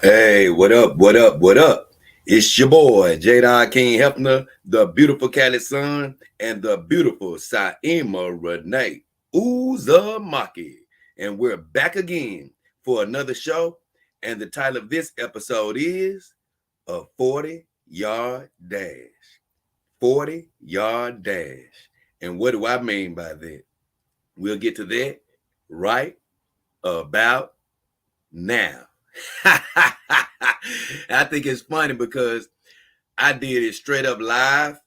Hey, what up? What up? What up? It's your boy, Jada King Hefner, the beautiful Cali Sun, and the beautiful Saima Renee Uzumaki. And we're back again for another show. And the title of this episode is A 40-Yard Dash. 40-Yard Dash. And what do I mean by that? We'll get to that right about now. I think it's funny because I did it straight up live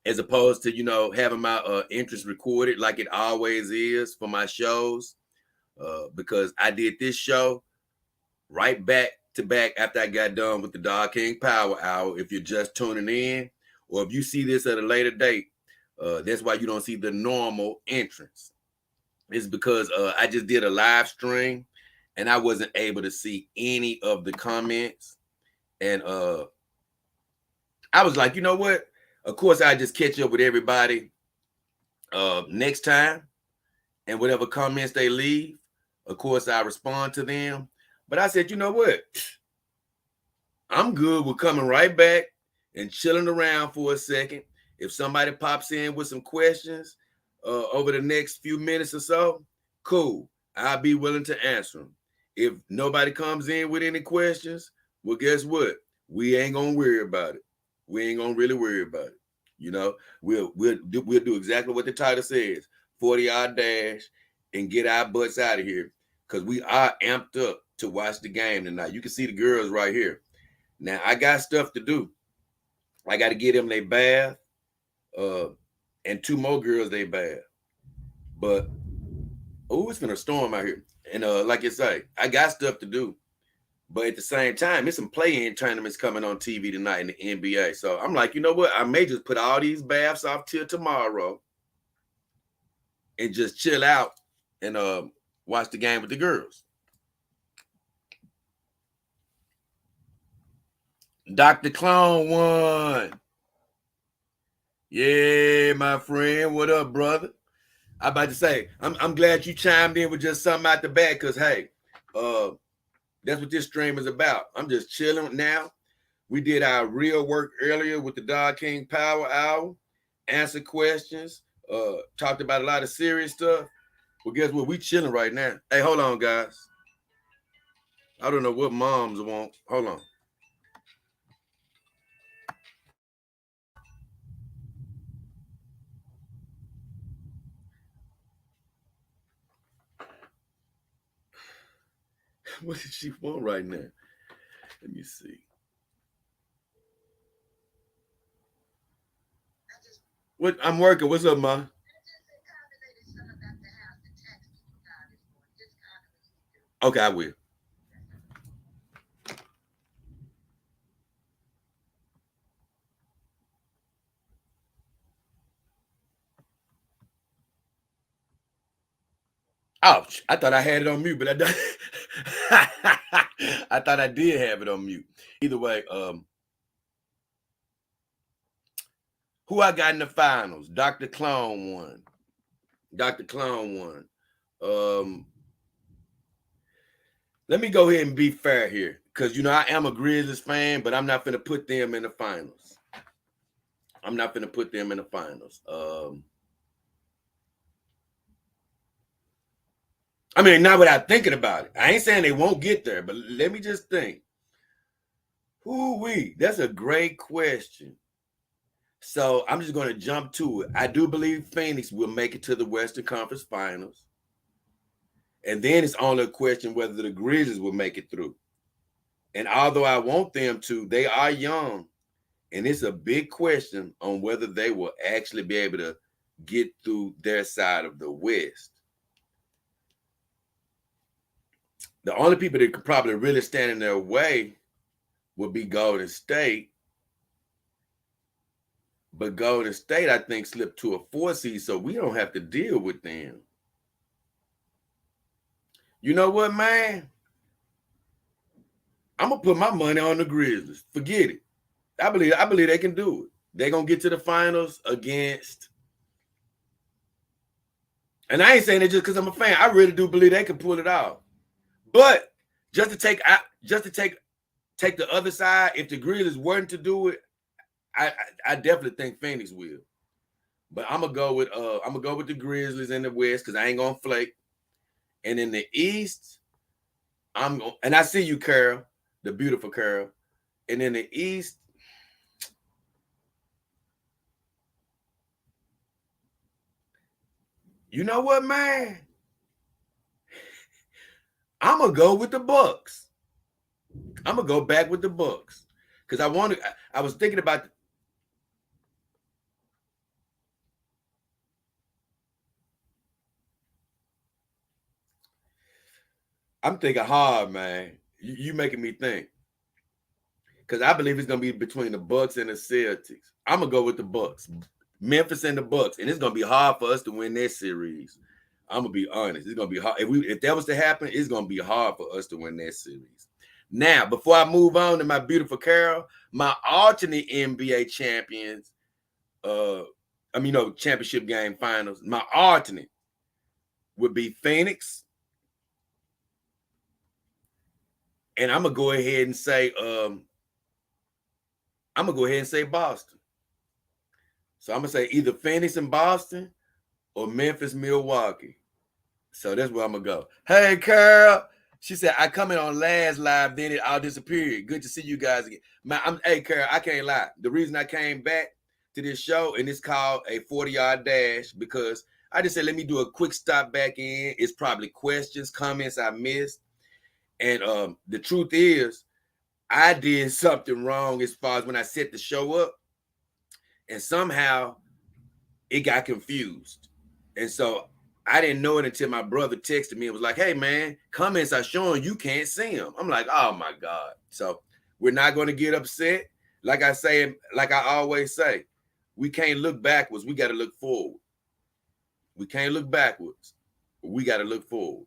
as opposed to, having my interest recorded like it always is for my shows. Because I did this show right back to back after I got done with the Dog King Power Hour. If you're just tuning in, or if you see this at a later date, that's why you don't see the normal entrance. It's because I just did a live stream and I wasn't able to see any of the comments. And I was like, you know what? Of course, I just catch up with everybody next time. And whatever comments they leave, of course, I respond to them. But I said, you know what? I'm good with coming right back and chilling around for a second. If somebody pops in with some questions over the next few minutes or so, cool. I'll be willing to answer them. If nobody comes in with any questions, well, guess what? We ain't gonna worry about it. We ain't gonna really worry about it. We'll do exactly what the title says: 40-yard dash, and get our butts out of here because we are amped up to watch the game tonight. You can see the girls right here. Now I got stuff to do. I got to get them their bath, and two more girls they bath. But it's been a storm out here, and like you say, I got stuff to do. But at the same time, there's some play-in tournaments coming on TV tonight in the NBA. So I'm like, you know what? I may just put all these baths off till tomorrow and just chill out and watch the game with the girls. Dr. Clone won. Yeah, my friend. What up, brother? I'm about to say, I'm glad you chimed in with just something out the back because, hey, that's what this stream is about. I'm just chilling now. We did our real work earlier with the Dog King Power Hour, answered questions, talked about a lot of serious stuff. Well, guess what? We chilling right now. Hey, hold on, guys. I don't know what moms want. Hold on. What does she want right now? Let me see. What? I'm working. What's up, Ma? Okay, I will. Ouch. I thought I had it on mute, but I don't. I thought I did have it on mute. Either way, who I got in the finals? Dr. Clone won. Dr. Clone won. Let me go ahead and be fair here. Because I am a Grizzlies fan, but I'm not gonna put them in the finals. I'm not gonna put them in the finals. I mean, not without thinking about it. I ain't saying they won't get there, but let me just think. Who-wee? That's a great question. So I'm just going to jump to it. I do believe Phoenix will make it to the Western Conference Finals. And then it's only a question whether the Grizzlies will make it through. And although I want them to, they are young. And it's a big question on whether they will actually be able to get through their side of the West. The only people that could probably really stand in their way would be Golden State. But Golden State, I think, slipped to a 4 seed, so we don't have to deal with them. You know what, man? I'm gonna put my money on the Grizzlies. Forget it. I believe they can do it. They're gonna get to the finals against. And I ain't saying it just because I'm a fan. I really do believe they can pull it off. But just to take the other side. If the Grizzlies weren't to do it, I definitely think Phoenix will. But I'm gonna go with the Grizzlies in the West because I ain't gonna flake. And in the East, and I see you, Carol, the beautiful Carol. And in the East, you know what, man? I'm gonna go with the Bucks. I'm gonna go back with the Bucks because I was thinking about. I'm thinking hard, man. You making me think because I believe it's gonna be between the Bucks and the Celtics. I'm gonna go with the Bucks, Memphis and the Bucks, and it's gonna be hard for us to win that series. I'm gonna be honest. It's gonna be hard. If that was to happen, it's gonna be hard for us to win that series. Now, before I move on to my beautiful Carol, my alternate NBA champions, championship game finals. My alternate would be Phoenix. And I'm gonna go ahead and say, Boston. So I'm gonna say either Phoenix and Boston or Memphis, Milwaukee. So that's where I'm gonna go. Hey, Carol. She said, I come in on last live, then it all disappeared. Good to see you guys again. Hey, Carol, I can't lie. The reason I came back to this show, and it's called a 40-yard dash, because I just said, let me do a quick stop back in. It's probably questions, comments I missed. And the truth is, I did something wrong as far as when I set the show up. And somehow it got confused. And so I didn't know it until my brother texted me and was like, hey, man, comments are showing you can't see them. I'm like, oh, my God. So we're not going to get upset. Like I always say, we can't look backwards. We got to look forward. We can't look backwards. We got to look forward.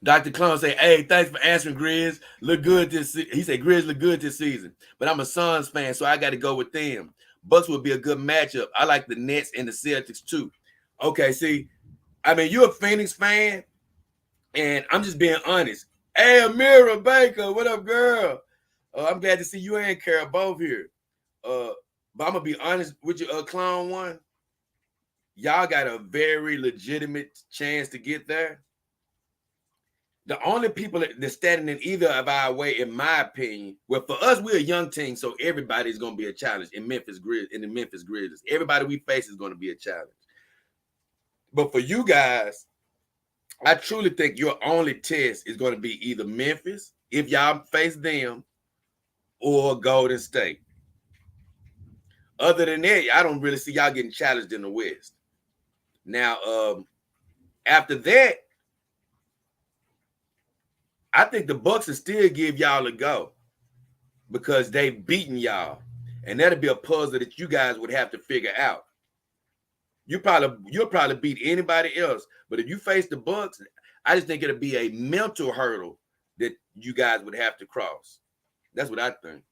Dr. Clone say, hey, thanks for answering, Grizz. Look good this season. He said, Grizz look good this season. But I'm a Suns fan, so I got to go with them. Bucks would be a good matchup. I like the Nets and the Celtics too. Okay, see, I mean, you're a Phoenix fan, and I'm just being honest. Hey, Amira Baker, what up, girl? I'm glad to see you and Carol both here. But I'm going to be honest with you, Clone One. Y'all got a very legitimate chance to get there. The only people that's standing in either of our way, in my opinion, well, for us, we're a young team, so everybody's going to be a challenge in the Memphis Grizzlies. Everybody we face is going to be a challenge. But for you guys, I truly think your only test is going to be either Memphis, if y'all face them, or Golden State. Other than that, I don't really see y'all getting challenged in the West. Now, after that, I think the Bucks will still give y'all a go because they've beaten y'all. And that'll be a puzzle that you guys would have to figure out. You'll probably beat anybody else. But if you face the Bucks, I just think it'll be a mental hurdle that you guys would have to cross. That's what I think.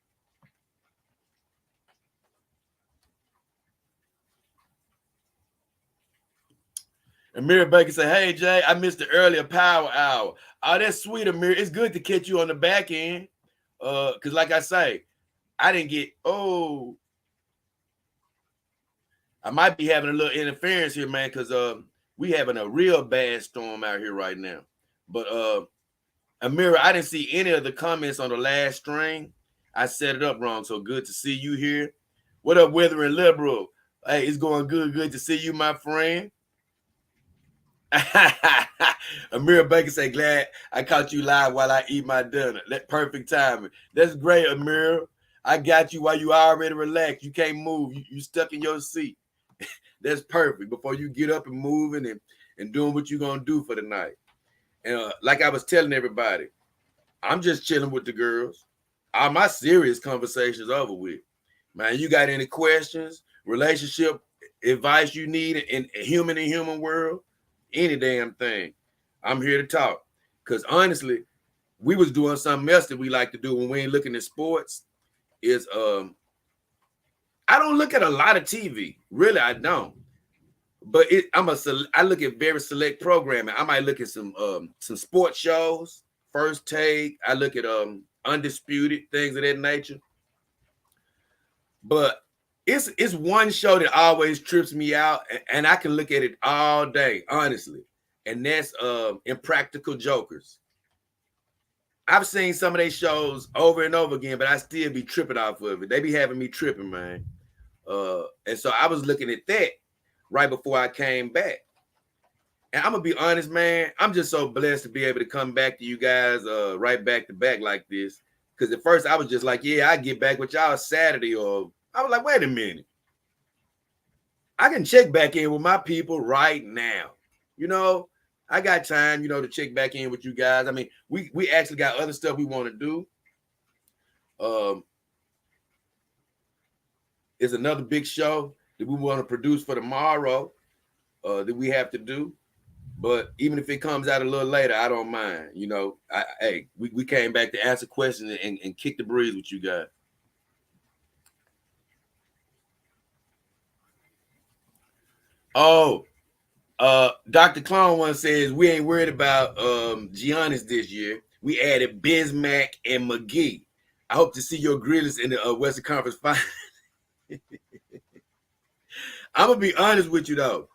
Amir Baker said, hey, Jay, I missed the earlier power hour. Oh, that's sweet, Amir. It's good to catch you on the back end. Because like I say, I didn't get, I might be having a little interference here, man, because we having a real bad storm out here right now. But Amira, I didn't see any of the comments on the last string. I set it up wrong, so good to see you here. What up, Weathering Liberal? Hey, it's going good. Good to see you, my friend. Amira Baker say, glad I caught you live while I eat my dinner. That perfect timing. That's great, Amira. I got you while you already relaxed. You can't move. You stuck in your seat. That's perfect before you get up and moving and doing what you're going to do for the night. And like I was telling everybody, I'm just chilling with the girls. All my serious conversations over with. Man, you got any questions, relationship advice you need in human world? Any damn thing. I'm here to talk. Because honestly, we was doing something else that we like to do when we ain't looking at sports. I don't look at a lot of TV. Really, I don't. But I look at very select programming. I might look at some sports shows, First Take. I look at Undisputed, things of that nature. But it's one show that always trips me out, and I can look at it all day, honestly. And that's Impractical Jokers. I've seen some of their shows over and over again, but I still be tripping off of it. They be having me tripping, man. And so I was looking at that right before I came back. And I'm gonna be honest, man. I'm just so blessed to be able to come back to you guys right back to back like this. Because at first I was just like, yeah, I get back with y'all Saturday, or I was like, wait a minute. I can check back in with my people right now. You know, I got time, you know, to check back in with you guys. I mean, we actually got other stuff we want to do. It's another big show that we want to produce for tomorrow that we have to do. But even if it comes out a little later, I don't mind. You know, we came back to answer questions and kick the breeze with you guys. Oh, Dr. Clone one says we ain't worried about Giannis this year. We added Bismack and McGee. I hope to see your Grizzlies in the Western Conference Finals. I'm gonna be honest with you though.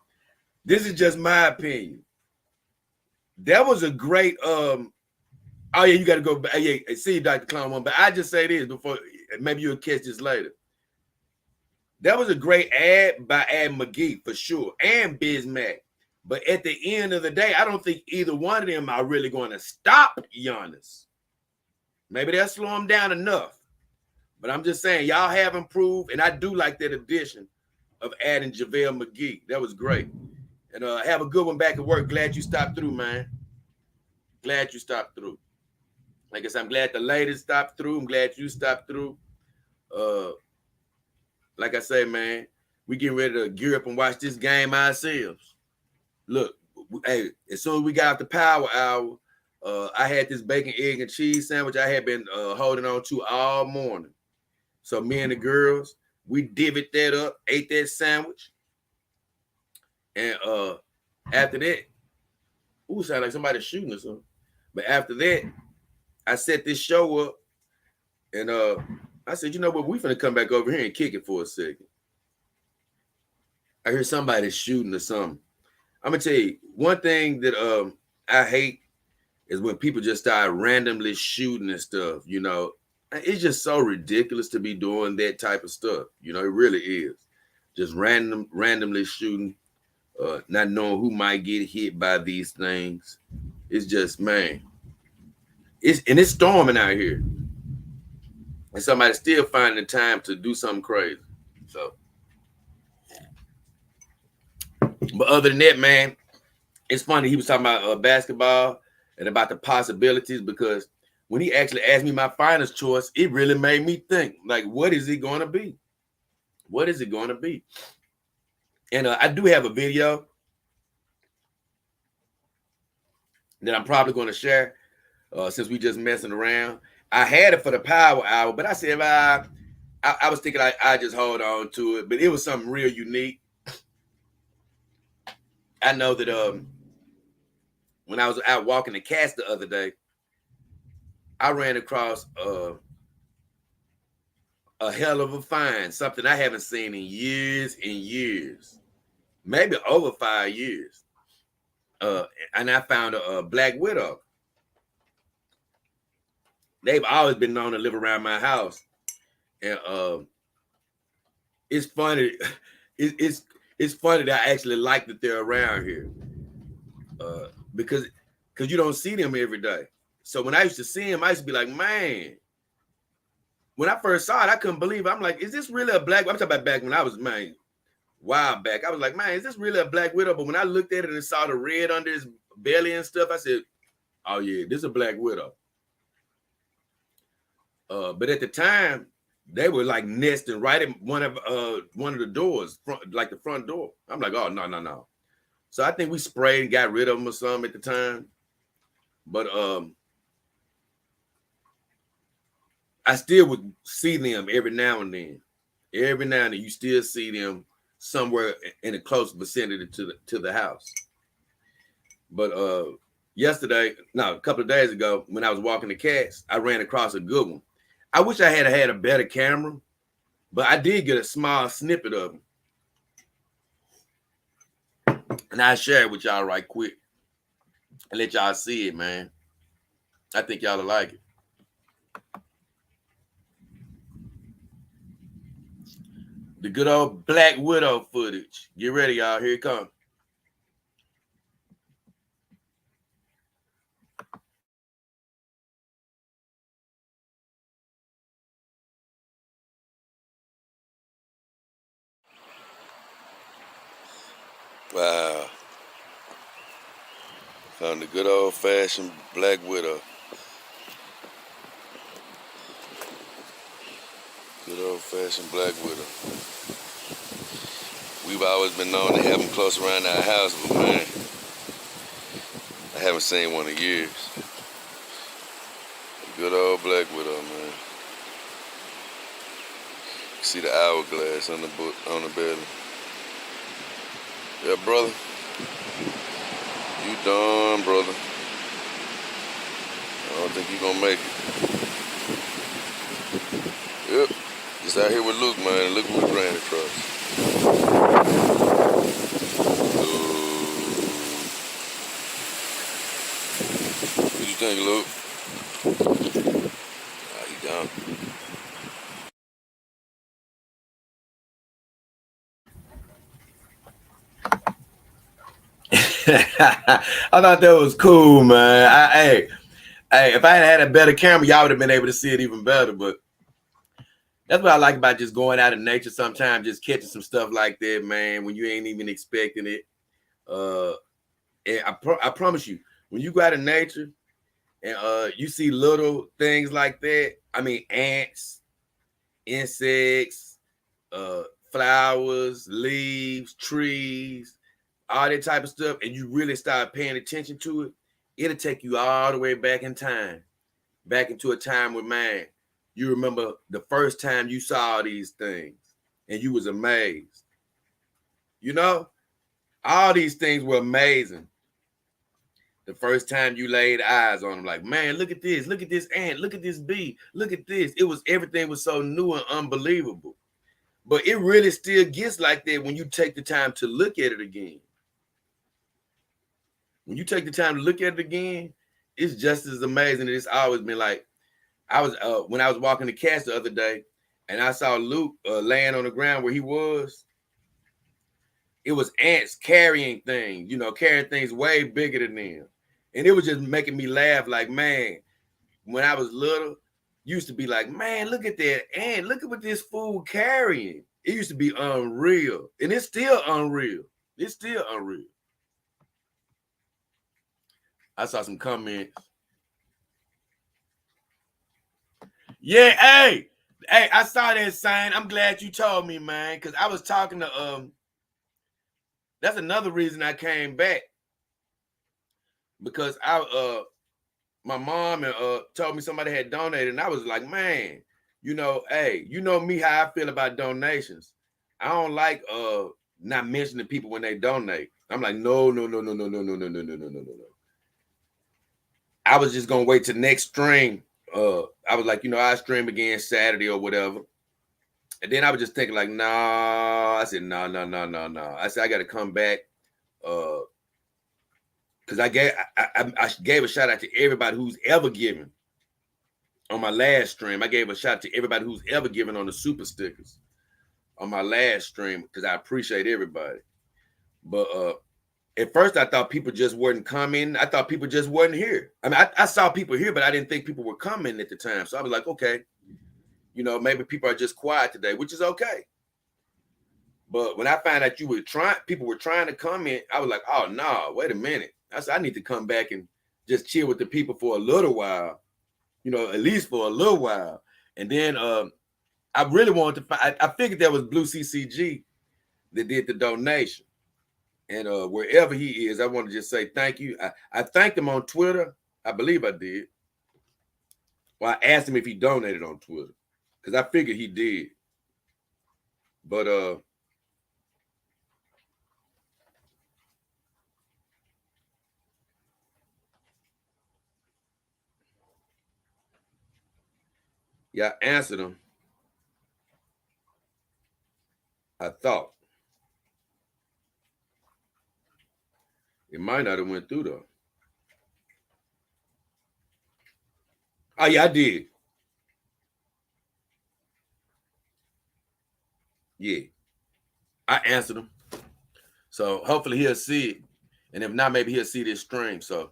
This is just my opinion. That was a great oh yeah, you got to go back. Yeah, see Dr. Clown one, but I just say this before maybe you'll catch this later. That was a great ad by Ad McGee for sure, and Bismack. But at the end of the day, I don't think either one of them are really going to stop Giannis. Maybe they'll slow him down enough. But I'm just saying, y'all have improved, and I do like that addition of adding JaVale McGee. That was great. And have a good one back at work. Glad you stopped through, man. Glad you stopped through. Like I said, I'm glad the ladies stopped through. I'm glad you stopped through. Like I say, man, we getting ready to gear up and watch this game ourselves. Look, hey, as soon as we got off the power hour, I had this bacon, egg, and cheese sandwich I had been holding on to all morning. So me and the girls, we divvied that up, ate that sandwich. And after that, sound like somebody shooting or something. But after that, I set this show up, and I said, you know what, we finna come back over here and kick it for a second. I hear somebody shooting or something. I'm gonna tell you one thing that I hate is when people just start randomly shooting and stuff. You know, it's just so ridiculous to be doing that type of stuff. You know, it really is. Just randomly shooting, not knowing who might get hit by these things. It's just, man. It's storming out here. And somebody's still finding the time to do something crazy. So, but other than that, man, it's funny. He was talking about basketball and about the possibilities, because when he actually asked me my finals choice, it really made me think, like, what is it going to be? What is it going to be? And I do have a video that I'm probably going to share since we just messing around. I had it for the power hour, but I said, I was thinking I just hold on to it, but it was something real unique. I know that when I was out walking the cats the other day, I ran across a hell of a find, something I haven't seen in years and years, maybe over 5 years. And I found a black widow. They've always been known to live around my house, and it's funny. It's funny that I actually like that they're around here, because you don't see them every day. So when I used to see them, I used to be like, man. When I first saw it, I couldn't believe it. I'm like, is this really a black? I'm talking about back when I was, man, while back. I was like, man, is this really a black widow? But when I looked at it and saw the red under his belly and stuff, I said, oh yeah, this is a black widow. But at the time, they were like nesting right in one of the doors, like the front door. I'm like, oh no. So I think we sprayed and got rid of them or something at the time. But I still would see them every now and then. Every now and then you still see them somewhere in a close vicinity to the house. But yesterday, no, a couple of days ago, when I was walking the cats, I ran across a good one. I wish I had a better camera, but I did get a small snippet of them. And I'll share it with y'all right quick and let y'all see it, man. I think y'all will like it. The good old Black Widow footage. Get ready, y'all. Here it comes. Wow. Found the good old-fashioned Black Widow. Good old-fashioned Black Widow. We've always been known to have them close around our house, but man, I haven't seen one in years. Good old Black Widow, man. You see the hourglass on the belly. Yeah, brother. You done, brother. I don't think you're gonna make it. Yep. Just out here with Luke, man. Look what we ran across. What you think, Luke? He gone. I thought that was cool, man. Hey, if I had a better camera, y'all would have been able to see it even better. But that's what I like about just going out in nature sometimes, just catching some stuff like that, man, when you ain't even expecting it. And I promise you, when you go out in nature and you see little things like that, I mean, ants, insects, flowers, leaves, trees, all that type of stuff, and you really start paying attention to it, it'll take you all the way back in time, back into a time with man. You remember the first time you saw these things and you was amazed. You know, all these things were amazing. The first time you laid eyes on them, like, man, look at this ant, look at this bee, look at this. Everything was so new and unbelievable. But it really still gets like that when you take the time to look at it again. When you take the time to look at it again, it's just as amazing. It's always been like, when I was walking the cats the other day, and I saw Luke laying on the ground where he was. It was ants carrying things, carrying things way bigger than them, and it was just making me laugh. Like, man, when I was little, used to be like, man, look at that ant. Look at what this fool carrying. It used to be unreal, and it's still unreal. It's still unreal. I saw some comments. Yeah, hey, I saw that sign. I'm glad you told me, man, because I was talking to that's another reason I came back, because my mom and told me somebody had donated, and I was like, man, hey, you know me, how I feel about donations. I don't like not mentioning people when they donate. I'm like, no. I was just gonna wait till next stream. I was like, I stream again Saturday or whatever. And then I was just thinking like, no. I said, no. I said, I got to come back. Because I gave a shout out to everybody who's ever given on my last stream. I gave a shout out to everybody who's ever given on the super stickers on my last stream, because I appreciate everybody. But at first I thought people just weren't coming. I thought people just weren't here. I mean, I saw people here, but I didn't think people were coming at the time. So I was like, okay, maybe people are just quiet today, which is okay. But when I found out people were trying to comment, I was like, oh no, wait a minute. I said, I need to come back and just chill with the people for a little while, at least for a little while. And then I really wanted to I figured that was Blue CCG that did the donation. And wherever he is, I want to just say thank you. I thanked him on Twitter. I believe I did. Well, I asked him if he donated on Twitter, because I figured he did. But yeah, I answered them. I thought it might not have went through though. Oh yeah, I did. Yeah, I answered him. So hopefully he'll see it, and if not, maybe he'll see this stream. So,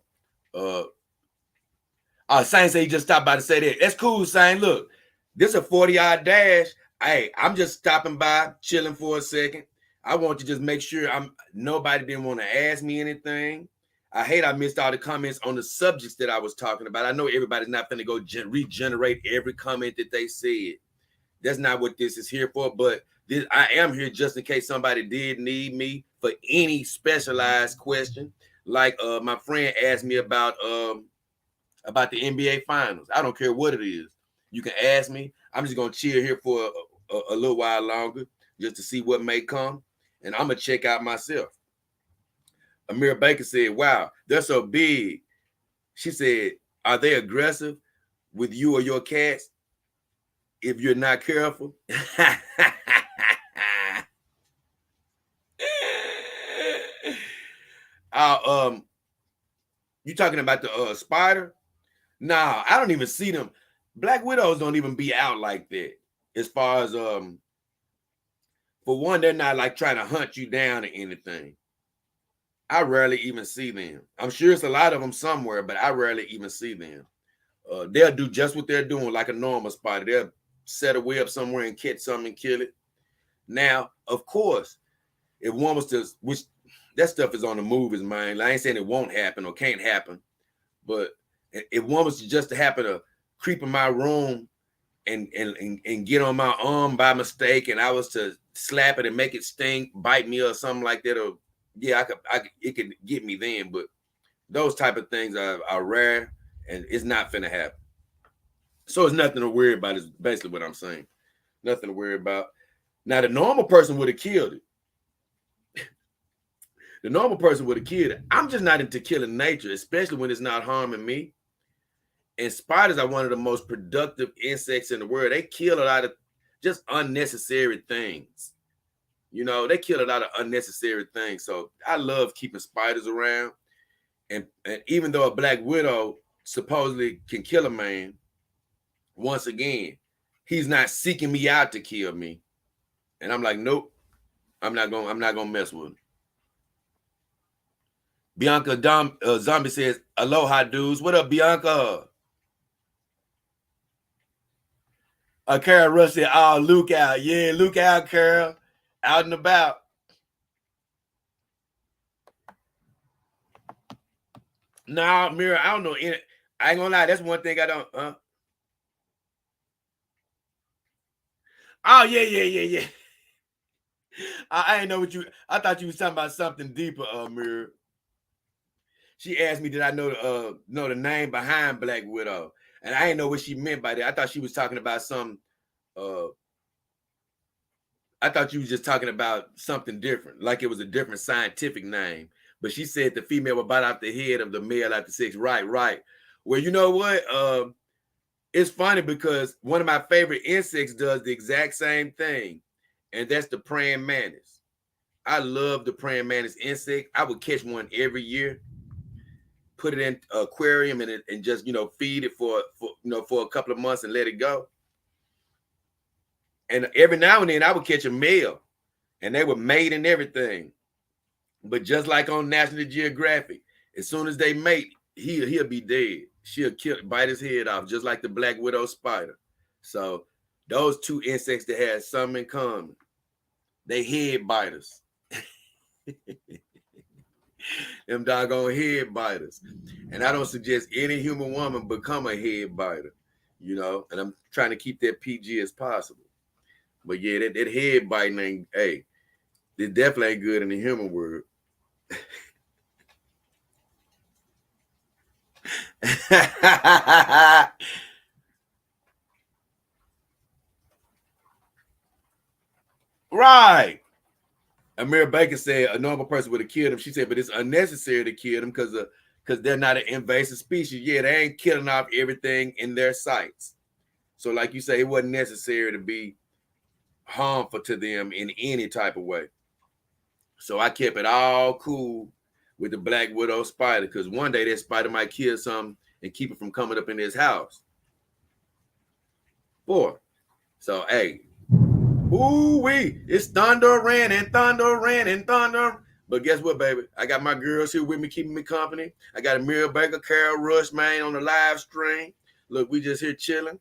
Sane say he just stopped by to say that. That's cool, Sane. Look, this is a 40-yard dash. Hey, I'm just stopping by, chilling for a second. I want to just make sure nobody didn't want to ask me anything. I hate I missed all the comments on the subjects that I was talking about. I know everybody's not going to go regenerate every comment that they said. That's not what this is here for. But I am here just in case somebody did need me for any specialized question. Like my friend asked me about the NBA Finals. I don't care what it is. You can ask me. I'm just gonna chill here for a little while longer just to see what may come, and I'm gonna check out myself. Amira Baker said, "Wow, they're so big." She said, "Are they aggressive with you or your cats if you're not careful?" You talking about the spider? Nah, I don't even see them. Black widows don't even be out like that. As far as for one, they're not like trying to hunt you down or anything. I rarely even see them. I'm sure it's a lot of them somewhere, but I rarely even see them. They'll do just what they're doing, like a normal spider. They'll set a web somewhere and catch something and kill it. Now, of course, if one was to, which that stuff is on the movies, man. I ain't saying it won't happen or can't happen, but if one was to just to happen to creep in my room and get on my arm by mistake, and I was to slap it and make it sting, bite me or something like that, or yeah, it could get me then. But those type of things are rare, and it's not finna happen. So it's nothing to worry about. Is basically what I'm saying. Nothing to worry about. Now the normal person would have killed it. The normal person would have killed it. I'm just not into killing nature, especially when it's not harming me. And spiders are one of the most productive insects in the world. They kill a lot of just unnecessary things. You know, they kill a lot of unnecessary things. So I love keeping spiders around. And even though a black widow supposedly can kill a man, once again, he's not seeking me out to kill me. And I'm like, nope, I'm not gonna mess with him. Bianca Zombie says, aloha dudes. What up, Bianca? Carol Rush said, oh, Luke out. Yeah, Luke out, Carol. Out and about. Nah, Mira, I don't know. I ain't gonna lie. That's one thing I don't. Oh, yeah. I ain't know what you. I thought you was talking about something deeper, Mira. She asked me, did I know the name behind Black Widow? And I didn't know what she meant by that. I thought she was talking about some. I thought you was just talking about something different, like it was a different scientific name. But she said the female would bite off the head of the male after sex. Right. Well, you know what? It's funny because one of my favorite insects does the exact same thing, and that's the praying mantis. I love the praying mantis insect. I would catch one every year, put it in an aquarium, and just feed it for a couple of months and let it go. And every now and then I would catch a male, and they were mate and everything. But just like on National Geographic, as soon as they mate, he'll be dead. She'll bite his head off, just like the black widow spider. So those two insects that have something in common, they head biters. Them doggone head biters. And I don't suggest any human woman become a head biter, and I'm trying to keep that PG as possible. But yeah, that head biting ain't, hey, it definitely ain't good in the human world. Right. Amira Baker said a normal person would have killed him. She said, but it's unnecessary to kill them because they're not an invasive species. Yeah, they ain't killing off everything in their sights. So, like you say, it wasn't necessary to be harmful to them in any type of way. So I kept it all cool with the Black Widow spider because one day that spider might kill something and keep it from coming up in his house. Boy. So, hey, ooh-wee, it's thundering and thundering and thunder. But guess what, baby? I got my girls here with me, keeping me company. I got Amira Baker, Carol Rush, man, on the live stream. Look, we just here chilling,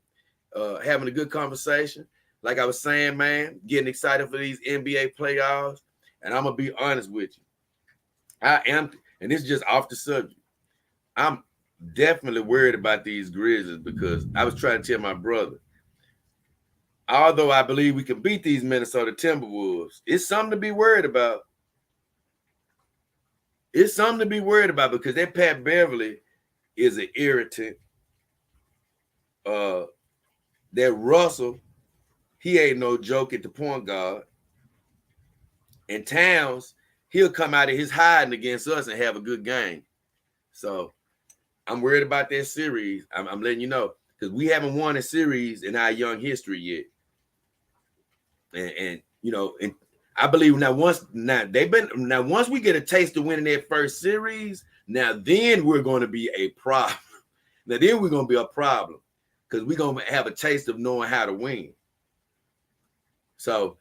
having a good conversation. Like I was saying, man, getting excited for these NBA playoffs. And I'm going to be honest with you. I am, and this is just off the subject. I'm definitely worried about these Grizzlies because I was trying to tell my brother, although I believe we can beat these Minnesota Timberwolves, it's something to be worried about. It's something to be worried about because that Pat Beverly is an irritant. That Russell, he ain't no joke at the point guard. And Towns, he'll come out of his hiding against us and have a good game. So I'm worried about that series. I'm letting you know because we haven't won a series in our young history yet. And you know, and I believe once we get a taste of winning that first series, now then we're going to be a problem. Now then we're going to be a problem because we're going to have a taste of knowing how to win. So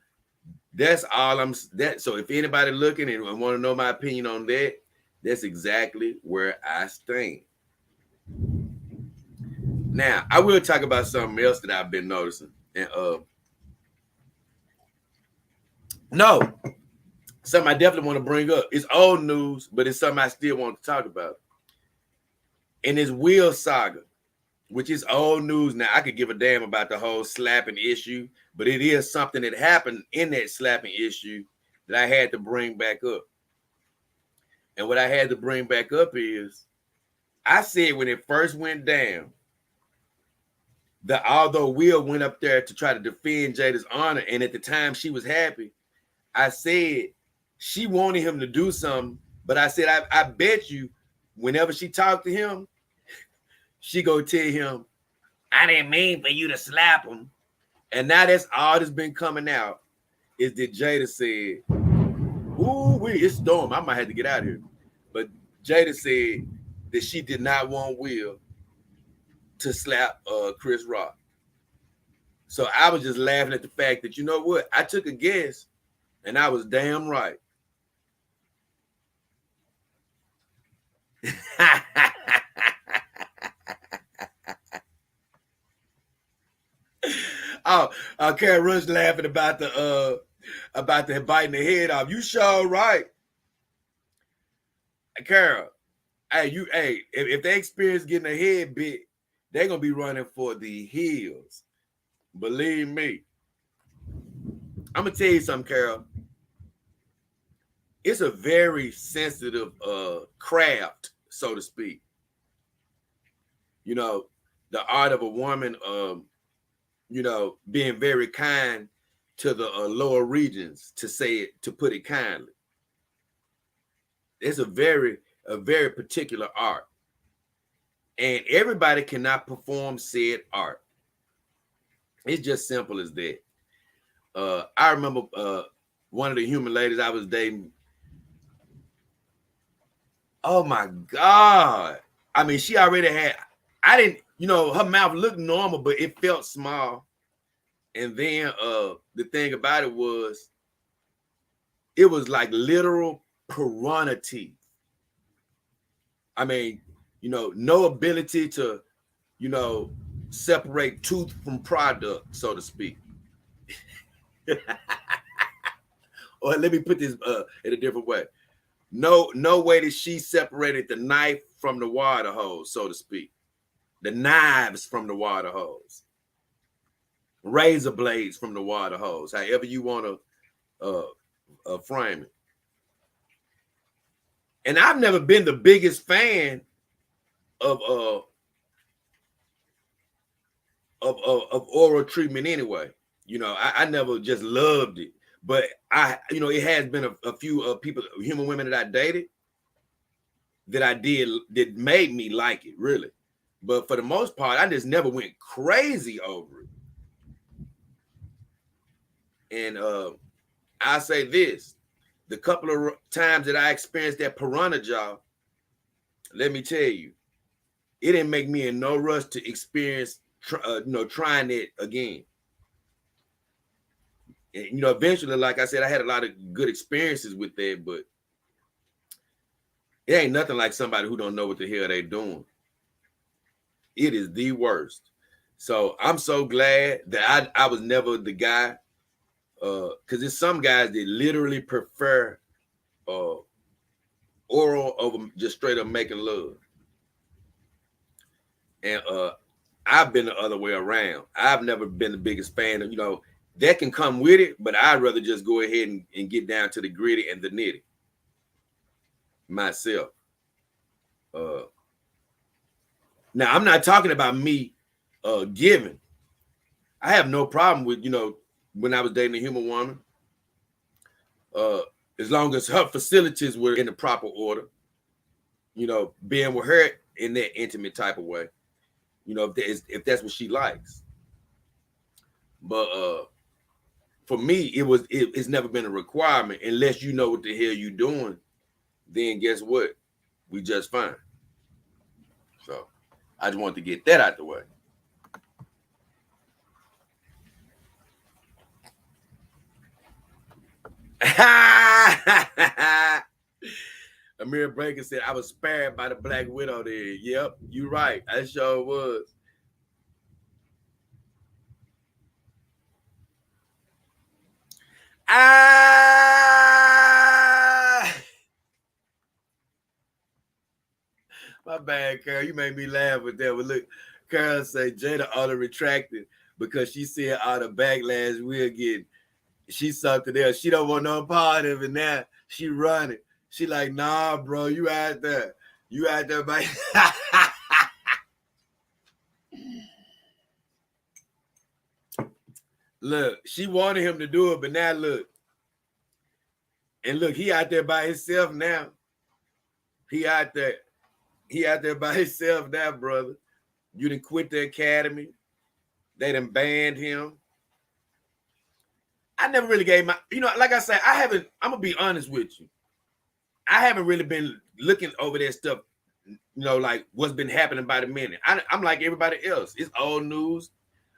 that's all so if anybody looking and want to know my opinion on that, that's exactly where I stand. Now, I will talk about something else that I've been noticing. And no, something I definitely want to bring up. It's old news, but it's something I still want to talk about. And it's Will saga, which is old news. Now, I could give a damn about the whole slapping issue, but it is something that happened in that slapping issue that I had to bring back up. And what I had to bring back up is, I said when it first went down, that although Will went up there to try to defend Jada's honor, and at the time she was happy, I said she wanted him to do something, but I said, I bet you whenever she talked to him, she go tell him, I didn't mean for you to slap him. And now that's all that's been coming out is that Jada said, ooh, it's storm. I might have to get out of here. But Jada said that she did not want Will to slap Chris Rock. So I was just laughing at the fact that, you know what? I took a guess and I was damn right. Karen Rush laughing about the biting the head off. You sure right, Carol. If they experience getting a head bit, they're gonna be running for the hills. Believe me. I'm gonna tell you something, Carol. It's a very sensitive craft, so to speak. You know, the art of a woman, being very kind to the lower regions, to put it kindly. It's a very particular art. And everybody cannot perform said art. It's just simple as that. I remember one of the human ladies I was dating. Oh my God. I mean, she already had, her mouth looked normal, but it felt small. And then the thing about it was like literal piranha teeth. I mean, no ability to, separate tooth from product, so to speak. Or let me put this in a different way. No way that she separated the knife from the water hose, so to speak. The knives from the water hose. Razor blades from the water hose, however you want to frame it. And I've never been the biggest fan of oral treatment anyway. I never just loved it. But it has been a few people, human women that I dated that made me like it, really. But for the most part, I just never went crazy over it. And I say this, the couple of times that I experienced that piranha job, let me tell you, it didn't make me in no rush to experience, trying it again. And, eventually, like I said, I had a lot of good experiences with that, but it ain't nothing like somebody who don't know what the hell they doing. It is the worst. So I'm so glad that I was never the guy, because there's some guys that literally prefer oral over just straight up making love. And I've been the other way around. I've never been the biggest fan of, that can come with it, but I'd rather just go ahead and get down to the gritty and the nitty myself. Now, I'm not talking about me giving. I have no problem with, when I was dating a human woman, as long as her facilities were in the proper order, being with her in that intimate type of way, if that's what she likes. But for me, it's never been a requirement unless you know what the hell you're doing. Then guess what? We just fine. So I just wanted to get that out the way. Amir Breaker said, I was spared by the Black Widow there. Yep, you're right. I sure was. My bad, Carol. You made me laugh with that. But look, Carol said Jada ought to retract it because she said all the backlash we'll get. She's something else. She don't want no part of it now. She running. She like, nah, bro, you out there. You out there, man. Look, she wanted him to do it, but now look. And look, he out there by himself now. He out there by himself now, brother. You done quit the academy. They done banned him. I never really gave like I said, I'm going to be honest with you. I haven't really been looking over that stuff, like what's been happening by the minute. I'm like everybody else. It's old news.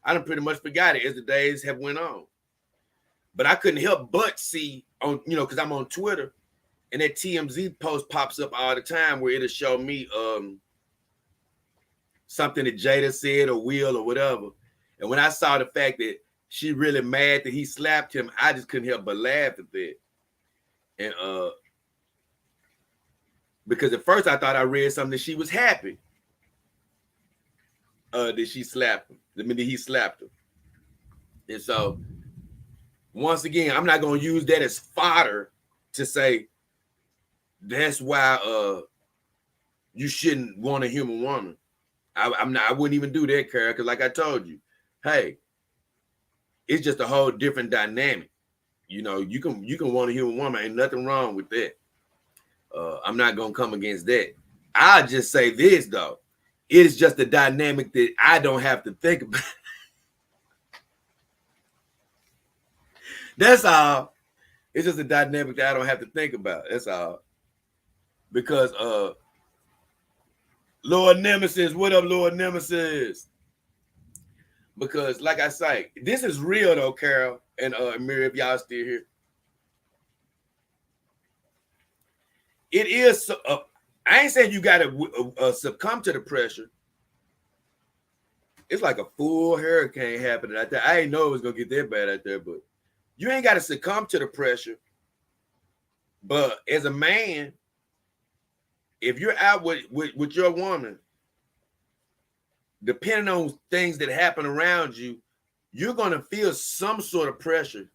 I done pretty much forgot it as the days have went on. But I couldn't help but see on, because I'm on Twitter, and that TMZ post pops up all the time where it'll show me something that Jada said or Will or whatever. And when I saw the fact that she really mad that he slapped him, I just couldn't help but laugh at that. And because at first I thought I read something that she was happy that she slapped him. I mean, that he slapped him. And so once again, I'm not going to use that as fodder to say that's why you shouldn't want a human woman. I wouldn't even do that, Carol, because like I told you, hey, it's just a whole different dynamic. You can want a human woman. Ain't nothing wrong with that. I'm not gonna come against that. I'll just say this though. It is just a dynamic that I don't have to think about. That's all. It's just a dynamic that I don't have to think about. That's all. Because Lord Nemesis, what up, Lord Nemesis? Because like I say, this is real though, Carol and Amir, if y'all still here. It is. I ain't saying you got to succumb to the pressure. It's like a full hurricane happening out there. I ain't know it was gonna get that bad out there, but you ain't got to succumb to the pressure. But as a man, if you're out with your woman, depending on things that happen around you, you're gonna feel some sort of pressure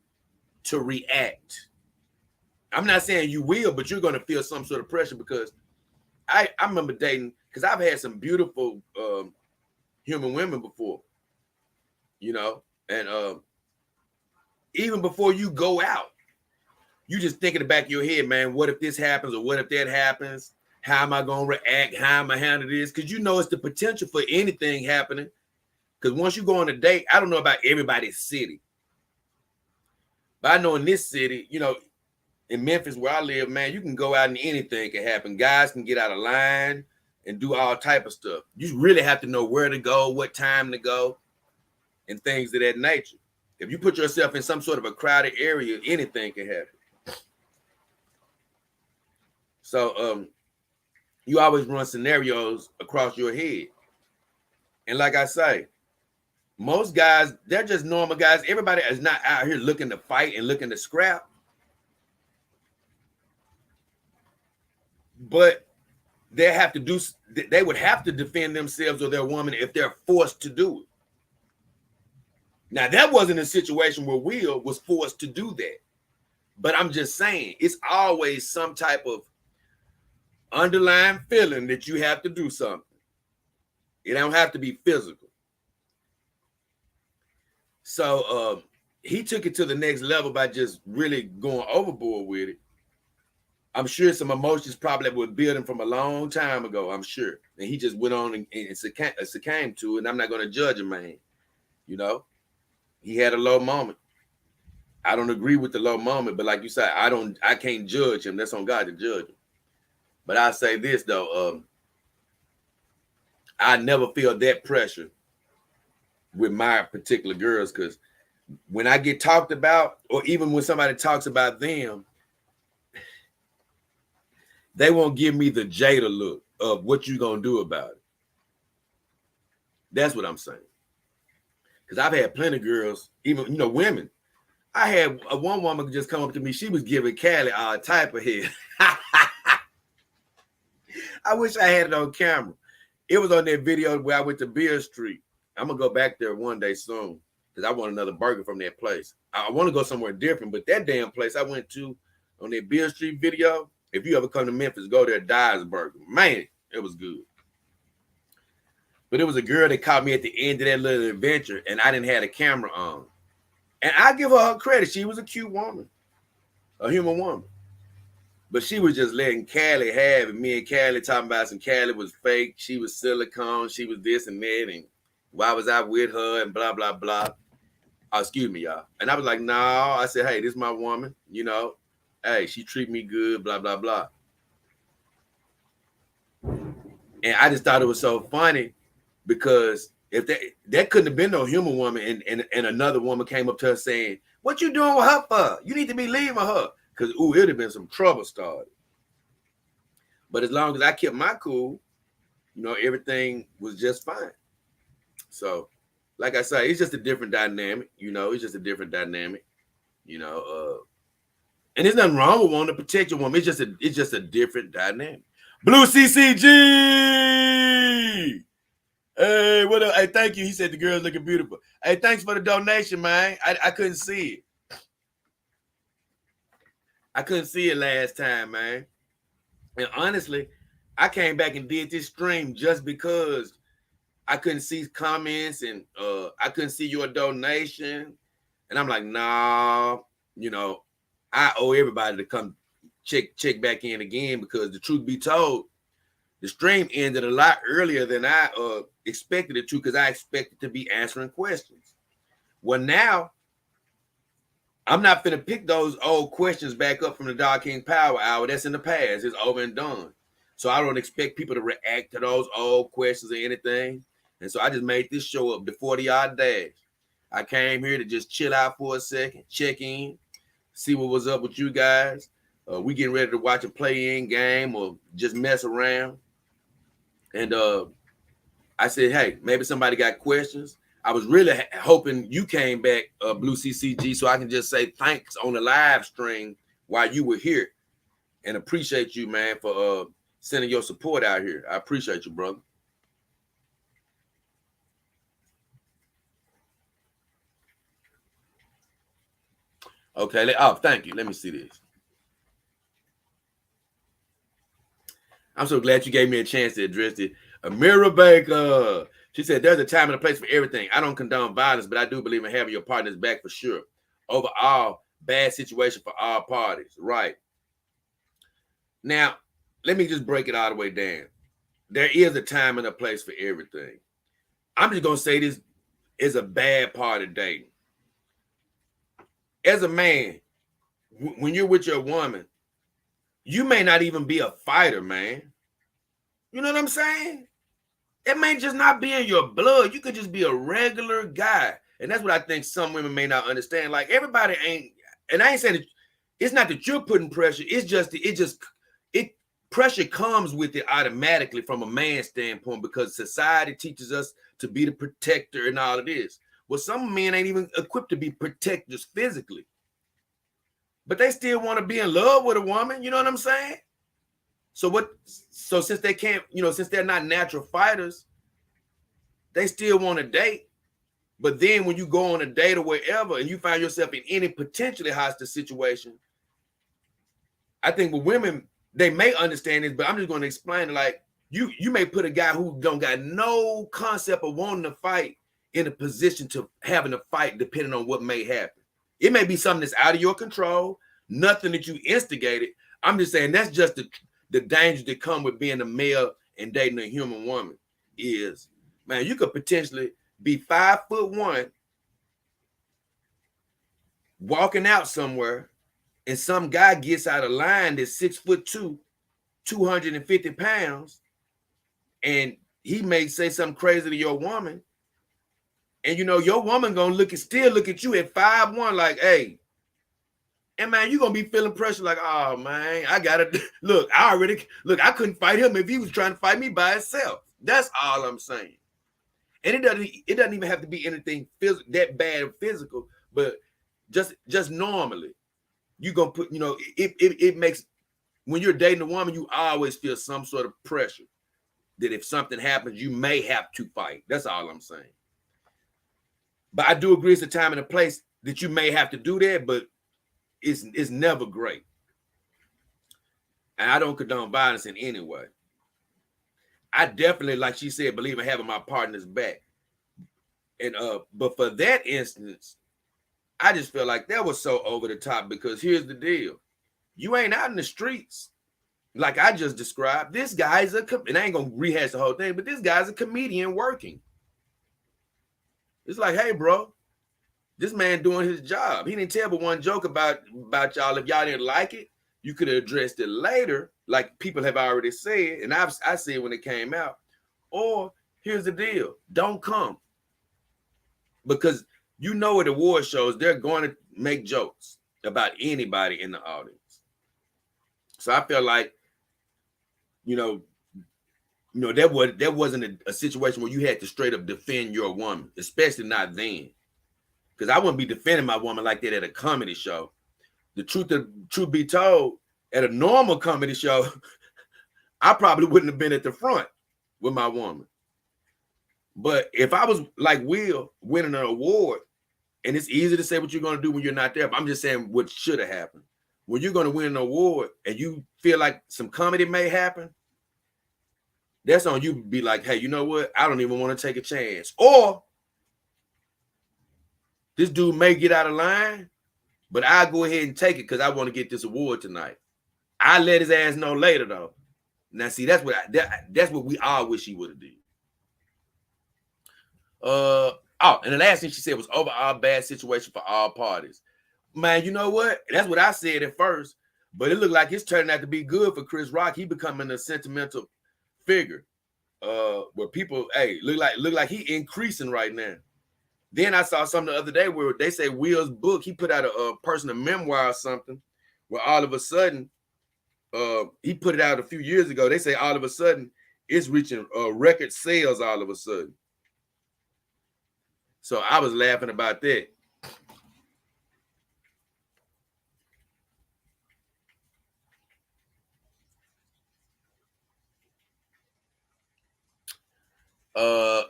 to react. I'm not saying you will, but you're going to feel some sort of pressure because I remember dating, because I've had some beautiful human women before, and even before you go out, you just think in the back of your head, man, what if this happens or what if that happens? How am I going to react? How am I handle this? Because you know it's the potential for anything happening. Because once you go on a date, I don't know about everybody's city, but I know in this city, you know, in Memphis where I live, man, you can go out and anything can happen. Guys can get out of line and do all type of stuff. You really have to know where to go, what time to go, and things of that nature. If you put yourself in some sort of a crowded area, anything can happen. So you always run scenarios across your head. And like I say, most guys, they're just normal guys. Everybody is not out here looking to fight and looking to scrap. But they would have to defend themselves or their woman if they're forced to do it. Now, that wasn't a situation where Will was forced to do that. But I'm just saying, it's always some type of underlying feeling that you have to do something. It don't have to be physical. So he took it to the next level by just really going overboard with it. I'm sure some emotions probably were building from a long time ago, I'm sure. And he just went on and succumbed to it. And I'm not going to judge him, man. You know, he had a low moment. I don't agree with the low moment, but like you said, I can't judge him. That's on God to judge him. But I say this though, I never feel that pressure with my particular girls, because when I get talked about, or even when somebody talks about them, they won't give me the Jada look of what you gonna do about it. That's what I'm saying. Because I've had plenty of girls, even, you know, women. I had one woman just come up to me. She was giving Callie all type of head. I wish I had it on camera. It was on that video where I went to Beer Street. I'm going to go back there one day soon because I want another burger from that place. I want to go somewhere different, but that damn place I went to on that Beer Street video, if you ever come to Memphis, go there, Dyer's Burger. Man, it was good. But it was a girl that caught me at the end of that little adventure, and I didn't have a camera on. And I give her credit. She was a cute woman, a human woman. But she was just letting Callie have it. Me and Callie talking about some Callie was fake. She was silicone. She was this and that. And why was I with her and blah, blah, blah. Oh, excuse me, y'all. And I was like, no. I said, hey, this is my woman. You know, hey, she treat me good, blah, blah, blah. And I just thought it was so funny because if that couldn't have been no human woman and another woman came up to her saying, what you doing with her for? You need to be leaving her. Because, it would have been some trouble started. But as long as I kept my cool, you know, everything was just fine. So, like I say, it's just a different dynamic. You know, it's just a different dynamic. You know, and there's nothing wrong with wanting to protect your woman. It's just a different dynamic. Blue CCG. Hey, what up? Hey, thank you. He said the girl's looking beautiful. Hey, thanks for the donation, man. I couldn't see it. I couldn't see it last time, man. And honestly, I came back and did this stream just because I couldn't see comments and I couldn't see your donation. And I'm like, nah, you know, I owe everybody to come check back in again, because the truth be told, the stream ended a lot earlier than I expected it to, because I expected to be answering questions. Well, now, I'm not finna pick those old questions back up from the Dog King Power Hour. That's in the past. It's over and done. So I don't expect people to react to those old questions or anything. And so I just made this show up, the 40-yard dash. I came here to just chill out for a second, check in, see what was up with you guys. We getting ready to watch a play-in game or just mess around. And I said, hey, maybe somebody got questions. I was really hoping you came back, Blue CCG, so I can just say thanks on the live stream while you were here, and appreciate you, man, for sending your support out here. I appreciate you, brother. Okay. Oh, thank you. Let me see this. I'm so glad you gave me a chance to address it. Amira Baker. She said, there's a time and a place for everything. I don't condone violence, but I do believe in having your partner's back for sure. Overall, bad situation for all parties. Right. Now, let me just break it all the way down. There is a time and a place for everything. I'm just going to say this is a bad part of dating. As a man, when you're with your woman, you may not even be a fighter, man. You know what I'm saying? It may just not be in your blood. You could just be a regular guy. And that's what I think some women may not understand. Like, everybody ain't, and I ain't saying that, it's not that you're putting pressure. It's just, pressure comes with it automatically from a man's standpoint, because society teaches us to be the protector and all of this. Well, some men ain't even equipped to be protectors physically, but they still want to be in love with a woman. You know what I'm saying? So since they can't, since they're not natural fighters, they still want to date. But then when you go on a date or wherever and you find yourself in any potentially hostile situation, I think with women, they may understand this, but I'm just going to explain it. Like, you may put a guy who don't got no concept of wanting to fight in a position to having a fight, depending on what may happen. It may be something that's out of your control, nothing that you instigated. I'm just saying that's just the dangers that come with being a male and dating a human woman. Is, man, you could potentially be 5'1", walking out somewhere, and some guy gets out of line that's 6'2", 250 pounds, and he may say something crazy to your woman, and your woman gonna still look at you at 5'1", like, hey, and man, you gonna be feeling pressure, like, oh man, I gotta look. I couldn't fight him if he was trying to fight me by himself. That's all I'm saying. And it doesn't even have to be anything that bad or physical, but just normally, you gonna put, it makes, when you're dating a woman, you always feel some sort of pressure that if something happens, you may have to fight. That's all I'm saying. But I do agree it's a time and a place that you may have to do that, but it's never great. And I don't condone violence in any way. I definitely, like she said, believe in having my partner's back. And but for that instance, I just feel like that was so over the top, because here's the deal. You ain't out in the streets like I just described. This guy's and I ain't gonna rehash the whole thing, but this guy's a comedian working. It's like, hey, bro, this man doing his job. He didn't tell but one joke about y'all. If y'all didn't like it, you could have addressed it later, like people have already said, and I said when it came out. Or here's the deal: don't come, because at award shows they're going to make jokes about anybody in the audience. So I feel like, that wasn't a situation where you had to straight up defend your woman, especially not then. Because I wouldn't be defending my woman like that at a comedy show. The truth be told, at a normal comedy show, I probably wouldn't have been at the front with my woman. But if I was like Will, winning an award, and it's easy to say what you're going to do when you're not there, but I'm just saying what should have happened. When you're going to win an award and you feel like some comedy may happen, that's on you to be like, hey, you know what? I don't even want to take a chance. Or this dude may get out of line, but I'll go ahead and take it because I want to get this award tonight. I let his ass know later, though. Now, see, that's what we all wish he would have did. And the last thing she said was overall bad situation for all parties. Man, you know what? That's what I said at first, but it looked like it's turning out to be good for Chris Rock. He becoming a sentimental figure, where people, look like he increasing right now. Then I saw something the other day where they say Will's book, he put out a personal memoir or something, where all of a sudden, he put it out a few years ago. They say all of a sudden it's reaching record sales all of a sudden. So I was laughing about that.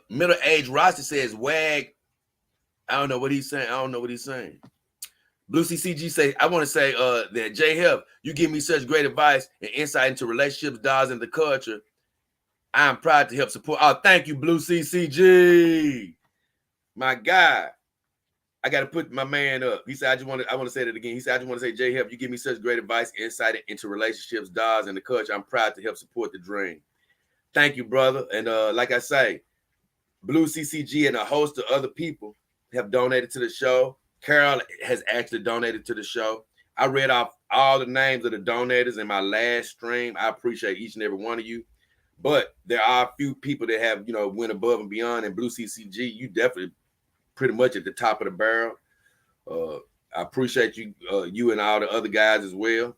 Middle-aged Rossi says WAG. I don't know what he's saying. Blue CCG say, I want to say that J Health, you give me such great advice and insight into relationships, dolls, and the culture. I'm proud to help support. Oh, thank you, Blue CCG. My God. I got to put my man up. He said, I want to say that again. He said, I just want to say, Jay Help, you give me such great advice, insight into relationships, DAWs, and the culture. I'm proud to help support the dream. Thank you, brother. And like I say, Blue CCG and a host of other people have donated to the show. Carol has actually donated to the show. I read off all the names of the donators in my last stream. I appreciate each and every one of you. But there are a few people that have, went above and beyond. And Blue CCG, you definitely pretty much at the top of the barrel. I appreciate you, you and all the other guys as well,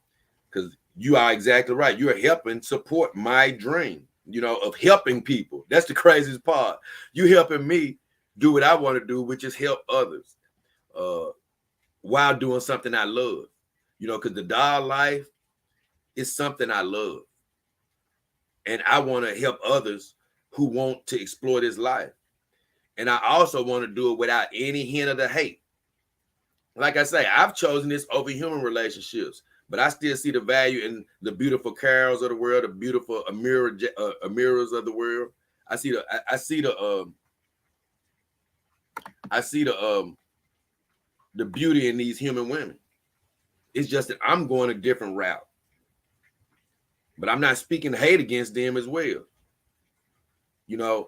because you are exactly right. You are helping support my dream, of helping people. That's the craziest part. You helping me do what I want to do, which is help others while doing something I love, because the DAW life is something I love. And I want to help others who want to explore this life. And I also want to do it without any hint of the hate. Like I say, I've chosen this over human relationships, but I still see the value in the beautiful Carols of the world, the beautiful Amiras of the world. I see the beauty in these human women. It's just that I'm going a different route. But I'm not speaking hate against them as well.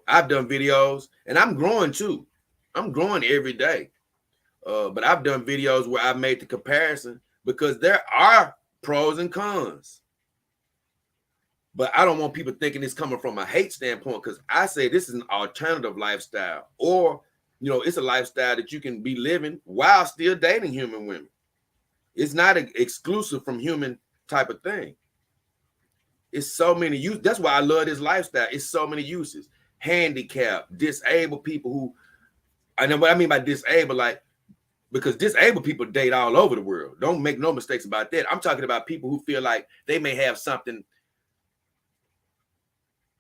I've done videos and I'm growing too. I'm growing every day. But I've done videos where I've made the comparison because there are pros and cons. But I don't want people thinking it's coming from a hate standpoint, because I say this is an alternative lifestyle, or, it's a lifestyle that you can be living while still dating human women. It's not exclusive from human type of thing. It's so many uses. That's why I love this lifestyle. It's so many uses. Handicapped, disabled people who, I know what I mean by disabled, because disabled people date all over the world. Don't make no mistakes about that. I'm talking about people who feel like they may have something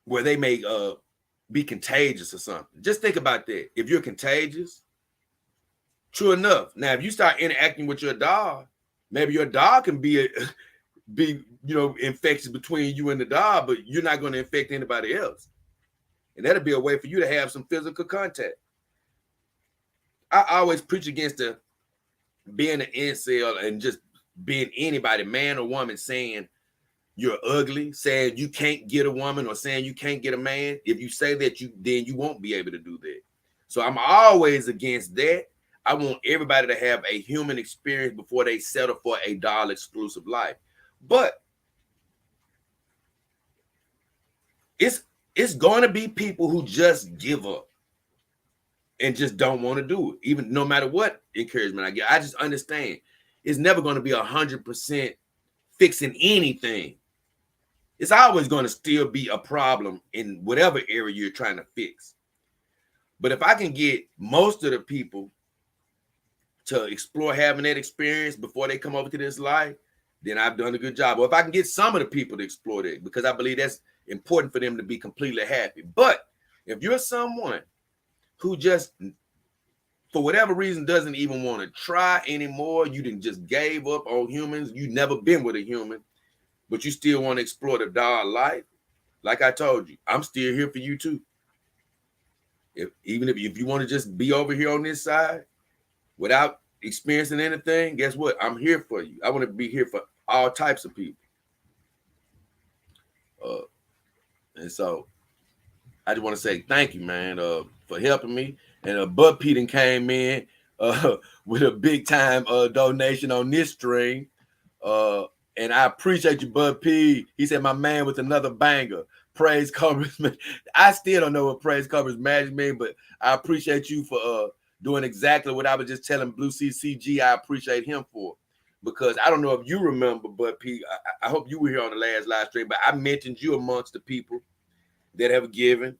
where they may be contagious or something. Just think about that. If you're contagious, true enough. Now, if you start interacting with your dog, maybe your dog can be infectious between you and the dog, but you're not going to infect anybody else. And that'll be a way for you to have some physical contact. I always preach against being an incel and just being anybody, man or woman, saying you're ugly, saying you can't get a woman, or saying you can't get a man. If you say that, then you won't be able to do that. So I'm always against that. I want everybody to have a human experience before they settle for a DAW exclusive life. But it's going to be people who just give up and just don't want to do it, even no matter what encouragement I get. I just understand it's never going to be 100% fixing anything. It's always going to still be a problem in whatever area you're trying to fix. But if I can get most of the people to explore having that experience before they come over to this life, then I've done a good job. Or if I can get some of the people to explore that, because I believe that's important for them to be completely happy. But if you're someone who just, for whatever reason, doesn't even want to try anymore, you done just gave up on humans, you never been with a human, but you still want to explore the DAW life, like I told you, I'm still here for you too. Even if you want to just be over here on this side without experiencing anything, guess what? I'm here for you. I want to be here for all types of people. And so I just want to say thank you, man, for helping me. And Bud Peden came in with a big time donation on this stream. And I appreciate you, Bud P. He said, my man with another banger. Praise covers. I still don't know what praise covers magic mean, but I appreciate you for doing exactly what I was just telling Blue CCG. I appreciate him for, because I don't know if you remember, Bud P. I hope you were here on the last live stream, but I mentioned you amongst the people that have given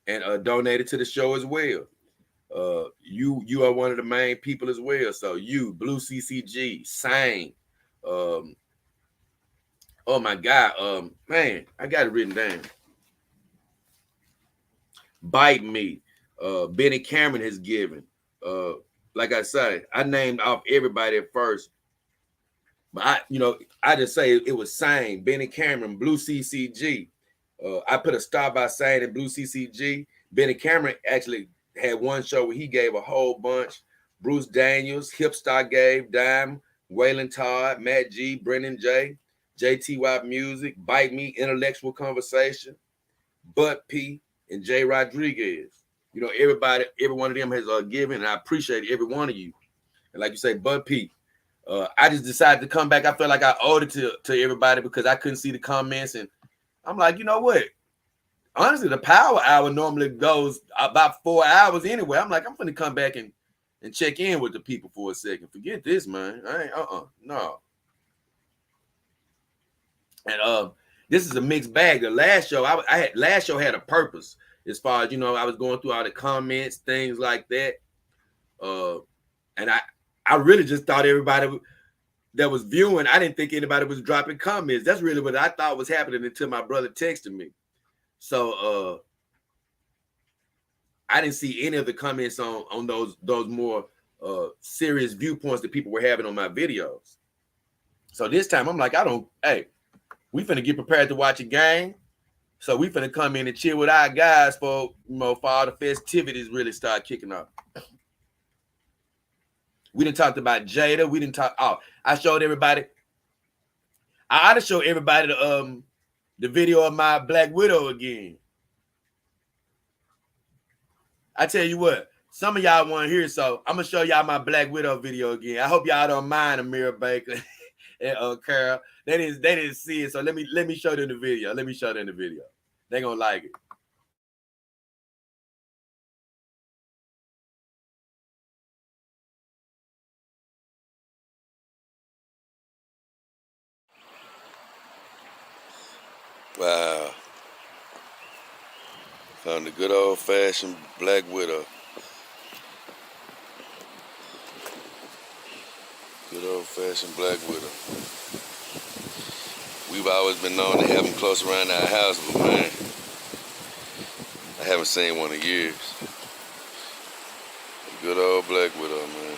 and donated to the show as well. You are one of the main people as well. So you, Blue CCG, Sane. Oh my God, man, I got it written down. Bite Me. Benny Cameron has given. Like I say, I named off everybody at first, but I just say it was Sane, Benny Cameron, Blue CCG. I put a star by Sane and Blue CCG. Benny Cameron actually had one show where he gave a whole bunch, Bruce Daniels, Hipstar Gabe, Dime, Waylon Todd, Matt G, Brennan J, JTY Music, Bite Me, Intellectual Conversation, Bud P, and Jay Rodriguez. You know, everybody, every one of them has given, and I appreciate every one of you. And like you say, Bud P, I just decided to come back. I felt like I owed it to everybody because I couldn't see the comments. And I'm like, you know what? Honestly, the power hour normally goes about 4 hours anyway. I'm like, I'm going to come back and check in with the people for a second. Forget this, man. I ain't, no. And this is a mixed bag. The last show last show had a purpose as far as, you know, I was going through all the comments, things like that. And I really just thought everybody that was viewing, I didn't think anybody was dropping comments. That's really what I thought was happening until my brother texted me. So I didn't see any of the comments on those more serious viewpoints that people were having on my videos. So this time I'm like, hey, we finna get prepared to watch a game. So we finna come in and chill with our guys for all the festivities really start kicking off. We didn't talk about Jada. We didn't talk. Oh, I showed everybody. I ought to show everybody the video of my Black Widow again. I tell you what, some of y'all want to hear, so I'm gonna show y'all my Black Widow video again. I hope y'all don't mind Amira Baker and Carol. They didn't see it, so let me show them the video. Let me show them the video. They gonna like it. Wow. Found the good old-fashioned Black Widow. Good old-fashioned Black Widow. We've always been known to have them close around our house, but man, I haven't seen one in years. Good old Black Widow, man.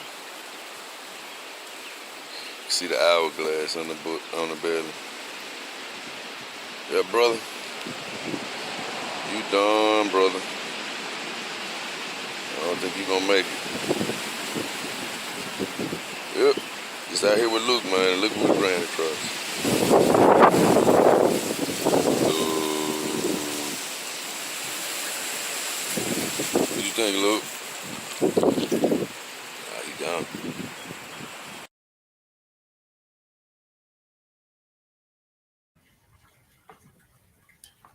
See the hourglass on the belly. Yeah, brother. You done, brother. I don't think you gonna make it. Yep. Just out here with Luke, man. Look what we ran across. What you think, Luke? You gone.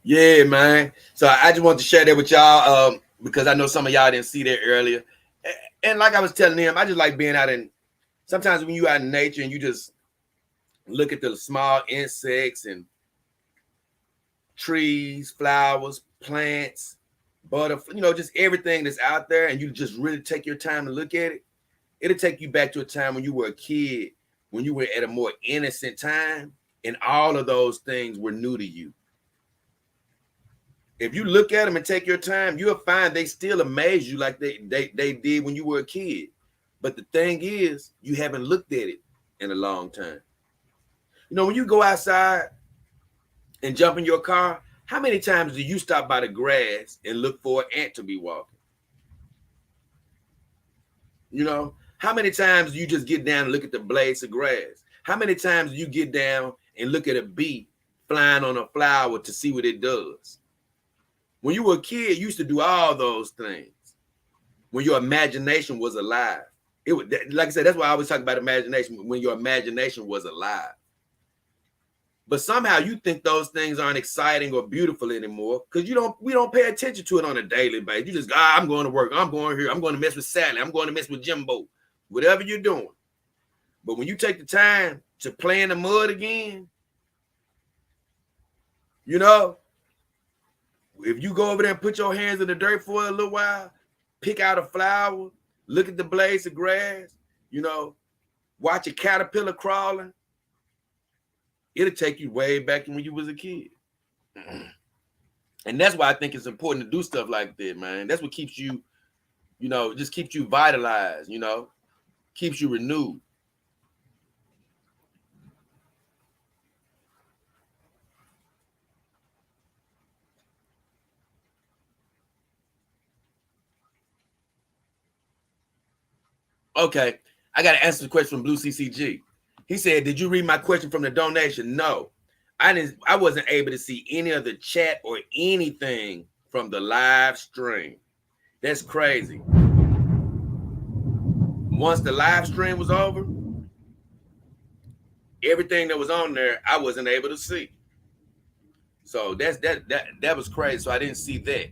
Yeah, man. So I just want to share that with y'all because I know some of y'all didn't see that earlier. And like I was telling him, I just like being out in, sometimes when you out in nature and you just look at the small insects and trees, flowers, plants, butterflies, just everything that's out there, and you just really take your time to look at it. It'll take you back to a time when you were a kid, when you were at a more innocent time, and all of those things were new to you. If you look at them and take your time, you'll find they still amaze you like they did when you were a kid. But the thing is, you haven't looked at it in a long time. When you go outside and jump in your car, how many times do you stop by the grass and look for an ant to be walking? How many times do you just get down and look at the blades of grass? How many times do you get down and look at a bee flying on a flower to see what it does? When you were a kid, you used to do all those things. When your imagination was alive. It was, like I said, that's why I always talk about imagination, when your imagination was alive. But somehow you think those things aren't exciting or beautiful anymore because we don't pay attention to it on a daily basis. You just, I'm going to work. I'm going here. I'm going to mess with Sally. I'm going to mess with Jimbo. Whatever you're doing. But when you take the time to play in the mud again, if you go over there and put your hands in the dirt for a little while, pick out a flower, look at the blades of grass, watch a caterpillar crawling, it'll take you way back to when you was a kid. And that's why I think it's important to do stuff like that, man. That's what keeps you, just keeps you vitalized, keeps you renewed. Okay, I got to answer the question from Blue CCG. He said, "Did you read my question from the donation?" No, I didn't. I wasn't able to see any of the chat or anything from the live stream. That's crazy. Once the live stream was over, everything that was on there, I wasn't able to see. So that was crazy. So I didn't see that.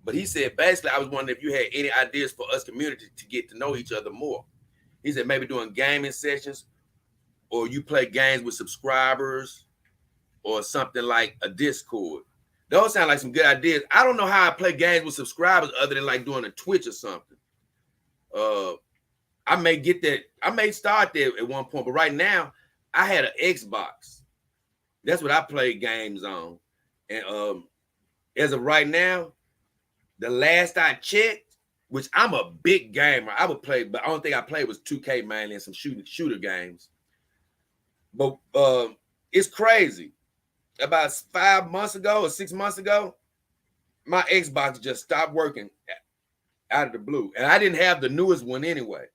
But he said basically, I was wondering if you had any ideas for us community to get to know each other more. He said maybe doing gaming sessions, or you play games with subscribers, or something like a Discord. Those sound like some good ideas. I don't know how I play games with subscribers other than like doing a Twitch or something. I may get that. I may start there at one point, but right now I had an Xbox. That's what I play games on. And as of right now, the last I checked, which I'm a big gamer, I would play, but the only thing I played was 2K mainly and some shooter games. But it's crazy. About 5 months ago or 6 months ago, my Xbox just stopped working out of the blue. And I didn't have the newest one anyway.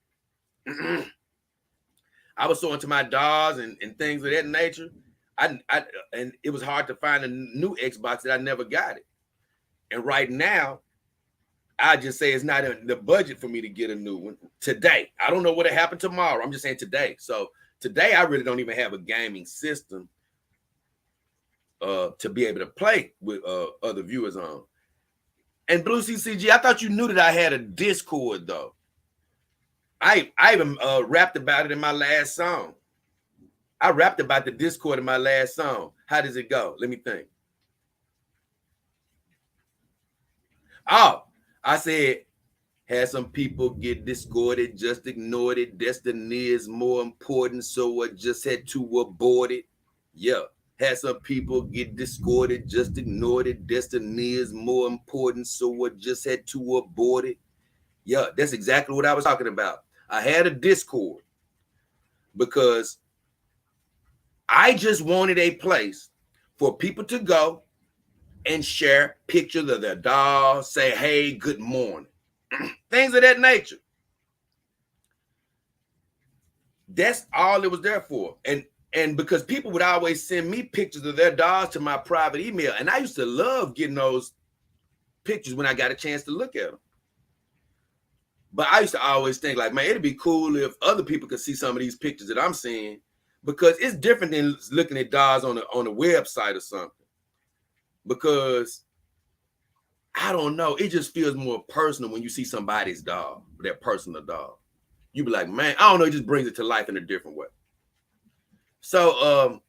I was so into my dolls and things of that nature. And it was hard to find a new Xbox that I never got it. And right now, I just say it's not in the budget for me to get a new one today. I don't know what will happen tomorrow. I'm just saying today. So today, I really don't even have a gaming system to be able to play with other viewers on. And Blue CCG, I thought you knew that I had a Discord though. I even rapped about it in my last song. I rapped about the Discord in my last song. How does it go? Let me think. Oh, I said, had some people get discorded, just ignored it. Destiny is more important, so I just had to abort it. Yeah. Had some people get discorded, just ignored it. Destiny is more important, so I just had to abort it. Yeah, that's exactly what I was talking about. I had a Discord because I just wanted a place for people to go and share pictures of their dolls, say, hey, good morning. Things of that nature. That's all it was there for. And because people would always send me pictures of their dolls to my private email. And I used to love getting those pictures when I got a chance to look at them. But I used to always think like, man, it'd be cool if other people could see some of these pictures that I'm seeing, because it's different than looking at dolls on a website or something. Because I don't know, it just feels more personal when you see somebody's doll, their personal doll. You be like, man, I don't know, it just brings it to life in a different way. So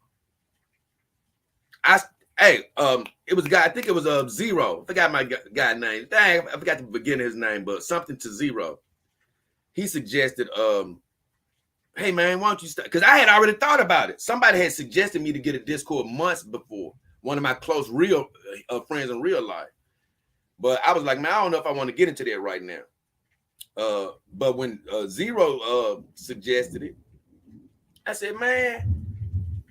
it was a guy, I think it was Zero. I forgot my guy name. Dang, I forgot the beginning of his name, but something to Zero. He suggested, hey man, why don't you start? Because I had already thought about it. Somebody had suggested me to get a Discord months before. One of my close real friends in real life. But I was like, man, I don't know if I want to get into that right now. But when Zero suggested it, I said, man,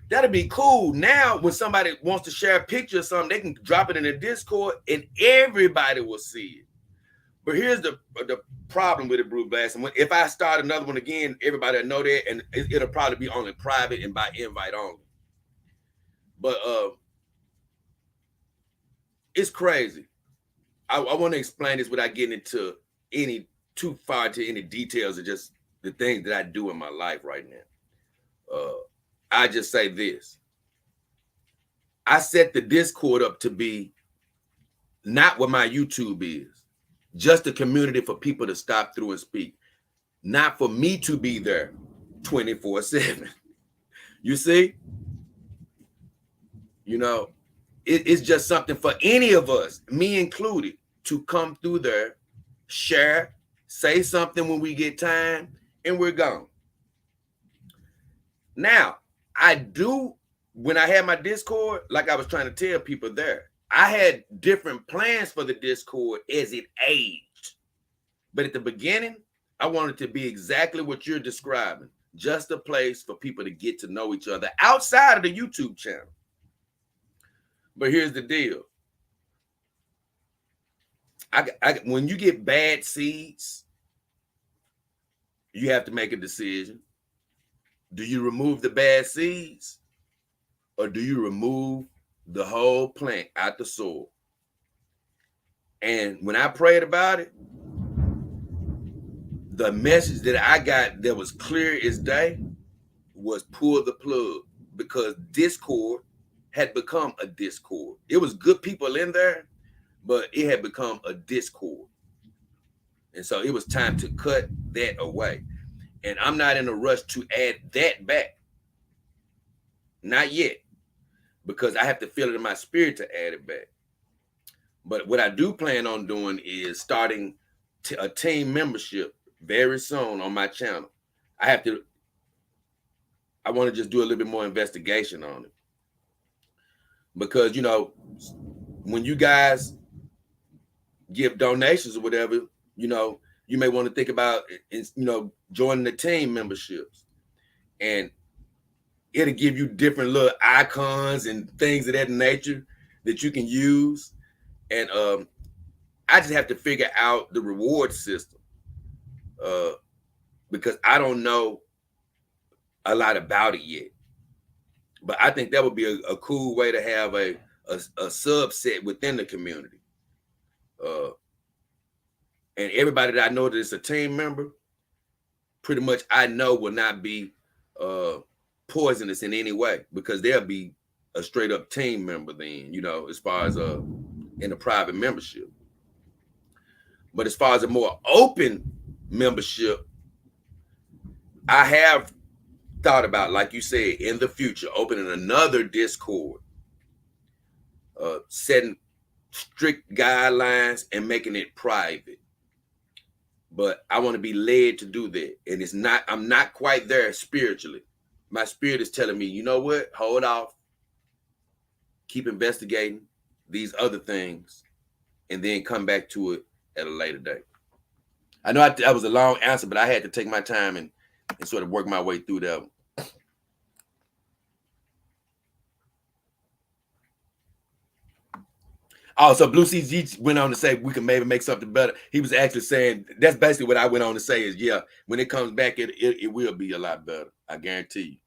that'd be cool. Now, when somebody wants to share a picture or something, they can drop it in the Discord and everybody will see it. But here's the problem with it, Brew Blast. And if I start another one again, everybody will know that, and it'll probably be only private and by invite only. But it's crazy. I want to explain this without getting into too far to any details of just the things that I do in my life right now. I just say this. I set the Discord up to be not what my YouTube is, just a community for people to stop through and speak, not for me to be there 24/7. You see? You know, it's just something for any of us, me included, to come through there, share, say something when we get time, and we're gone. Now, I do, when I had my Discord, like I was trying to tell people there, I had different plans for the Discord as it aged. But at the beginning, I wanted to be exactly what you're describing, just a place for people to get to know each other outside of the YouTube channel. But here's the deal. When you get bad seeds, you have to make a decision. Do you remove the bad seeds, or do you remove the whole plant out the soil? And when I prayed about it, the message that I got that was clear as day was pull the plug, because discord had become a discord. It was good people in there, but it had become a discord. And so it was time to cut that away. And I'm not in a rush to add that back. Not yet, because I have to feel it in my spirit to add it back. But what I do plan on doing is starting a team membership very soon on my channel. I want to just do a little bit more investigation on it. Because, you know, when you guys give donations or whatever, you know, you may want to think about, you know, joining the team memberships. And it'll give you different little icons and things of that nature that you can use. And I just have to figure out the reward system, because I don't know a lot about it yet. But I think that would be a cool way to have a subset within the community. And everybody that I know that is a team member, pretty much I know will not be poisonous in any way, because they'll be a straight up team member then, you know, as far as in a private membership. But as far as a more open membership, I have thought about, like you said, in the future, opening another Discord, setting strict guidelines and making it private. But I want to be led to do that. And I'm not quite there spiritually. My spirit is telling me, you know what? Hold off. Keep investigating these other things, and then come back to it at a later date. I know that was a long answer, but I had to take my time and sort of work my way through that one. Oh, so Blue CG went on to say we can maybe make something better. He was actually saying, that's basically what I went on to say is, yeah, when it comes back, it will be a lot better. I guarantee you.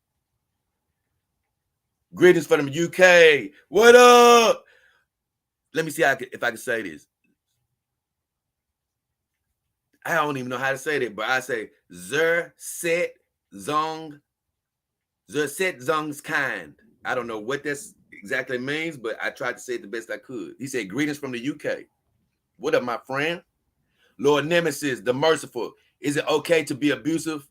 Greetings from the UK. What up? Let me see if I can say this. I don't even know how to say that, but I say Zer Set Zong. Zer Set Zong's kind. I don't know what that's exactly means, but I tried to say it the best I could. He said, greetings from the UK. What up, my friend? Lord Nemesis, the merciful. Is it okay to be abusive?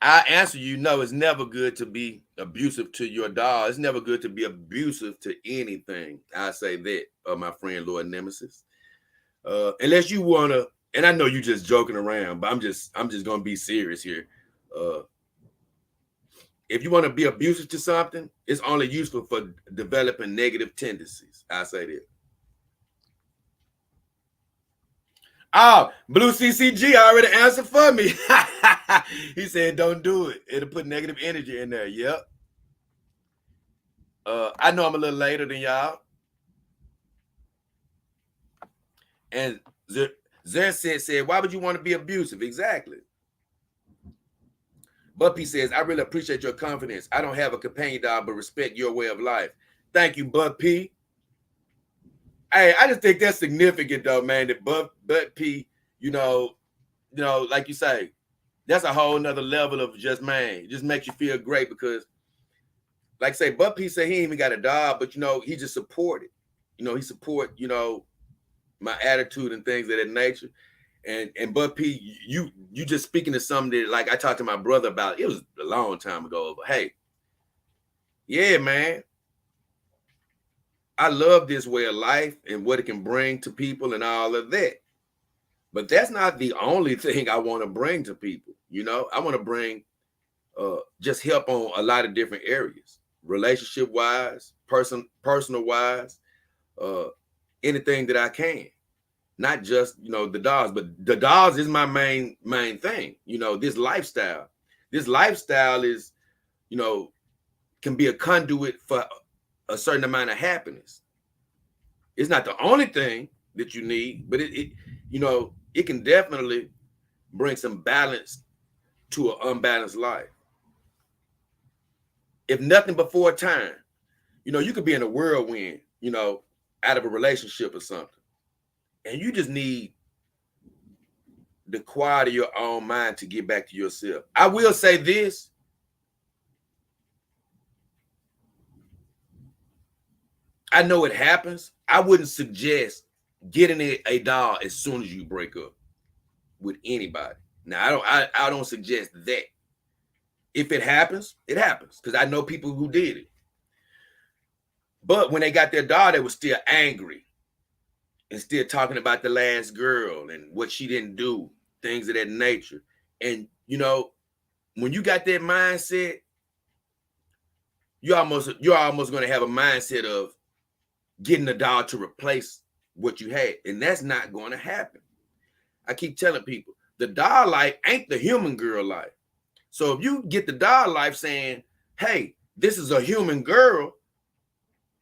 I answer you, no, it's never good to be abusive to your dog. It's never good to be abusive to anything. I say that, my friend, Lord Nemesis. Unless you want to, and I know you're just joking around, but I'm just going to be serious here. If you want to be abusive to something, it's only useful for developing negative tendencies. I say that. Oh, Blue CCG already answered for me. He said, don't do it. It'll put negative energy in there. Yep. I know I'm a little later than y'all. And Zer said, why would you want to be abusive? Exactly. Buppy says, I really appreciate your confidence. I don't have a companion dog, but respect your way of life. Thank you, Buppy. Hey, I just think that's significant, though, man. That Buppy, you know, like you say, that's a whole nother level of just, man, it just makes you feel great because, like I say, Buppy said he ain't even got a dog, but, you know, he just supported. You know, he support, you know, my attitude and things of that nature. And Bud P, you just speaking to something that, like, I talked to my brother about. It was a long time ago, but hey, yeah, man, I love this way of life and what it can bring to people and all of that. But that's not the only thing I want to bring to people. You know, I want to bring just help on a lot of different areas, relationship wise, personal wise, anything that I can. Not just, you know, the dogs, but the dogs is my main thing. You know, this lifestyle is, you know, can be a conduit for a certain amount of happiness. It's not the only thing, that you need, but it can definitely bring some balance to an unbalanced life. If nothing before time, you could be in a whirlwind, out of a relationship or something, and you just need the quiet of your own mind to get back to yourself. I will say this. I know it happens. I wouldn't suggest getting a doll as soon as you break up with anybody. Now, I don't suggest that. If it happens, it happens, because I know people who did it. But when they got their doll, they were still angry and still talking about the last girl and what she didn't do, things of that nature. And, when you got that mindset, you're almost going to have a mindset of getting a doll to replace what you had. And that's not going to happen. I keep telling people, the doll life ain't the human girl life. So if you get the doll life saying, hey, this is a human girl,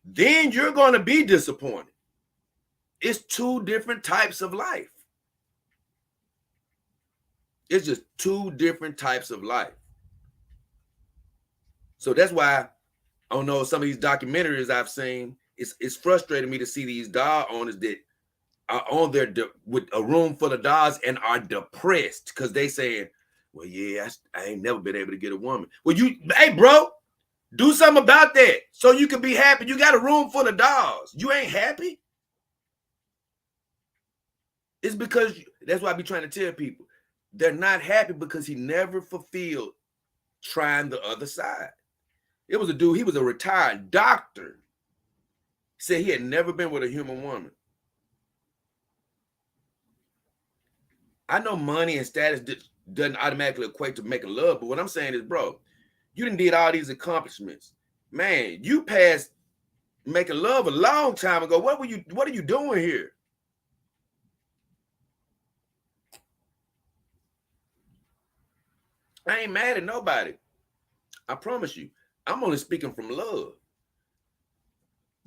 then you're going to be disappointed. It's two different types of life. It's just two different types of life. So that's why, I don't know, some of these documentaries I've seen, it's frustrating me to see these doll owners that are on there with a room full of dolls and are depressed because they saying, well, yeah, I ain't never been able to get a woman. Well, hey, bro, do something about that so you can be happy. You got a room full of dolls. You ain't happy? It's because, that's why I be trying to tell people, they're not happy because he never fulfilled trying the other side. It was a dude, he was a retired doctor. He said he had never been with a human woman. I know money and status doesn't automatically equate to making love, but what I'm saying is, bro, you done did all these accomplishments. Man, you passed making love a long time ago. What are you doing here? I ain't mad at nobody. I promise you. I'm only speaking from love.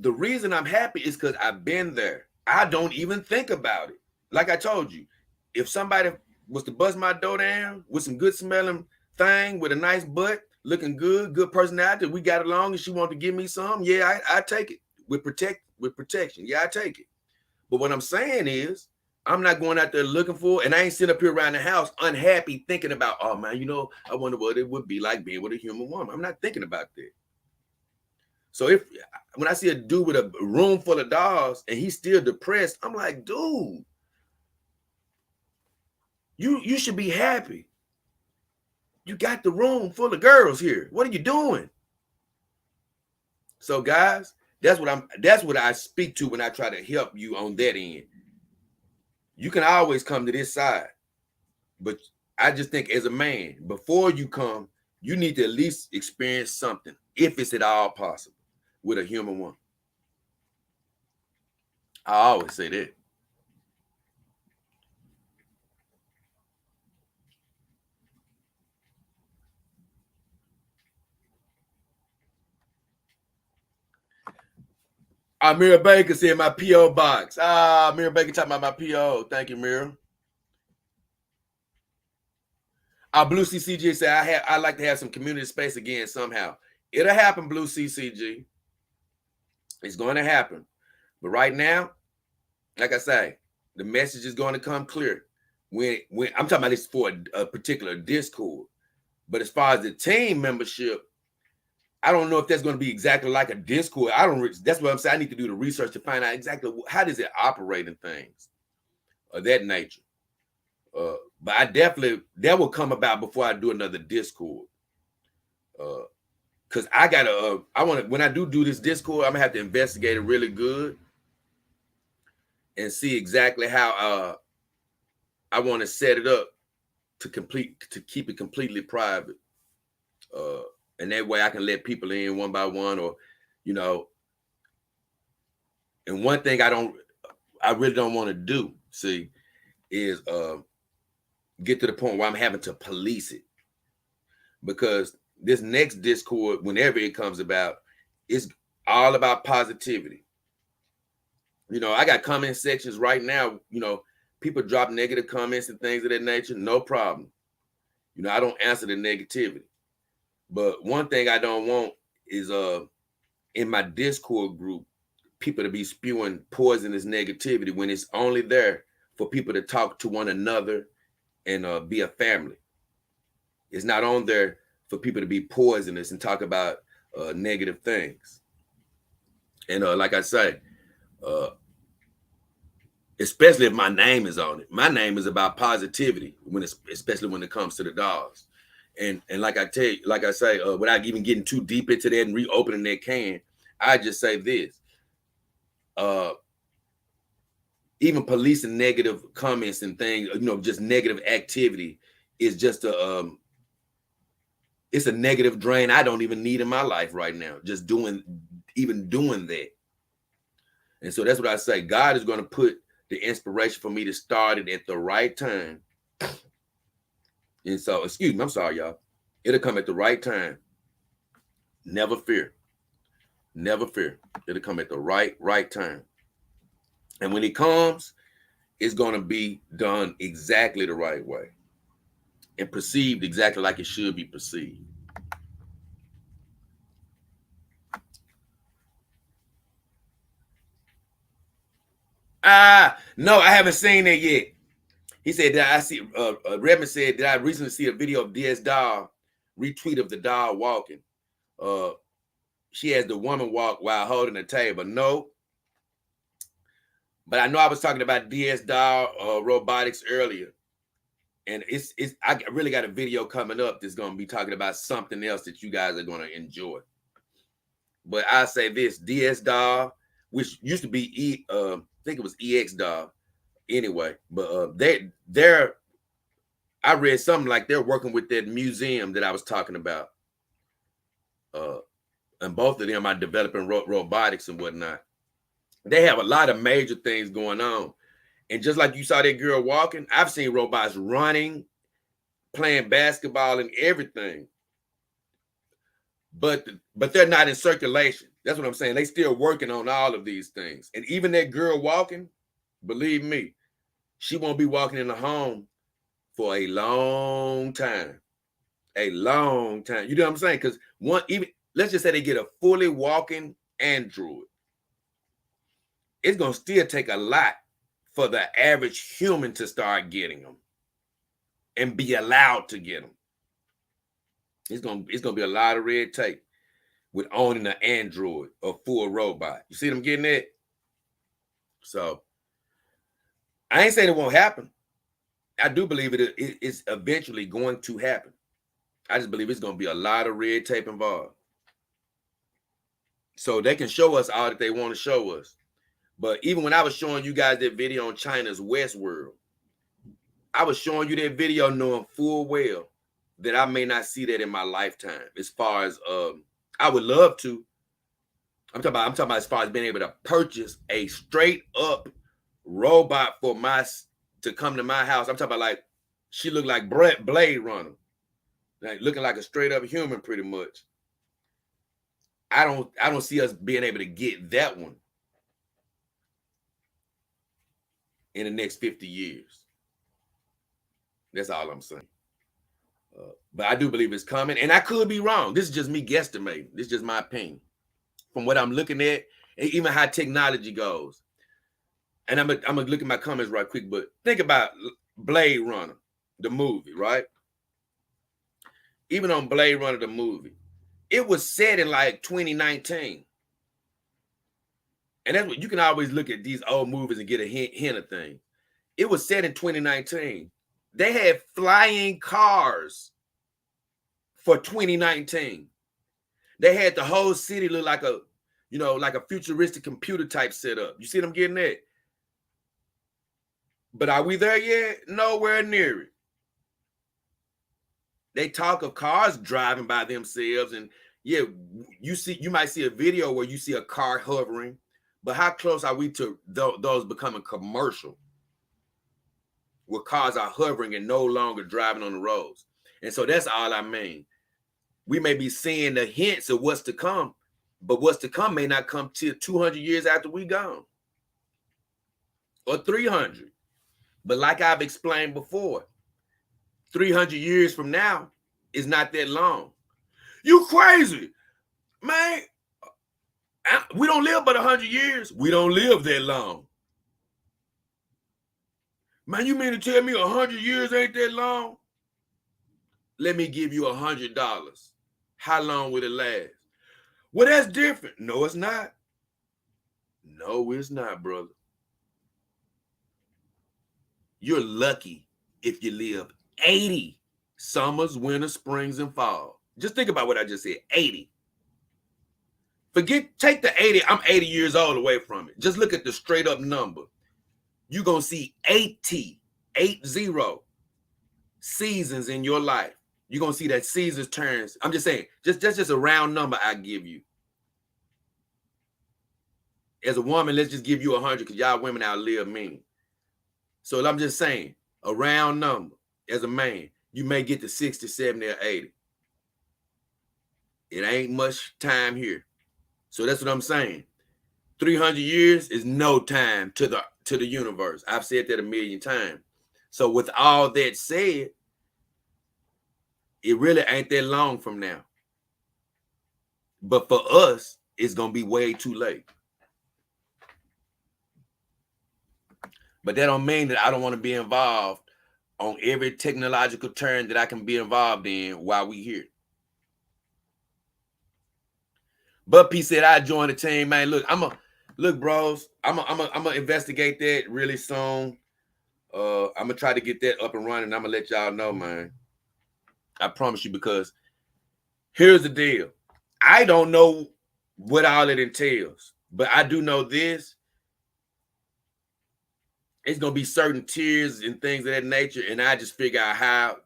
The reason I'm happy is because I've been there. I don't even think about it. Like I told you, if somebody was to bust my door down with some good smelling thing with a nice butt, looking good personality, we got along and she wanted to give me some, yeah, I take it with protection. Yeah, I take it. But what I'm saying is, I'm not going out there looking for, and I ain't sitting up here around the house unhappy thinking about, oh man, I wonder what it would be like being with a human woman. I'm not thinking about that. So when I see a dude with a room full of dolls and he's still depressed, I'm like, dude, you should be happy. You got the room full of girls here. What are you doing? So guys, that's what I speak to when I try to help you on that end. You can always come to this side, but I just think as a man, before you come, you need to at least experience something, if it's at all possible, with a human woman. I always say that. Mira Baker said my P.O. box. Mira Baker talking about my P.O. Thank you, Mira. Blue CCG said I'd like to have some community space again somehow. It'll happen, Blue CCG. It's going to happen. But right now, like I say, the message is going to come clear. When I'm talking about this for a particular Discord. But as far as the team membership, I don't know if that's going to be exactly like a Discord. That's what I'm saying. I need to do the research to find out exactly how does it operate in things of that nature. But I definitely, that will come about before I do another Discord. Because when I do this Discord, I'm gonna have to investigate it really good and see exactly how I want to set it up to keep it completely private. And that way I can let people in one by one, or, and one thing I really don't want to do, see, is get to the point where I'm having to police it. Because this next Discord, whenever it comes about, it's all about positivity. You know, I got comment sections right now. You know, people drop negative comments and things of that nature. No problem. You know, I don't answer the negativity. But one thing I don't want is in my Discord group, people to be spewing poisonous negativity when it's only there for people to talk to one another and be a family. It's not on there for people to be poisonous and talk about negative things. And like I say, especially if my name is on it. My name is about positivity especially when it comes to the dogs. And like I tell you, like I say, without even getting too deep into that and reopening that can, I just say this. Even policing negative comments and things, you know, just negative activity is just it's a negative drain I don't even need in my life right now. Just doing that. And so that's what I say. God is going to put the inspiration for me to start it at the right time. And so, excuse me, I'm sorry, y'all. It'll come at the right time. Never fear. Never fear. It'll come at the right time. And when it comes, it's going to be done exactly the right way and perceived exactly like it should be perceived. No, I haven't seen it yet. He said that I see, Redmond said that I recently see a video of DS Doll retweet of the doll walking. She has the woman walk while holding the table. No. But I know I was talking about DS Doll robotics earlier. And I really got a video coming up that's going to be talking about something else that you guys are going to enjoy. But I say this, DS Doll, which used to be I think it was EX Doll anyway, but they're I read something like they're working with that museum that I was talking about. And both of them are developing robotics and whatnot. They have a lot of major things going on. And just like you saw that girl walking, I've seen robots running, playing basketball and everything. But they're not in circulation. That's what I'm saying. They still working on all of these things. And even that girl walking, believe me, she won't be walking in the home for a long time. A long time. You know what I'm saying? Because let's just say they get a fully walking android. It's going to still take a lot for the average human to start getting them and be allowed to get them. It's gonna be a lot of red tape with owning an android or full robot. You see them getting it? So I ain't saying it won't happen. I do believe it's eventually going to happen. I just believe it's going to be a lot of red tape involved. So they can show us all that they want to show us. But even when I was showing you guys that video on China's Westworld, I was showing you that video knowing full well that I may not see that in my lifetime. As far as I would love to. I'm talking about as far as being able to purchase a straight up robot to come to my house. I'm talking about like she looked like Blade Runner, like looking like a straight up human, pretty much. I don't see us being able to get that one in the next 50 years. That's all I'm saying. But I do believe it's coming, and I could be wrong. This is just me guesstimating. This is just my opinion from what I'm looking at, and even how technology goes. And I'm gonna look at my comments right quick, but think about Blade Runner, the movie, right? Even on Blade Runner, the movie, it was set in like 2019. And that's what you can always look at these old movies and get a hint of things. It was set in 2019. They had flying cars for 2019. They had the whole city look like a futuristic computer type setup. You see them getting that? But are we there yet? Nowhere near it. They talk of cars driving by themselves, and yeah, you might see a video where you see a car hovering, but how close are we to those becoming commercial, where cars are hovering and no longer driving on the roads? And so that's all I mean. We may be seeing the hints of what's to come, but what's to come may not come till 200 years after we gone. or 300. But like I've explained before, 300 years from now is not that long. You crazy, man. We don't live but 100 years. We don't live that long. Man, you mean to tell me 100 years ain't that long? Let me give you $100. How long will it last? Well, that's different. No, it's not. No, it's not, brother. You're lucky if you live 80 summers, winters, springs, and fall. Just think about what I just said. 80. Take the 80. I'm 80 years old away from it. Just look at the straight up number. You're going to see 80 seasons in your life. You're going to see that seasons turns. I'm just saying, just a round number I give you. As a woman, let's just give you 100 because y'all women outlive men. So I'm just saying, a round number. As a man, you may get to 60, 70, or 80. It ain't much time here. So that's what I'm saying. 300 years is no time to the universe. I've said that a million times. So with all that said, it really ain't that long from now. But for us, it's going to be way too late. But that don't mean that I don't want to be involved on every technological turn that I can be involved in while we here. But P said I joined the team, man. Look, bros. I'm gonna investigate that really soon. I'm gonna try to get that up and running. I'm gonna let y'all know, man. I promise you, because here's the deal. I don't know what all it entails, but I do know this. It's gonna be certain tiers and things of that nature, and I just figure out how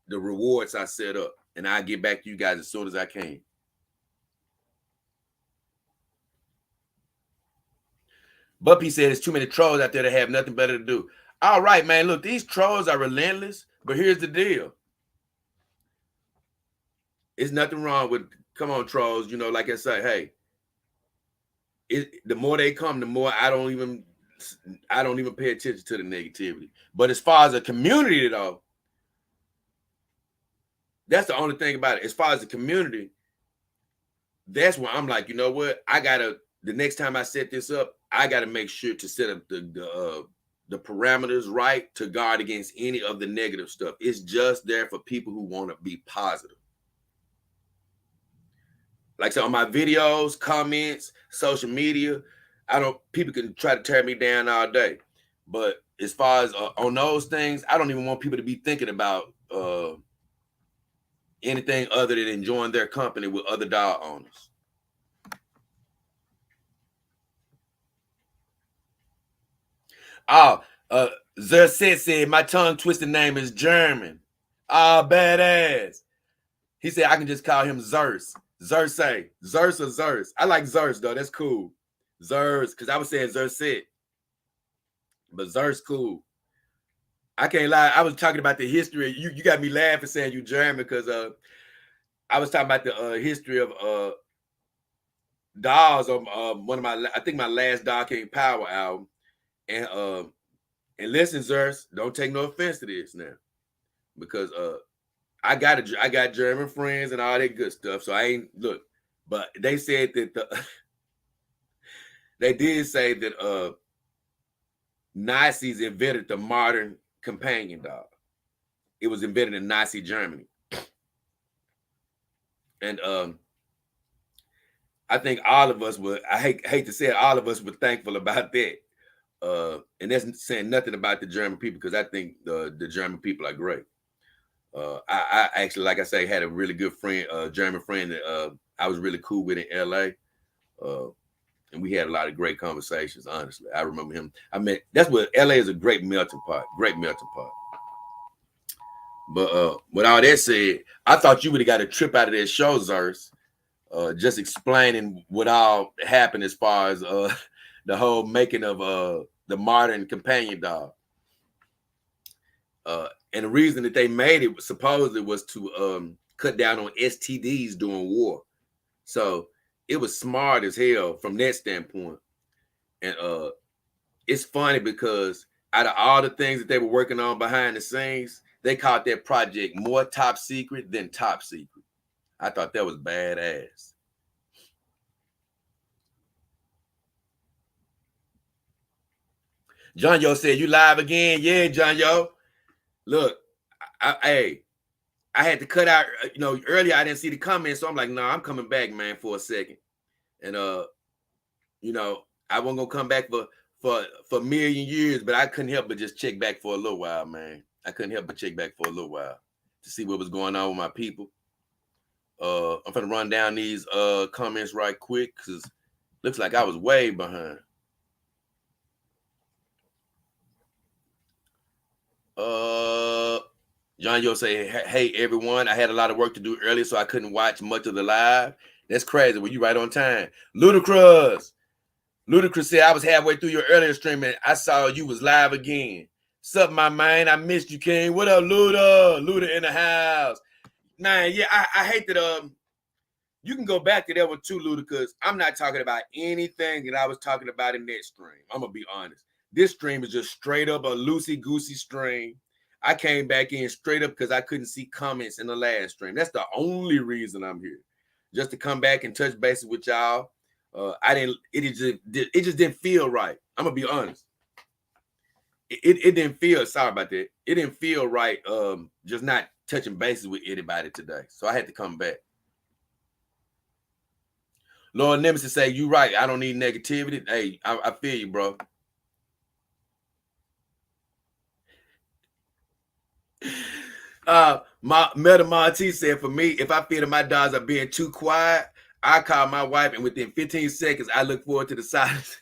the rewards I set up, and I'll get back to you guys as soon as I can. Buppy said there's too many trolls out there that have nothing better to do. All right, man. Look, these trolls are relentless, but here's the deal. It's nothing wrong with, come on, trolls. Like I say, hey, the more they come, the more I don't even pay attention to the negativity. But as far as a community, though, that's the only thing about it. As far as the community, that's where I'm like, you know what? The next time I set this up, I got to make sure to set up the parameters right to guard against any of the negative stuff. It's just there for people who want to be positive. Like, so on my videos, comments, social media, people can try to tear me down all day. But as far as on those things, I don't even want people to be thinking about anything other than enjoying their company with other dog owners. Zerset said my tongue twisted name is German. Badass. He said I can just call him Zers. Zerse. Zers or Zers. I like Zers though. That's cool. Zers, because I was saying Zerset. But Zers cool. I can't lie. I was talking about the history. You got me laughing saying you German because I was talking about the history of dolls on I think my last Dog King Power album. And listen, Zers, don't take no offense to this now, because I got German friends and all that good stuff. So I ain't look, but they said that they did say that Nazis invented the modern companion dog. It was invented in Nazi Germany, and I think all of us would. I hate to say it, all of us were thankful about that. And that's saying nothing about the German people, because I think the German people are great. I actually, like I say, had a really good friend, German friend that I was really cool with in LA. And we had a lot of great conversations, honestly. I remember him. That's what LA is, a great melting pot. But with all that said, I thought you would have got a trip out of that show, Zers, just explaining what all happened as far as the whole making of the modern companion dog. And the reason that they made it supposedly was to cut down on STDs during war. So it was smart as hell from that standpoint. And it's funny because out of all the things that they were working on behind the scenes, they called that project more top secret than top secret. I thought that was badass. John Yo said, "You live again?" Yeah, John Yo. Look, I had to cut out. Earlier I didn't see the comments, so I'm like, "No, I'm coming back, man, for a second." And I wasn't gonna come back for a million years, but I couldn't help but just check back for a little while, man. I couldn't help but check back for a little while to see what was going on with my people. I'm gonna run down these comments right quick because looks like I was way behind. John Yo say, "Hey everyone, I had a lot of work to do earlier, so I couldn't watch much of the live." That's crazy. Were you right on time? Ludacris said, "I was halfway through your earlier stream and I saw you was live again. Sup, my man? I missed you, King. What up, Luda? Luda in the house, man. Yeah, I hate that. You can go back to that one too, Luda, because I'm not talking about anything that I was talking about in that stream. I'm gonna be honest. This stream is just straight up a loosey goosey stream. I came back in straight up because I couldn't see comments in the last stream. That's the only reason I'm here, just to come back and touch bases with y'all. It just didn't feel right. I'm gonna be honest. It didn't feel. Sorry about that. It didn't feel right. Just not touching bases with anybody today. So I had to come back. Lord Nemesis say, "You right. I don't need negativity." Hey, I feel you, bro. My Meta Monty said, "For me, if I feel that my dogs are being too quiet, I call my wife, and within 15 seconds, I look forward to the silence."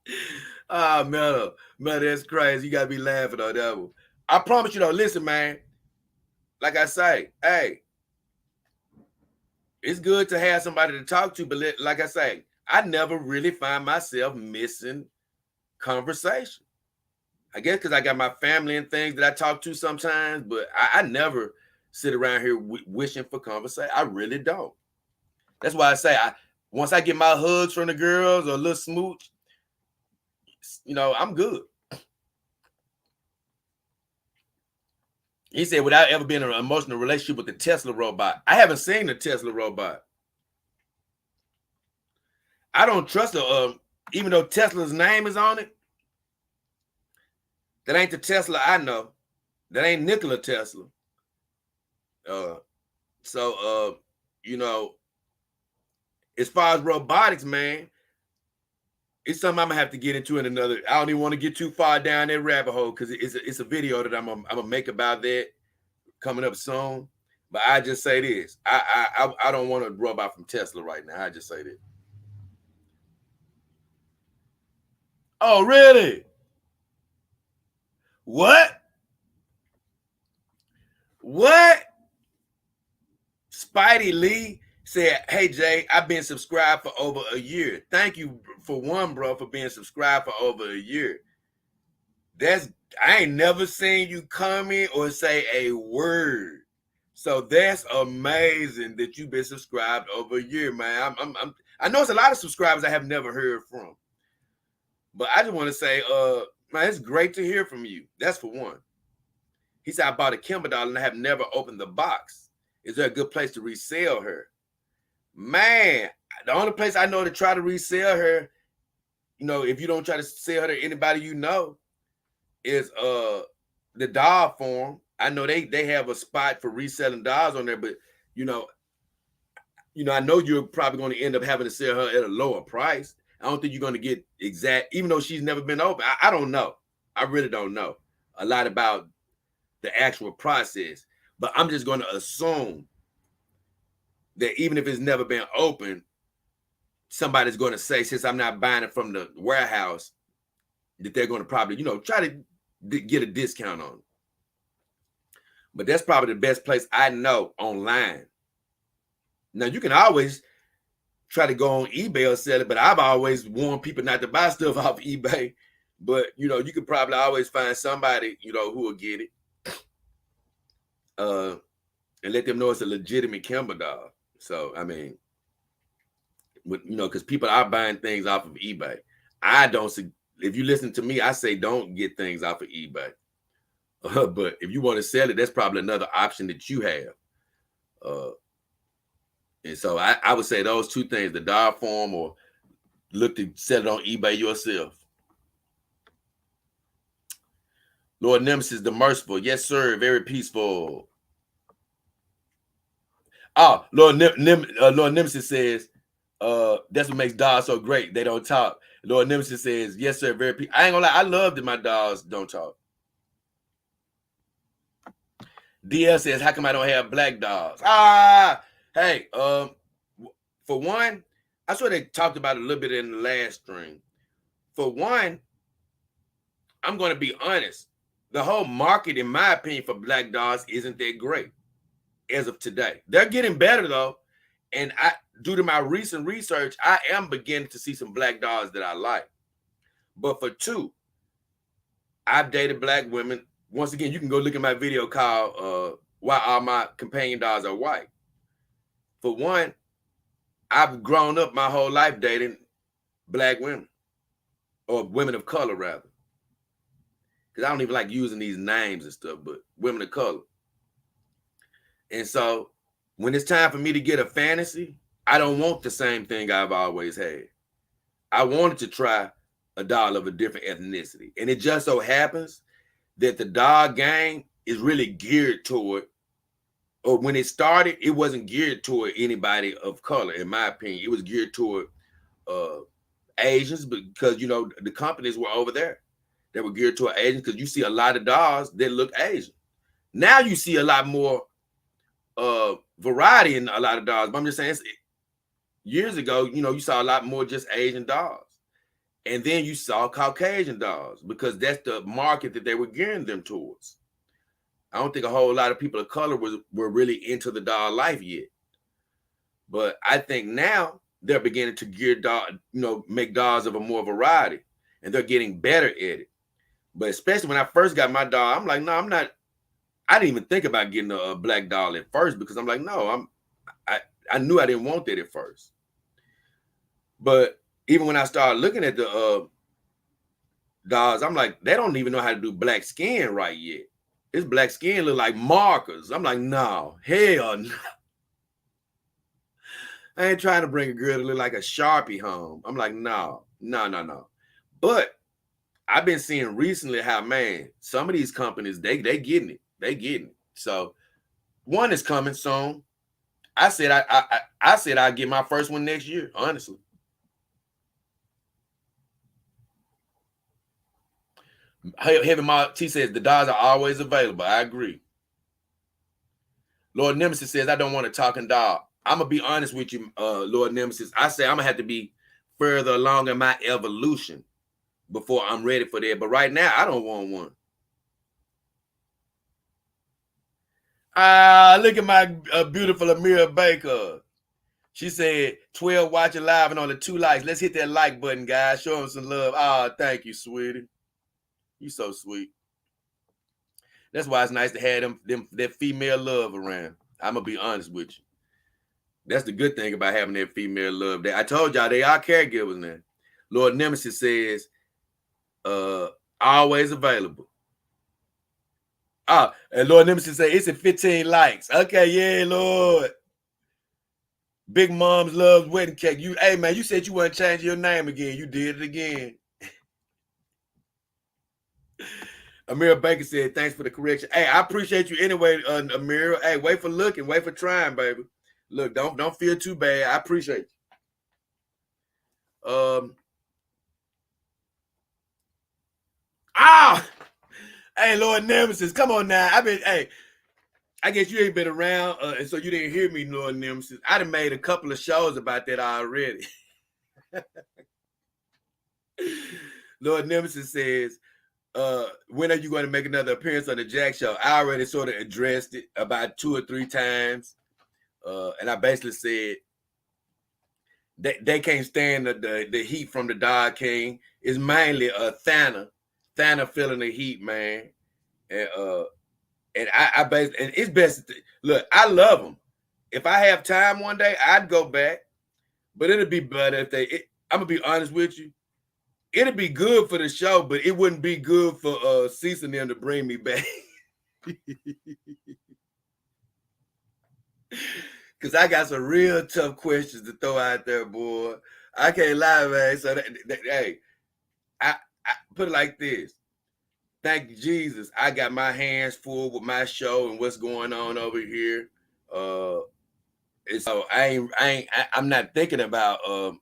Meta, that's crazy. You gotta be laughing on that one. I promise you though, listen, man. Like I say, hey, it's good to have somebody to talk to, but like I say, I never really find myself missing conversation. I guess because I got my family and things that I talk to sometimes, but I never sit around here wishing for conversation. I really don't. That's why I say once I get my hugs from the girls or a little smooch, I'm good. He said, "Without ever being in an emotional relationship with the Tesla robot." I haven't seen the Tesla robot. I don't trust it, even though Tesla's name is on it. That ain't the Tesla I know. That ain't Nikola Tesla. As far as robotics, man, it's something I'm gonna have to get into in another. I don't even want to get too far down that rabbit hole because it's a video that I'm gonna make about that coming up soon. But I just say this: I don't want a robot from Tesla right now. I just say that. Oh, really? What? Spidey Lee said, "Hey Jay, I've been subscribed for over a year. Thank you for one, bro, for being subscribed for over a year. I ain't never seen you comment or say a word. So that's amazing that you've been subscribed over a year, man. I know it's a lot of subscribers I have never heard from. But I just want to say, man, it's great to hear from you. That's for one." He said, "I bought a Kimber doll and I have never opened the box. Is there a good place to resell her?" Man, the only place I know to try to resell her, if you don't try to sell her to anybody is the doll forum. I know they have a spot for reselling dolls on there, but I know you're probably going to end up having to sell her at a lower price. I don't think you're going to get exact, even though she's never been open. I don't know. I really don't know a lot about the actual process, but I'm just going to assume that even if it's never been open, somebody's going to say, since I'm not buying it from the warehouse, that they're going to probably, try to get a discount on it. But that's probably the best place I know online. Now, you can always try to go on eBay or sell it, but I've always warned people not to buy stuff off eBay. But, you could probably always find somebody, who will get it. And let them know it's a legitimate Kimber doll. So, I mean, because people are buying things off of eBay. I don't. If you listen to me, I say don't get things off of eBay. But if you want to sell it, that's probably another option that you have. And so I would say those two things: the dog form, or look to sell it on eBay yourself. Lord Nemesis, the merciful, yes sir, very peaceful. Oh, Lord Nemesis says, that's what makes dogs so great. They don't talk. Lord Nemesis says, yes, sir, very peaceful. I ain't gonna lie, I love that my dogs don't talk. DL says, how come I don't have black dogs? Hey, for one, I swear they talked about it a little bit in the last stream. For one, I'm gonna be honest. The whole market, in my opinion, for black dogs isn't that great as of today. They're getting better though. And due to my recent research, I am beginning to see some black dogs that I like. But for two, I've dated black women. Once again, you can go look at my video called Why All My Companion Dogs Are White. For one, I've grown up my whole life dating black women, or women of color rather. Because I don't even like using these names and stuff, but women of color. And so when it's time for me to get a fantasy, I don't want the same thing I've always had. I wanted to try a dog of a different ethnicity. And it just so happens that the dog game is really geared toward, or when it started, it wasn't geared toward anybody of color, in my opinion. It was geared toward Asians, because, you know, the companies were over there. They were geared toward Asians, because you see a lot of dogs that look Asian. Now you see a lot more variety in a lot of dogs. But I'm just saying, years ago, you know, you saw a lot more just Asian dogs. And then you saw Caucasian dogs, because that's the market that they were gearing them towards. I don't think a whole lot of people of color were really into the dog life yet. But I think now they're beginning to gear dog, you know, make dogs of a more variety, and they're getting better at it. But especially when I first got my dog, I'm like, no, I'm not. I didn't even think about getting a black dog at first, because I'm like, no, I knew I didn't want that at first. But even when I started looking at the dogs, I'm like, they don't even know how to do black skin right yet. This black skin look like markers. I'm like, no, hell no. I ain't trying to bring a girl to look like a Sharpie home. I'm like, no. But I've been seeing recently how, man, some of these companies, they getting it. They getting it. So one is coming soon. I said I said I'd get my first one next year, honestly. Heavy Mark T says the dogs are always available. I agree. Lord Nemesis says I don't want a talking dog. I'm gonna be honest with you, Lord Nemesis. I say I'm gonna have to be further along in my evolution before I'm ready for that. But right now, I don't want one. Look at my beautiful Amira Baker. She said 12 watching live and only 2 likes. Let's hit that like button, guys. Show them some love. Thank you, sweetie. You so sweet. That's why it's nice to have that female love around. I'm gonna be honest with you. That's the good thing about having that female love. I told y'all they are caregivers now. Lord Nemesis says, always available. And Lord Nemesis says it's at 15 likes. Okay, yeah, Lord. Big Mom's loves wedding cake. Hey man, you said you wouldn't change your name again. You did it again. Amira Baker said, thanks for the correction. Hey, I appreciate you anyway, Amira. Hey, wait for looking, wait for trying, baby. Look, don't feel too bad. I appreciate you. Hey, Lord Nemesis, come on now. I guess you ain't been around, and so you didn't hear me, Lord Nemesis. I done made a couple of shows about that already. Lord Nemesis says, when are you going to make another appearance on the Jack Show? I already sort of addressed it about 2 or 3 times. And I basically said they can't stand the heat from the Dog King. It's mainly Thana feeling the heat, man. And I basically, and it's best. Look, I love them. If I have time one day, I'd go back. But it'll be better if I'm gonna be honest with you. it'd be good for the show, but it wouldn't be good for Cece and them to bring me back. Cause I got some real tough questions to throw out there, boy. I can't lie, man. So hey, I put it like this. Thank Jesus, I got my hands full with my show and what's going on over here. So I'm not thinking about I'm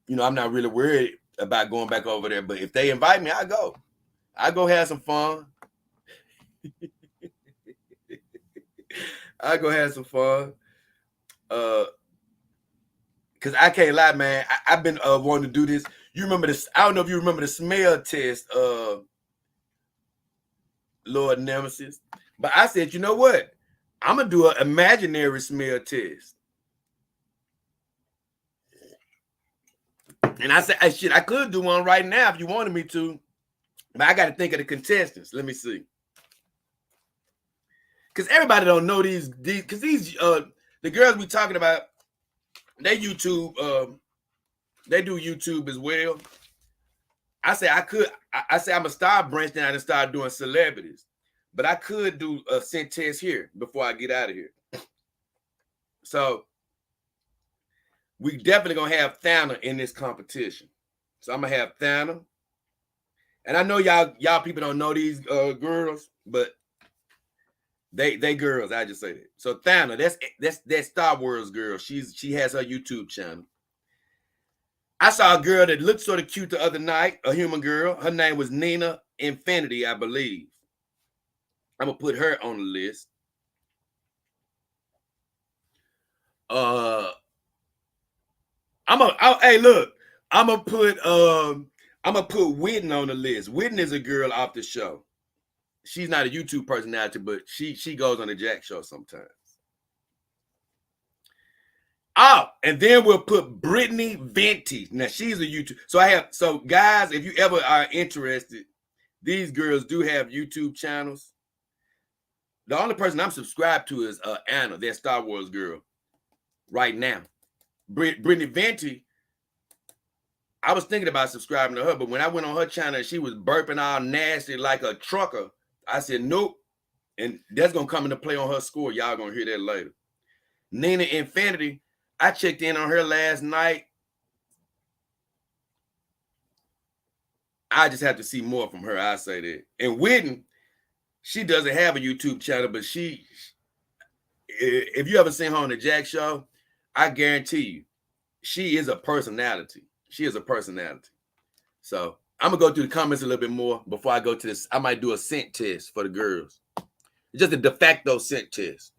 not really worried about going back over there. But if they invite me, I go. I go have some fun. I go have some fun. Cause I can't lie, man. I've been wanting to do this. You remember this? I don't know if you remember the smell test, Lord Nemesis. But I said, you know what? I'm gonna do an imaginary smell test. And I said, shit, I could do one right now if you wanted me to. But I got to think of the contestants. Let me see. Because everybody don't know these because these the girls we talking about, they YouTube, they do YouTube as well. I say I'm gonna start branching out and start doing celebrities, but I could do a scent test here before I get out of here. So we definitely gonna have Thana in this competition. So I'm gonna have Thana, and I know y'all people don't know these girls, but they girls. I just say that. So Thana, that's Star Wars girl. She has her YouTube channel. I saw a girl that looked sort of cute the other night, a human girl. Her name was Nina Infinity, I believe. I'm gonna put her on the list. Hey, look, I'm gonna put Whitney on the list. Whitney is a girl off the show. She's not a YouTube personality, but she goes on the Jack Show sometimes. Oh, and then we'll put Brittany Venti. Now she's a YouTube. So guys, if you ever are interested, these girls do have YouTube channels. The only person I'm subscribed to is Anna, that Star Wars girl, right now. Brittany Venti, I was thinking about subscribing to her, but when I went on her channel, she was burping all nasty like a trucker. I said, nope. And that's going to come into play on her score. Y'all going to hear that later. Nina Infinity, I checked in on her last night. I just have to see more from her. I say that. And Whitney, she doesn't have a YouTube channel, but if you ever seen her on the Jack Show, I guarantee you, she is a personality. She is a personality. So I'm gonna go through the comments a little bit more before I go to this. I might do a scent test for the girls. It's just a de facto scent test.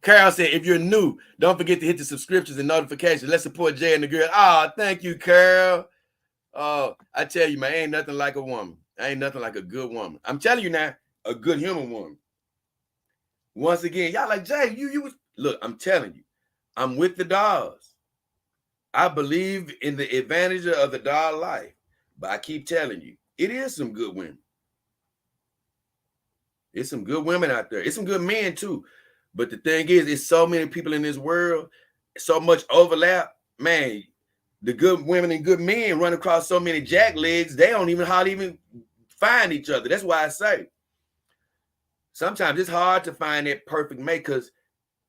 Carol said, if you're new, don't forget to hit the subscriptions and notifications. Let's support Jay and the girl. Oh, thank you, Carol. Oh, I tell you, man, ain't nothing like a woman. Ain't nothing like a good woman. I'm telling you now, a good human woman. Once again, y'all like, Jay, you look, I'm telling you, I'm with the dolls. I believe in the advantage of the doll life, but I keep telling you, it is some good women. It's some good women out there. It's some good men too. But the thing is, it's so many people in this world, so much overlap. Man, the good women and good men run across so many jack legs, they don't even hardly even find each other. That's why I say sometimes it's hard to find that perfect mate because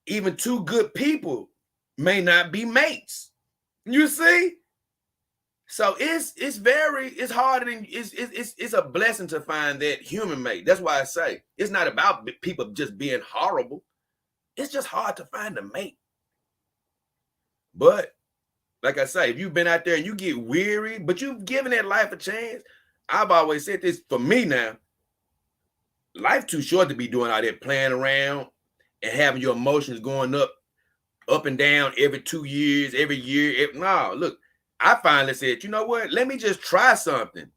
even two good people may not be mates. You see? So it's harder than it's a blessing to find that human mate. That's why I say it's not about people just being horrible. It's just hard to find a mate. But like I say, if you've been out there and you get weary, but you've given that life a chance, I've always said this for me now. Life too short to be doing all that playing around and having your emotions going up and down every 2 years, every year. No, look, I finally said, you know what? Let me just try something.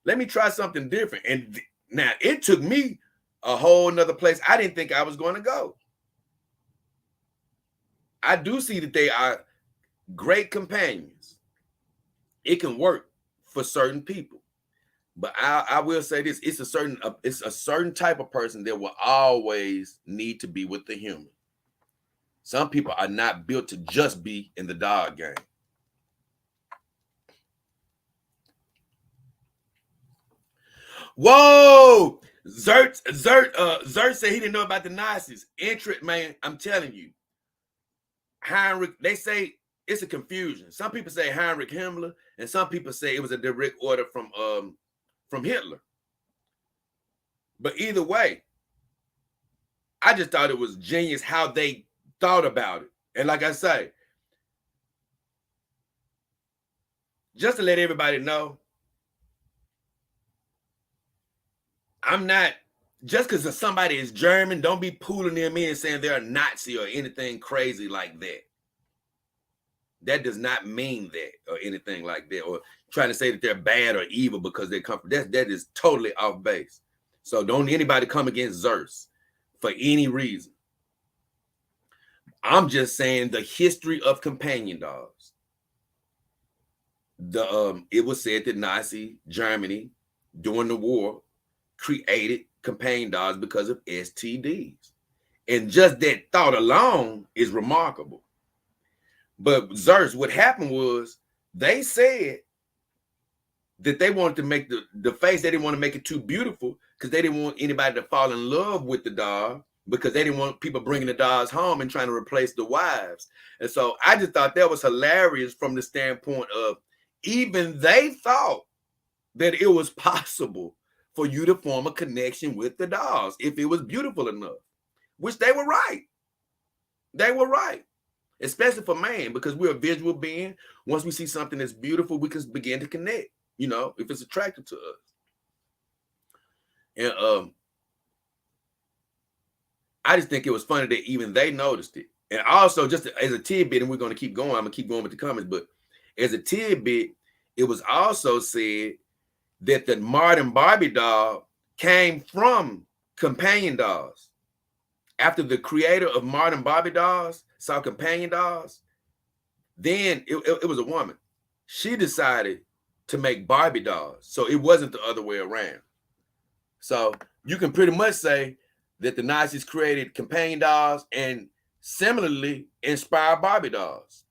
Let me try something different. And now it took me a whole nother place I didn't think I was going to go. I do see that they are great companions. It can work for certain people. But I will say this, it's a certain type of person that will always need to be with the human. Some people are not built to just be in the dog game. Whoa! Zert said he didn't know about the Nazis. Man, I'm telling you. Heinrich, they say it's a confusion. Some people say Heinrich Himmler, and some people say it was a direct order from Hitler. But either way, I just thought it was genius how they thought about it. And like I say, just to let everybody know, I'm not, just because somebody is German, don't be pulling them in and saying they're a Nazi or anything crazy like that. That does not mean that or anything like that, or trying to say that they're bad or evil because they come from that is totally off base. So don't anybody come against Zers for any reason. I'm just saying the history of companion dogs. It was said that Nazi Germany during the war created companion dogs because of STDs. And just that thought alone is remarkable. But Zers, what happened was they said that they wanted to make the face, they didn't want to make it too beautiful because they didn't want anybody to fall in love with the dog, because they didn't want people bringing the dogs home and trying to replace the wives. And so I just thought that was hilarious from the standpoint of even they thought that it was possible for you to form a connection with the dogs if it was beautiful enough, which they were right. They were right, especially for man, because we're a visual being. Once we see something that's beautiful, we can begin to connect, if it's attractive to us. And I just think it was funny that even they noticed it. And also, just as a tidbit, and we're going to keep going, I'm going to keep going with the comments, but as a tidbit, it was also said that the Martin Barbie doll came from companion dolls. After the creator of Martin Barbie dolls saw companion dolls, then it was a woman. She decided to make Barbie dolls. So it wasn't the other way around. So you can pretty much say that the Nazis created companion dolls and similarly inspired Barbie dolls.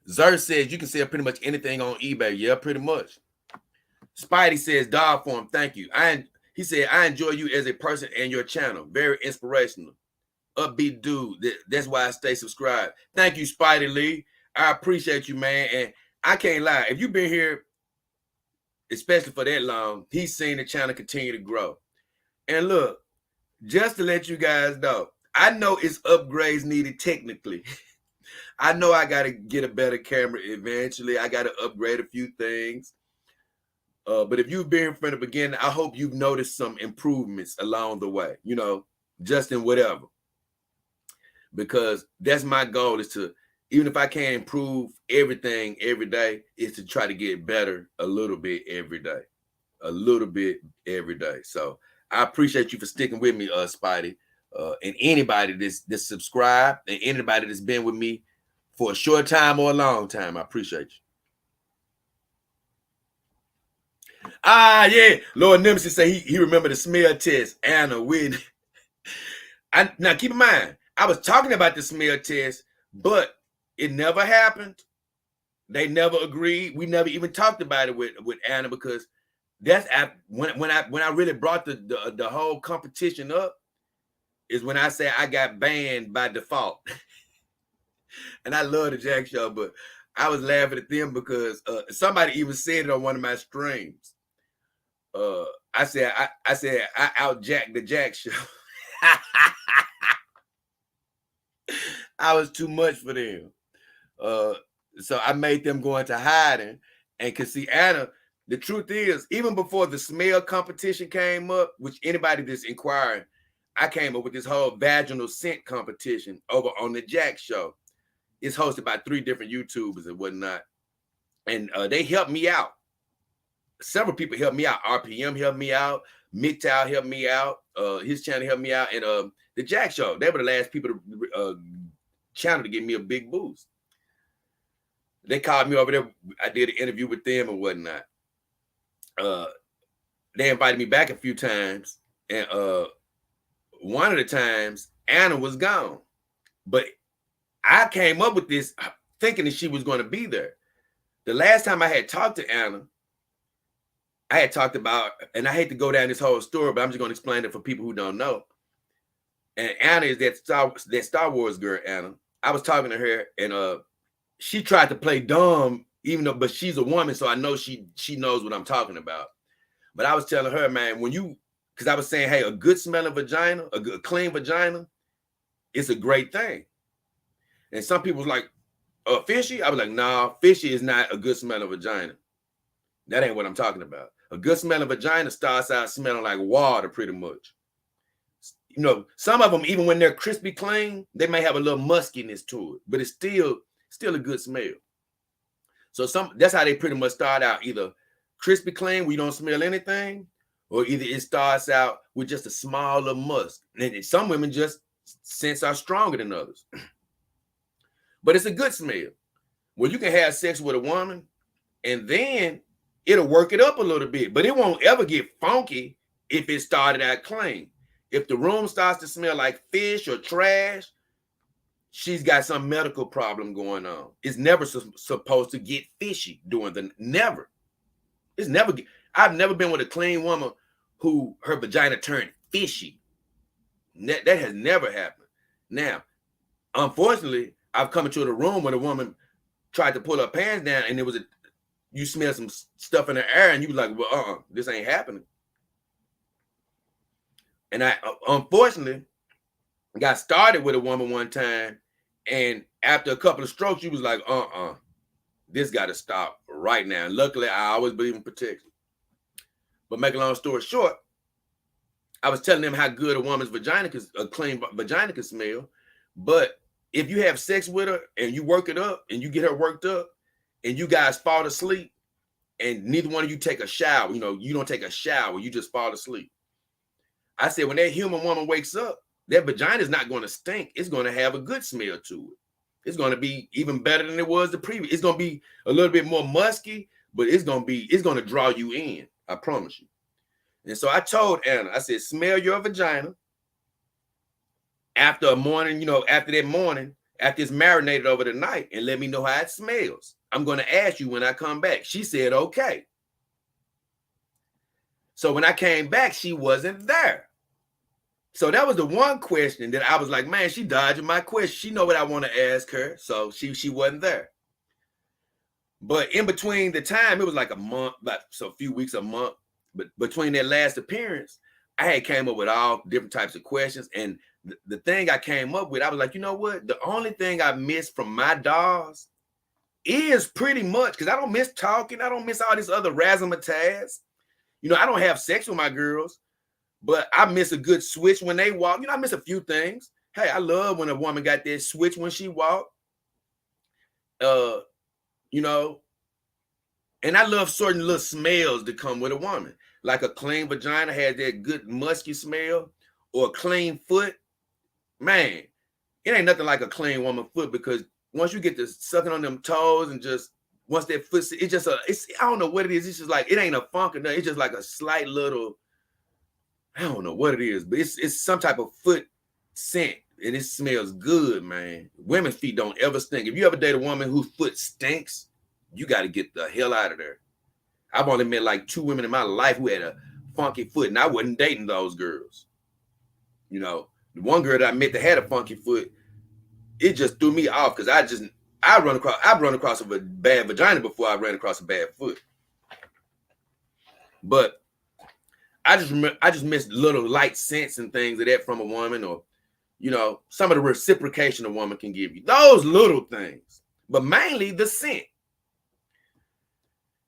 Zer says you can sell pretty much anything on eBay. Yeah, pretty much. Spidey says, dog form, thank you. He said, I enjoy you as a person and your channel. Very inspirational. Upbeat dude. That's why I stay subscribed. Thank you, Spidey Lee. I appreciate you, man. And I can't lie. If you've been here, especially for that long, he's seen the channel continue to grow. And look, just to let you guys know, I know it's upgrades needed technically. I know I got to get a better camera eventually. I got to upgrade a few things. But if you've been here from the beginning, I hope you've noticed some improvements along the way, just in whatever. Because that's my goal, is to, even if I can't improve everything every day, is to try to get better a little bit every day. A little bit every day. So I appreciate you for sticking with me, Spidey. And anybody that's subscribed, and anybody that's been with me for a short time or a long time, I appreciate you. Yeah. Lord Nemesis say he remembered the smell test. Anna Whitney. Now keep in mind, I was talking about the smell test, but it never happened. They never agreed. We never even talked about it with Anna, because that's when I really brought the whole competition up, is when I say I got banned by default. And I love the Jack Show, but I was laughing at them because somebody even said it on one of my streams. I said I out-jacked the Jack Show. I was too much for them. So I made them go into hiding. And could see Anna, the truth is, even before the smell competition came up, which anybody that's inquiring, I came up with this whole vaginal scent competition over on the Jack Show. It's hosted by 3 different YouTubers and whatnot. And they helped me out. Several people helped me out. RPM helped me out. MGTOW helped me out. His channel helped me out. And the Jack Show, they were the last people to channel to give me a big boost. They called me over there. I did an interview with them and whatnot. They invited me back a few times. And one of the times, Anna was gone. But I came up with this thinking that she was going to be there. The last time I had talked to Anna, I had talked about, and I hate to go down this whole story, but I'm just going to explain it for people who don't know. And Anna is that Star Wars girl, Anna. I was talking to her, and she tried to play dumb, but she's a woman, so I know she knows what I'm talking about. But I was telling her, man, because I was saying, hey, a good smelling vagina, a clean vagina, it's a great thing. And some people was like, fishy? I was like, nah, fishy is not a good smelling vagina. That ain't what I'm talking about. A good smelling vagina starts out smelling like water pretty much. You know, some of them, even when they're crispy clean, they may have a little muskiness to it, but it's still a good smell. So that's how they pretty much start out, either crispy clean where you don't smell anything, or either it starts out with just a small little musk. And some women just scents are stronger than others. But it's a good smell. Well, you can have sex with a woman and then it'll work it up a little bit, but it won't ever get funky if it started out clean. If the room starts to smell like fish or trash, she's got some medical problem going on. It's never supposed to get fishy never. It's never. I've never been with a clean woman who her vagina turned fishy. That has never happened. Now, unfortunately, I've come into the room when a woman tried to pull her pants down and you smell some stuff in the air and you was like, well, this ain't happening. And I, unfortunately, got started with a woman one time, and after a couple of strokes, she was like, this got to stop right now. And luckily, I always believe in protection. But make a long story short, I was telling them how good a woman's a clean vagina can smell. But if you have sex with her and you work it up and you get her worked up and you guys fall asleep and neither one of you take a shower, you don't take a shower, you just fall asleep. I said, when that human woman wakes up, that vagina is not going to stink. It's going to have a good smell to it. It's going to be even better than it was the previous. It's going to be a little bit more musky, but it's going to draw you in. I promise you. And so I told Anna, I said, smell your vagina after a morning, after it's marinated over the night, and let me know how it smells. I'm going to ask you when I come back. She said, okay. So when I came back, she wasn't there. So that was the one question that I was like, man, she dodging my question. She know what I want to ask her. So she wasn't there. But in between the time, it was like a month, a few weeks, a month. But between that last appearance, I had came up with all different types of questions. And the thing I came up with, I was like, you know what? The only thing I miss from my dolls is pretty much, because I don't miss talking. I don't miss all this other razzmatazz. I don't have sex with my girls. But I miss a good switch when they walk. I miss a few things. Hey, I love when a woman got that switch when she walked. And I love certain little smells that come with a woman. Like a clean vagina has that good musky smell, or a clean foot. Man, it ain't nothing like a clean woman foot, because once you get to sucking on them toes and just once that foot, I don't know what it is. It's just like, it ain't a funk or nothing. It's just like a slight little, I don't know what it is, but it's some type of foot scent, and it smells good, man. Women's feet don't ever stink. If you ever date a woman whose foot stinks, you got to get the hell out of there. I've only met like 2 women in my life who had a funky foot, and I wasn't dating those girls. The one girl that I met that had a funky foot, it just threw me off, because I've run across a bad vagina before I ran across a bad foot. But I just miss little light scents and things of that from a woman, or, some of the reciprocation a woman can give you. Those little things, but mainly the scent.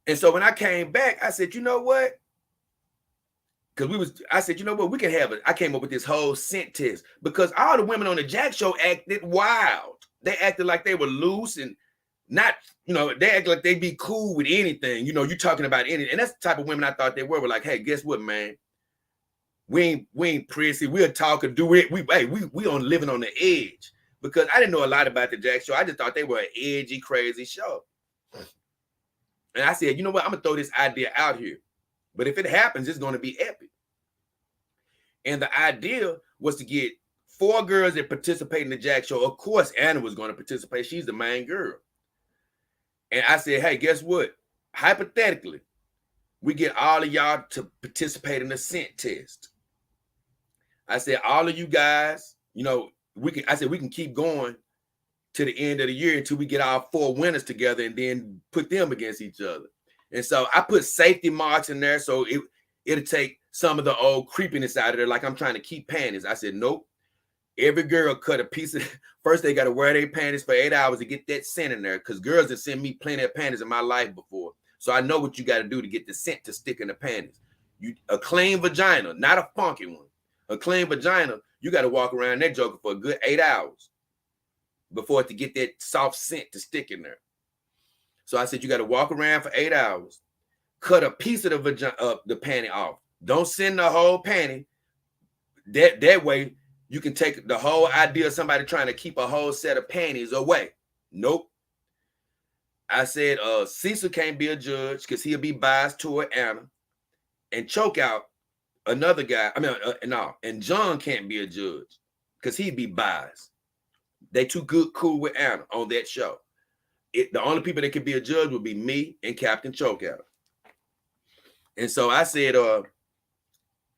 And so when I came back, I said, you know what? I said, you know what? We can have it. I came up with this whole scent test, because all the women on the Jack Show acted wild. They acted like they were loose and not, they act like they'd be cool with anything. You talking about anything. And that's the type of women I thought they were. We're like, hey, guess what, man? We ain't prissy. We'll talk and do it. We on living on the edge, because I didn't know a lot about the Jack Show. I just thought they were an edgy, crazy show. And I said, you know what? I'm going to throw this idea out here. But if it happens, it's going to be epic. And the idea was to get 4 girls that participate in the Jack show. Of course, Anna was going to participate. She's the main girl. And I said, hey, guess what? Hypothetically, we get all of y'all to participate in the scent test. I said, all of you guys, you know, we can keep going to the end of the year until we get our 4 winners together and then put them against each other. And so I put safety marks in there so it'll take some of the old creepiness out of there, like I'm trying to keep panties. I said, nope. Every girl cut a piece of, first they got to wear their panties for 8 hours to get that scent in there, because girls have sent me plenty of panties in my life before. So I know what you got to do to get the scent to stick in the panties. A clean vagina, not a funky one. A clean vagina, you got to walk around that joker for a good 8 hours before it to get that soft scent to stick in there. So I said, you got to walk around for 8 hours, cut a piece of the vagina, the panty off. Don't send the whole panty. That way, you can take the whole idea of somebody trying to keep a whole set of panties away. Nope. I said, Cecil can't be a judge because he'll be biased toward Anna, and choke out another guy. And John can't be a judge because he'd be biased. They too cool with Anna on that show. The only people that could be a judge would be me and Captain Chokeout. And so I said,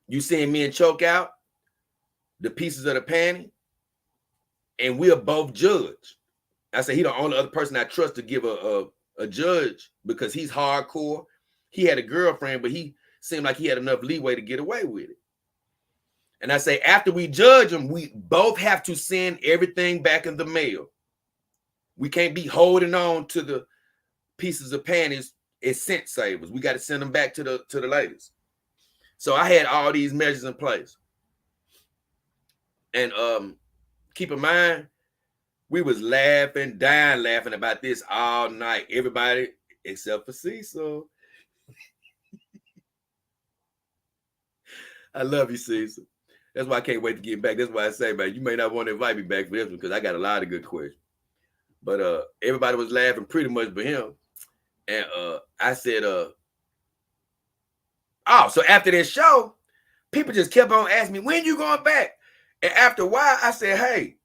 you seeing me and Chokeout, the pieces of the panty, and we'll both judge. I said, he the only other person I trust to give a judge because he's hardcore. He had a girlfriend, but he seemed like he had enough leeway to get away with it. And I say, after we judge him, we both have to send everything back in the mail. We can't be holding on to the pieces of panties as scent savers. We got to send them back to the ladies. So I had all these measures in place. And keep in mind, we was dying laughing about this all night. Everybody except for Cecil. I love you, Cecil. That's why I can't wait to get back. That's why I say, man, you may not want to invite me back for this one because I got a lot of good questions. But everybody was laughing pretty much for him. And I said, so after this show, people just kept on asking me, when you going back? And after a while, I said, hey,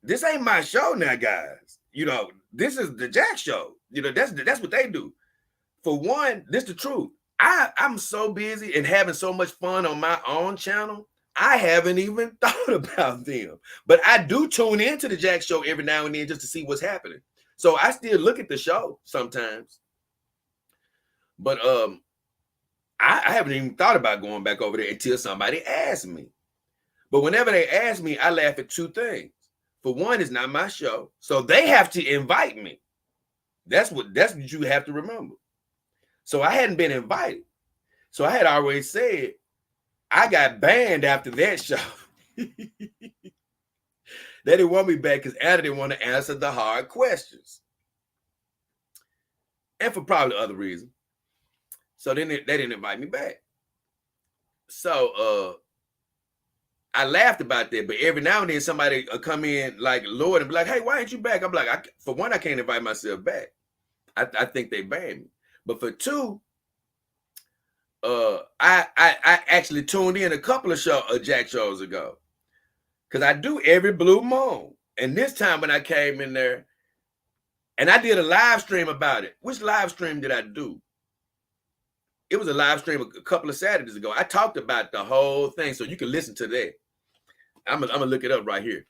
this ain't my show now, guys. You know, this is the Jack show. You know, that's what they do. For one, this is the truth. I'm so busy and having so much fun on my own channel, I haven't even thought about them. But I do tune into the Jack show every now and then just to see what's happening. So I still look at the show sometimes. But I haven't even thought about going back over there until somebody asked me. But whenever they ask me, I laugh at 2 things. For one, it's not my show, so they have to invite me. That's what you have to remember. So I hadn't been invited. So I had always said I got banned after that show. They didn't want me back because Anna didn't want to answer the hard questions. And for probably other reasons. So then they didn't invite me back. So I laughed about that, but every now and then somebody come in like Lord and be like, hey, why ain't you back? I'm like, for one, I can't invite myself back. I think they banned me. But for 2, I actually tuned in a couple of Jack shows ago. Because I do every blue moon. And this time when I came in there, and I did a live stream about it. Which live stream did I do? It was a live stream a couple of Saturdays ago. I talked about the whole thing, so you can listen to that. I'm gonna look it up right here.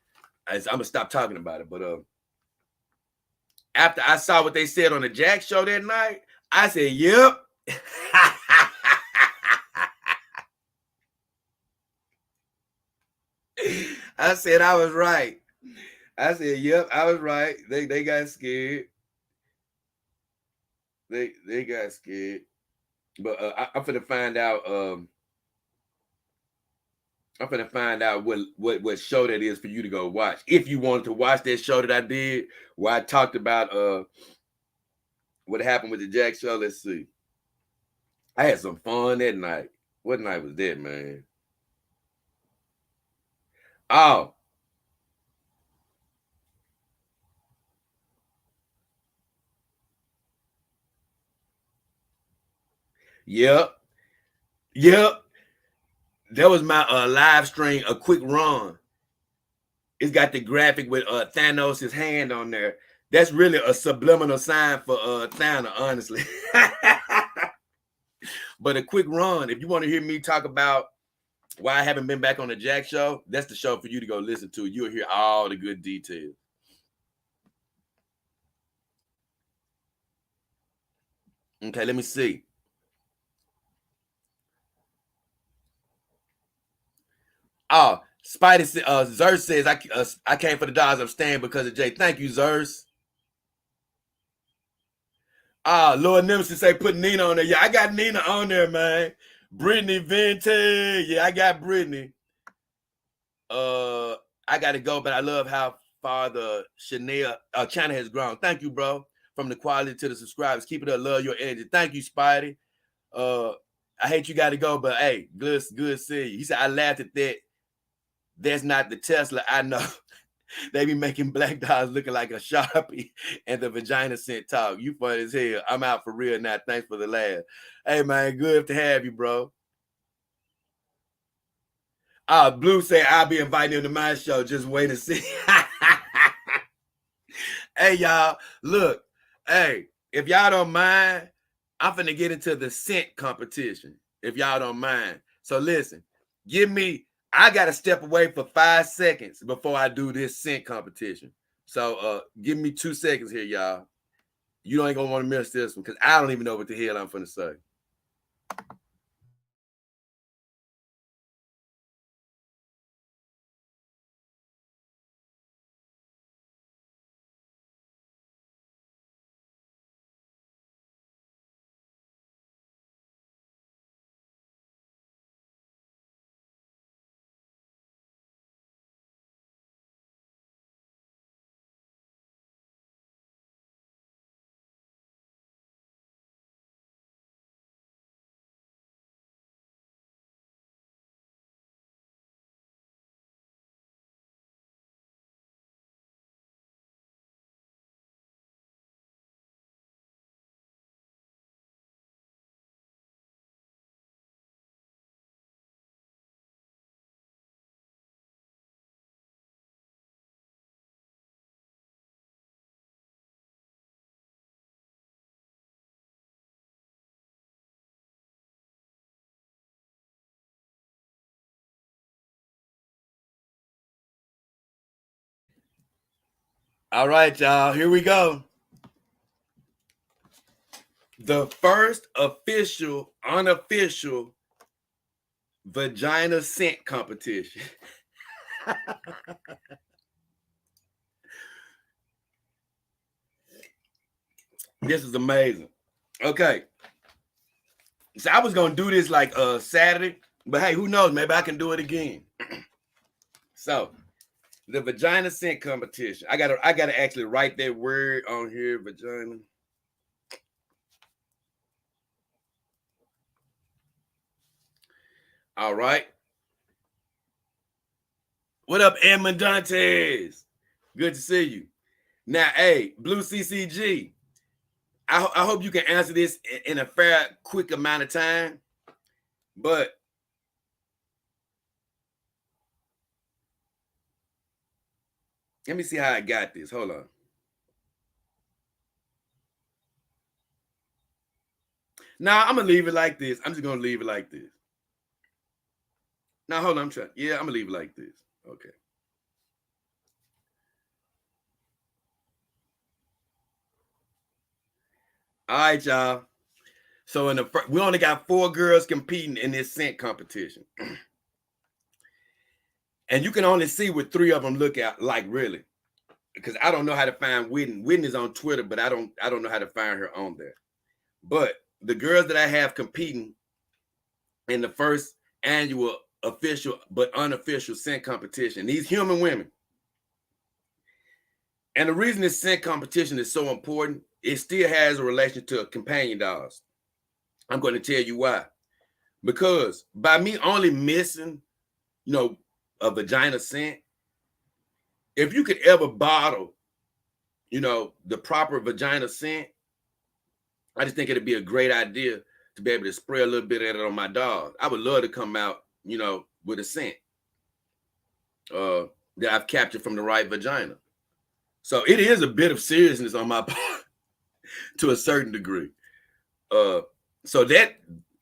I'm gonna stop talking about it. But after I saw what they said on the Jack show that night, I said, yep. I said I was right. I said, yep, I was right. They got scared. They got scared. But I'm finna find out. I'm finna find out what show that is for you to go watch. If you wanted to watch that show that I did, where I talked about what happened with the Jack show. Let's see. I had some fun that night. What night was that, man? Oh. Yep. That was my live stream, a quick run it's got the graphic with Thanos' hand on there. That's really a subliminal sign for Thanos, honestly. But a quick run, if you want to hear me talk about why I haven't been back on the Jack Show, that's the show for you to go listen to. You'll hear all the good details. Okay, let me see. Oh, Spidey, Zers says I came for the dogs. I'm staying because of Jay. Thank you, Zers. Lord Nemesis say put Nina on there. Yeah, I got Nina on there, man. Brittany Vente. Yeah, I got Brittany. I gotta go, but I love how far the Chanel channel has grown. Thank you, bro. From the quality to the subscribers. Keep it up, love your energy. Thank you, Spidey. I hate you gotta go, but hey, good seeing you. He said I laughed at that. That's not the Tesla. I know. They be making black dogs looking like a Sharpie and the vagina scent talk. You funny as hell. I'm out for real now. Thanks for the laugh. Hey, man, good to have you, bro. Blue say I'll be inviting him to my show. Just wait and see. Hey, y'all, look. Hey, if y'all don't mind, I'm finna get into the scent competition, if y'all don't mind. So listen, I got to step away for 5 seconds before I do this scent competition. So give me 2 seconds here, y'all. You ain't going to want to miss this one because I don't even know what the hell I'm finna say. All right, y'all, here we go. The first official, unofficial vagina scent competition. This is amazing. Okay. So I was gonna do this like Saturday, but hey, who knows? Maybe I can do it again. So the vagina scent competition. I gotta actually write that word on here, vagina. All right. What up, Edmund Dantes? Good to see you. Now, hey, Blue CCG. I hope you can answer this in a fair, quick amount of time. But let me see how I got this. Hold on. Now I'm gonna leave it like this. I'm just gonna leave it like this. Now hold on, I'm trying. Yeah, I'm gonna leave it like this. Okay. All right, y'all. So we only got 4 girls competing in this scent competition. And you can only see what 3 of them look at, like, really. Because I don't know how to find Whitney. Whitney's on Twitter, but I don't know how to find her on there. But the girls that I have competing in the first annual official but unofficial scent competition, these human women. And the reason this scent competition is so important, it still has a relation to companion dogs. I'm going to tell you why. Because by me only missing, a vagina scent, if you could ever bottle, the proper vagina scent, I just think it'd be a great idea to be able to spray a little bit of it on my dog. I would love to come out, with a scent. that I've captured from the right vagina. So it is a bit of seriousness on my part to a certain degree. Uh, so that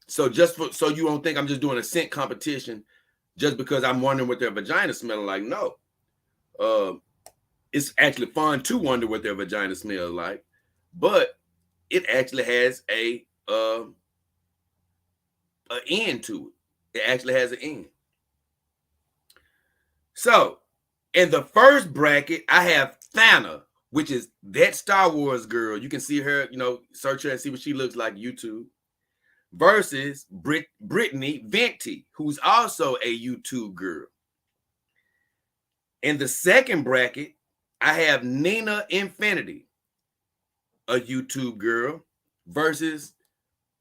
just so you don't think I'm just doing a scent competition just because I'm wondering what their vagina smelling like. No, uh, it's actually fun to wonder what their vagina smells like, but it actually has a end to it. It actually has an end. So in the first bracket, I have Thana, which is that Star Wars girl. You can see her, search her and see what she looks like YouTube. Versus Brittany Venti, who's also a YouTube girl. In the second bracket, I have Nina Infinity, a YouTube girl, versus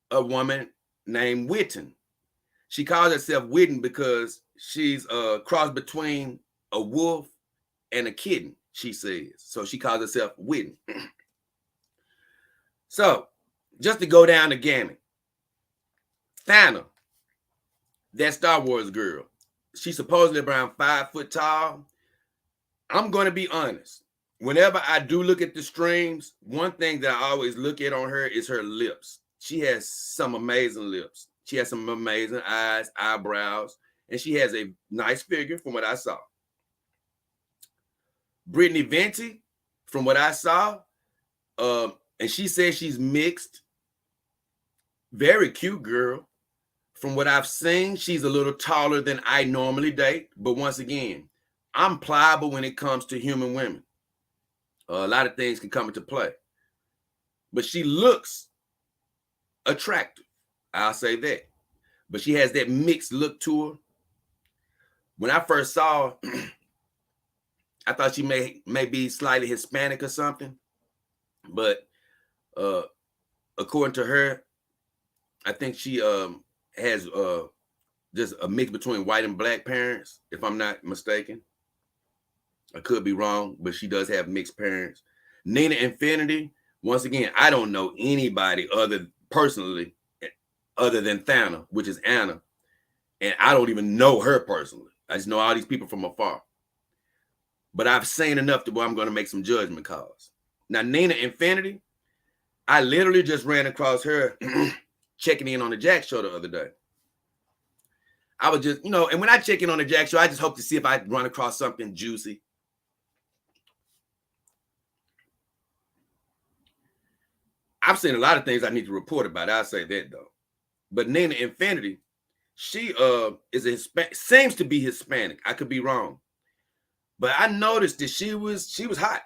a woman named Witten. She calls herself Witten because she's a cross between a wolf and a kitten, she says. So she calls herself Witten. So, just to go down the gamut, Thana, that Star Wars girl, she's supposedly around 5 foot tall. I'm going to be honest. Whenever I do look at the streams, one thing that I always look at on her is her lips. She has some amazing lips. She has some amazing eyes, eyebrows, and she has a nice figure from what I saw. Brittany Venti, from what I saw, and she says she's mixed. Very cute girl. From what I've seen, she's a little taller than I normally date. But once again, I'm pliable when it comes to human women. A lot of things can come into play. But she looks attractive. I'll say that. But she has that mixed look to her. When I first saw her, I thought she may be slightly Hispanic or something. But according to her, I think she has just a mix between white and black parents, if I'm not mistaken. I could be wrong, but she does have mixed parents. Nina Infinity, once again, I don't know anybody personally other than Thana, which is Anna. And I don't even know her personally. I just know all these people from afar. But I've seen enough to where I'm going to make some judgment calls. Now, Nina Infinity, I literally just ran across her checking in on the Jack Show the other day. I was just, and when I check in on the Jack Show, I just hope to see if I run across something juicy. I've seen a lot of things I need to report about. I'll say that though. But Nina Infinity, she is seems to be Hispanic. I could be wrong. But I noticed that she was hot.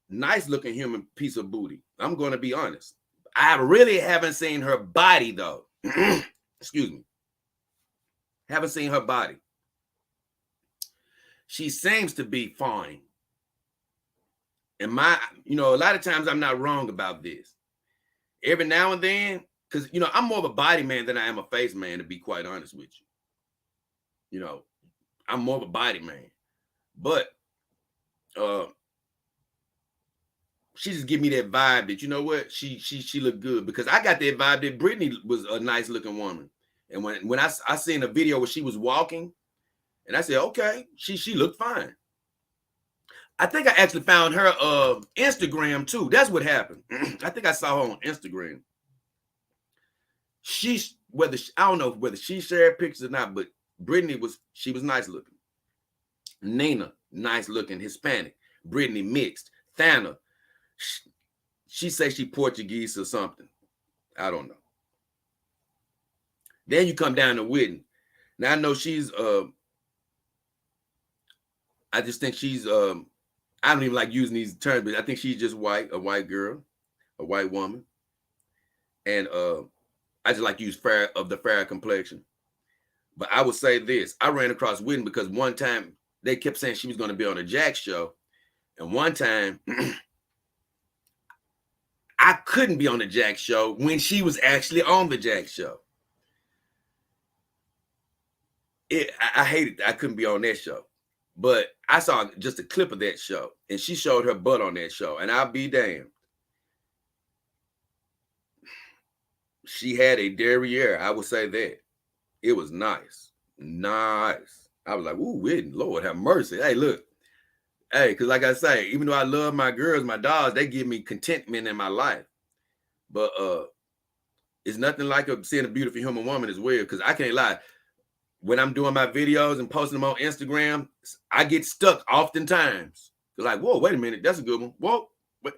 Nice looking human piece of booty. I'm going to be honest. I really haven't seen her body though. Excuse me. Haven't seen her body. She seems to be fine. And a lot of times I'm not wrong about this. Every now and then, because, I'm more of a body man than I am a face man, to be quite honest with you. I'm more of a body man. But she just give me that vibe that, you know what, she looked good. Because I got that vibe that Brittany was a nice looking woman. And when I seen a video where she was walking, and I said, okay, she looked fine. I think I actually found her Instagram too. That's what happened. I think I saw her on Instagram. I don't know whether she shared pictures or not, but Brittany was nice looking. Nina, nice looking, Hispanic. Brittany, mixed. Thana, she says she Portuguese or something. I don't know. Then you come down to Whitney. Now I know she's I just think she's I don't even like using these terms, but I think she's just white, a white girl, a white woman. And I just like to use fair complexion. But I would say this. I ran across Whitney because one time they kept saying she was going to be on a Jack Show. And one time I couldn't be on the Jack Show when she was actually on the Jack Show. I hated that I couldn't be on that show. But I saw just a clip of that show, and she showed her butt on that show, and I'll be damned. She had a derriere, I would say that. It was nice. Nice. I was like, ooh, Whitney, Lord have mercy. Hey, look. Hey, because like I say, even though I love my girls, my dogs, they give me contentment in my life. But it's nothing like seeing a beautiful human woman as well. Because I can't lie. When I'm doing my videos and posting them on Instagram, I get stuck oftentimes. They're like, whoa, wait a minute. That's a good one. Whoa. Because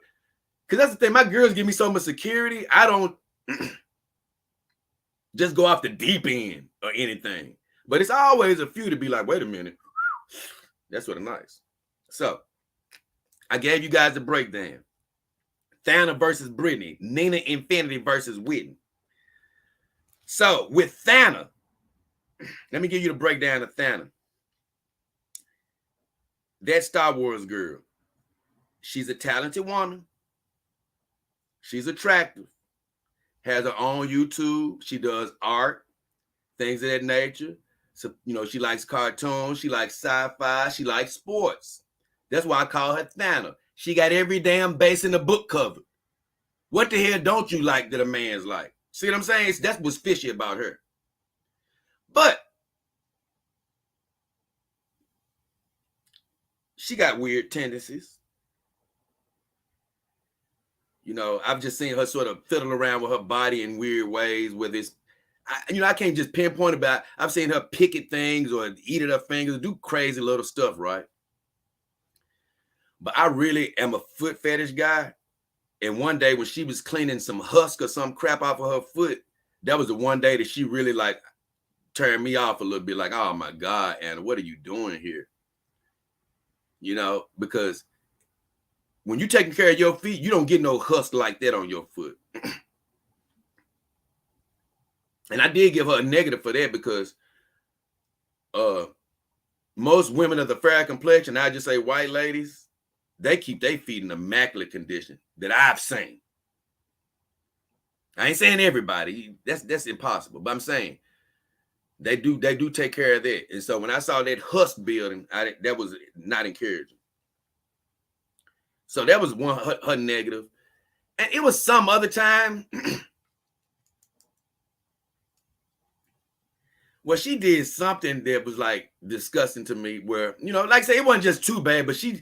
that's the thing. My girls give me so much security. I don't just go off the deep end or anything. But it's always a few to be like, wait a minute. That's sort of nice. So I gave you guys a breakdown. Thana versus Brittany. Nina Infinity versus Whitney. So with Thana, let me give you the breakdown of Thana. That Star Wars girl. She's a talented woman. She's attractive. Has her own YouTube. She does art, things of that nature. So, you know, she likes cartoons. She likes sci-fi. She likes sports. That's why I call her Thana. She got every damn base in the book covered. What the hell don't you like that a man's like? See what I'm saying? That's what's fishy about her. But she got weird tendencies. You know, I've just seen her sort of fiddle around with her body in weird ways, whether it's, I can't just pinpoint about. I've seen her pick at things or eat at her fingers, do crazy little stuff, right? But I really am a foot fetish guy. And one day when she was cleaning some husk or some crap off of her foot, that was the one day that she really like turned me off a little bit. Like, oh my God, Anna, what are you doing here? You know, because when you're taking care of your feet, you don't get no husk like that on your foot. And I did give her a negative for that because most women of the fair complexion, I just say white ladies, they keep their feet in immaculate condition that I've seen. I ain't saying everybody. That's impossible. But I'm saying they do take care of that. And so when I saw that husk building, that was not encouraging. So that was one her negative. And it was some other time well, she did something that was like disgusting to me where, you know, like I say, it wasn't just too bad, but she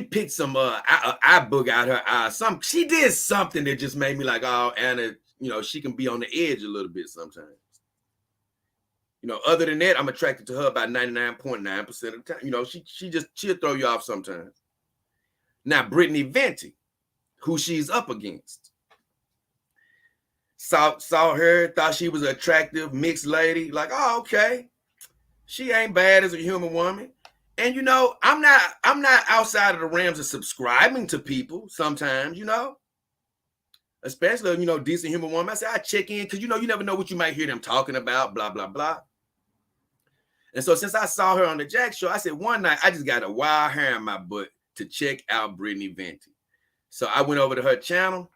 picked some eye bug out her eye. She did something that just made me like, oh, Anna, you know, she can be on the edge a little bit sometimes. You know, other than that, I'm attracted to her about 99.9% of the time. You know, she'll throw you off sometimes. Now, Brittany Venti, who she's up against. Saw her, thought she was an attractive mixed lady. Like, oh, okay. She ain't bad as a human woman. And, you know, I'm not outside of the realms of subscribing to people sometimes, you know. Especially, you know, decent human woman. I say, I check in because, you know, you never know what you might hear them talking about, blah, blah, blah. And so since I saw her on the Jack Show, I said one night, I just got a wild hair in my butt to check out Brittany Venti. So I went over to her channel.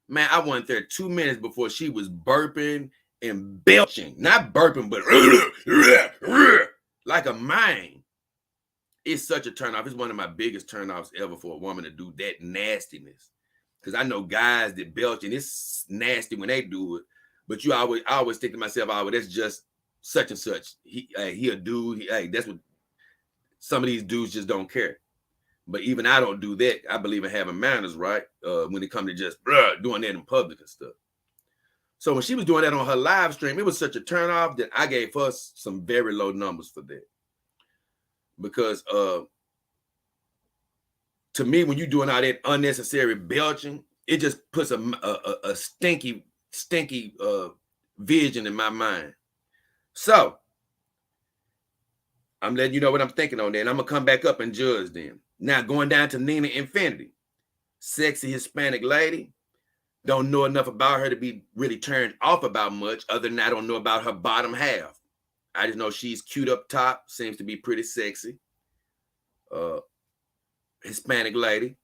Man, I went there 2 minutes before she was burping and belching. Not burping, but like a mine. It's such a turnoff. It's one of my biggest turnoffs ever for a woman to do that nastiness. Because I know guys that belch and it's nasty when they do it. But I always think to myself, oh, well, that's just such and such. He a dude. That's what some of these dudes just don't care. But even I don't do that. I believe in having manners, right? When it comes to just doing that in public and stuff. So when she was doing that on her live stream, it was such a turnoff that I gave her some very low numbers for that. Because to me, when you're doing all that unnecessary belching, it just puts a stinky vision in my mind. So I'm letting you know what I'm thinking on that. And I'm going to come back up and judge them. Now, going down to Nina Infinity, sexy Hispanic lady. Don't know enough about her to be really turned off about much, other than I don't know about her bottom half. I just know she's cute up top, seems to be pretty sexy. Hispanic lady,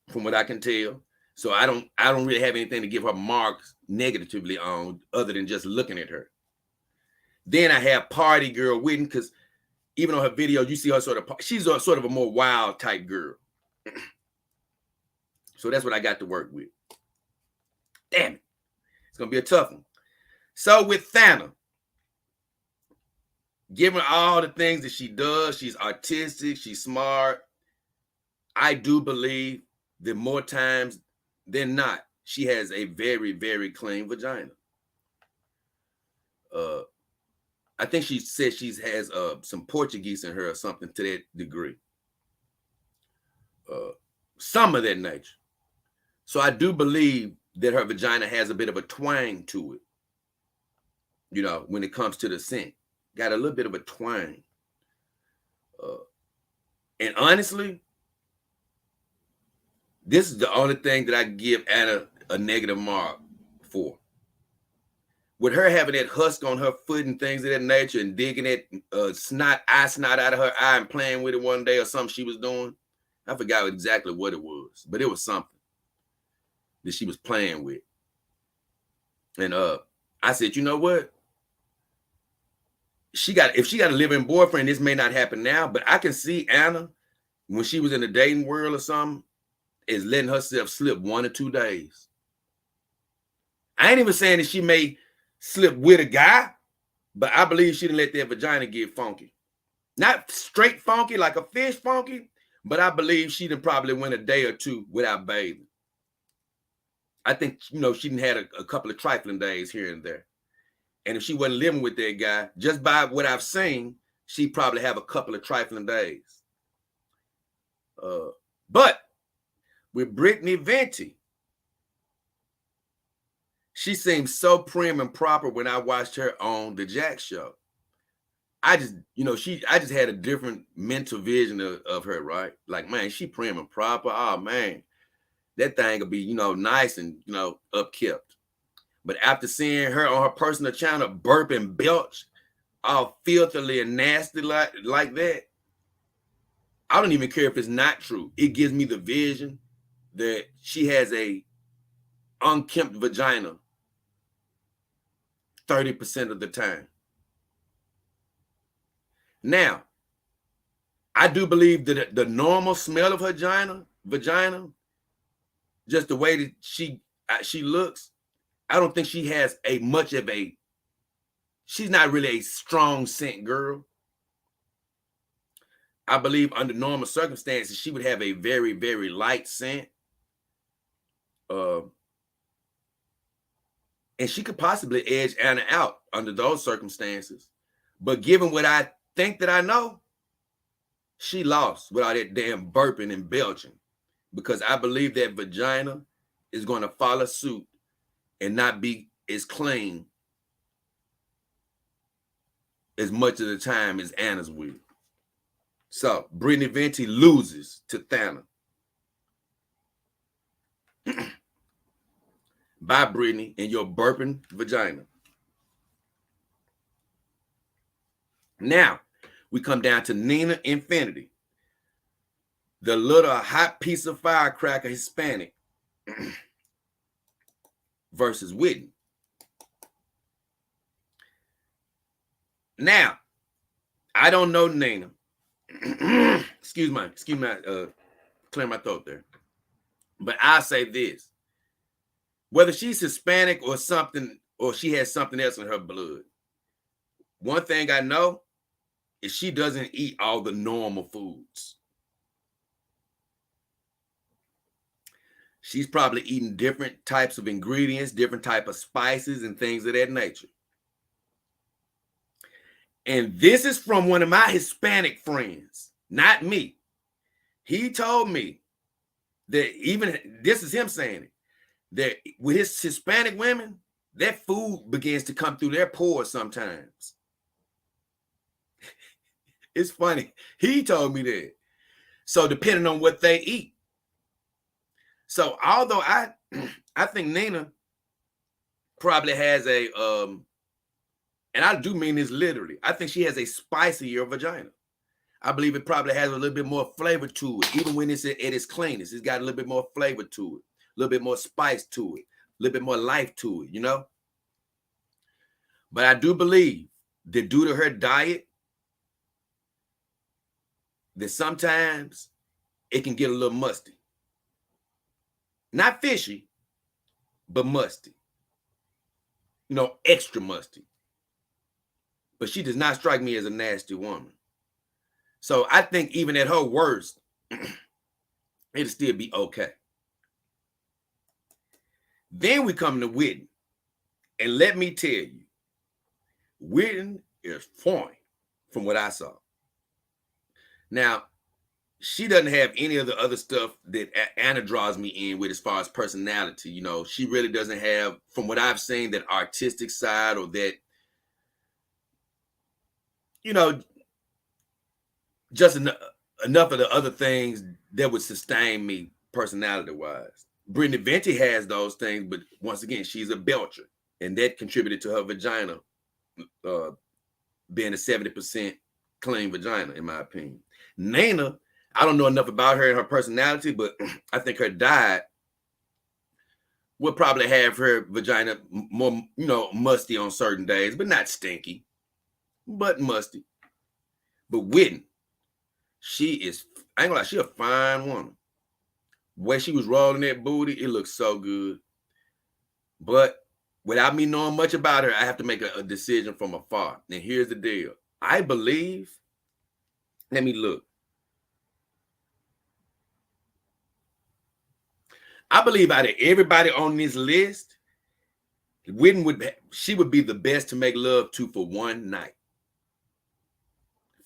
from what I can tell. So I don't really have anything to give her marks negatively on, other than just looking at her. Then I have Party Girl Whitney, because even on her video, you see her she's sort of a more wild type girl. So that's what I got to work with. Damn it. It's going to be a tough one. So with Thana, given all the things that she does, she's artistic, she's smart. I do believe that more times than not, she has a very, very clean vagina. I think she said she has some Portuguese in her or something to that degree. Some of that nature. So I do believe that her vagina has a bit of a twang to it. You know, when it comes to the scent, got a little bit of a twang. And honestly, this is the only thing that I give Anna a negative mark for. With her having that husk on her foot and things of that nature and digging that snot out of her eye and playing with it one day or something she was doing. I forgot exactly what it was, but it was something that she was playing with. And I said, you know what? If she got a living boyfriend, this may not happen now, but I can see Anna when she was in the dating world or something, is letting herself slip 1 or 2 days. I ain't even saying that she may slip with a guy, but I believe she didn't let that vagina get funky. Not straight funky like a fish funky, but I believe she done probably went a day or 2 without bathing. I think, you know, she done had a couple of trifling days here and there. And if she wasn't living with that guy, just by what I've seen, she'd probably have a couple of trifling days. But with Brittany Venti, she seems so prim and proper when I watched her on the Jack Show. I just had a different mental vision of her, right? Like, man, she prim and proper. Oh, man, that thing will be, you know, nice and, you know, upkept. But after seeing her on her personal channel burp and belch all filthily and nasty like that, I don't even care if it's not true. It gives me the vision that she has a unkempt vagina 30% of the time. Now, I do believe that the normal smell of her vagina, just the way that she looks, I don't think she has she's not really a strong scent girl. I believe under normal circumstances, she would have a very, very light scent. And she could possibly edge Anna out under those circumstances. But given what I think that I know, she lost with all that damn burping and belching, because I believe that vagina is going to follow suit and not be as clean as much of the time as Anna's will. So Brittany Venti loses to Thana. Bye, Brittany, and your burping vagina. Now, we come down to Nina Infinity, the little hot piece of firecracker Hispanic versus Whitney. Now, I don't know Nina. excuse me, clear my throat there. But I say this. Whether she's Hispanic or something, or she has something else in her blood, one thing I know is she doesn't eat all the normal foods. She's probably eating different types of ingredients, different type of spices and things of that nature. And this is from one of my Hispanic friends, not me. He told me that this is him saying it, that with his Hispanic women, that food begins to come through their pores sometimes. It's funny. He told me that. So depending on what they eat. So although I think Nina probably has and I do mean this literally, I think she has a spicier vagina. I believe it probably has a little bit more flavor to it, even when it's at its cleanest. It's got a little bit more flavor to it, a little bit more spice to it, a little bit more life to it, you know? But I do believe that due to her diet, that sometimes it can get a little musty. Not fishy, but musty. You know, extra musty. but she does not strike me as a nasty woman. So I think even at her worst, it'll still be okay. Then we come to Whitney. And let me tell you, Whitney is fine from what I saw. Now, she doesn't have any of the other stuff that Anna draws me in with as far as personality. You know, she really doesn't have, from what I've seen, that artistic side or that, you know, just enough of the other things that would sustain me personality-wise. Brittany Venti has those things, but once again, she's a belcher, and that contributed to her vagina being a 70% clean vagina, in my opinion. Nina, I don't know enough about her and her personality, but I think her diet would probably have her vagina more, you know, musty on certain days, but not stinky, but musty. But Whitney, she is, I ain't gonna lie, she a fine woman. The way she was rolling that booty, it looks so good. But without me knowing much about her, I have to make a decision from afar. And here's the deal. I believe, let me look. I believe out of everybody on this list, Whitney would be the best to make love to for one night.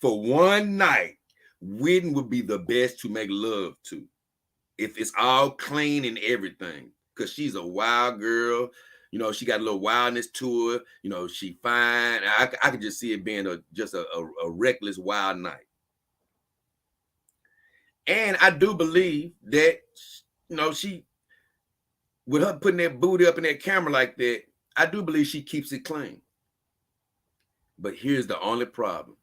For one night, Whitney would be the best to make love to. If it's all clean and everything, because she's a wild girl. You know, she got a little wildness to her. You know, she fine. I could just see it being just a reckless, wild night. And I do believe that, you know, she, with her putting that booty up in that camera like that, I do believe she keeps it clean. But here's the only problem.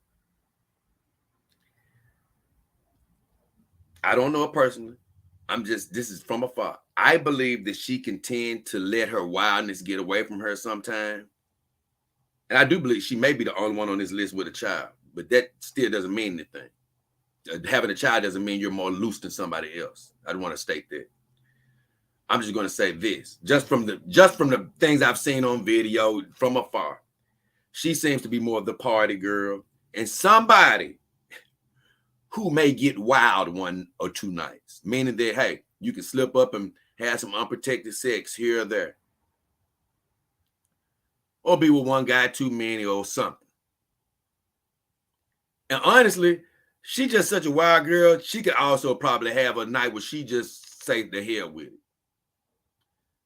I don't know her personally. This is from afar. I believe that she can tend to let her wildness get away from her sometime. And I do believe she may be the only one on this list with a child, but that still doesn't mean anything. Having a child doesn't mean you're more loose than somebody else. I don't want to state that. I'm just going to say this, just from the things I've seen on video from afar, she seems to be more of the party girl and somebody who may get wild one or two nights, meaning that, hey, you can slip up and have some unprotected sex here or there, or be with one guy too many or something. And honestly, she just such a wild girl. She could also probably have a night where she just say the hell with it.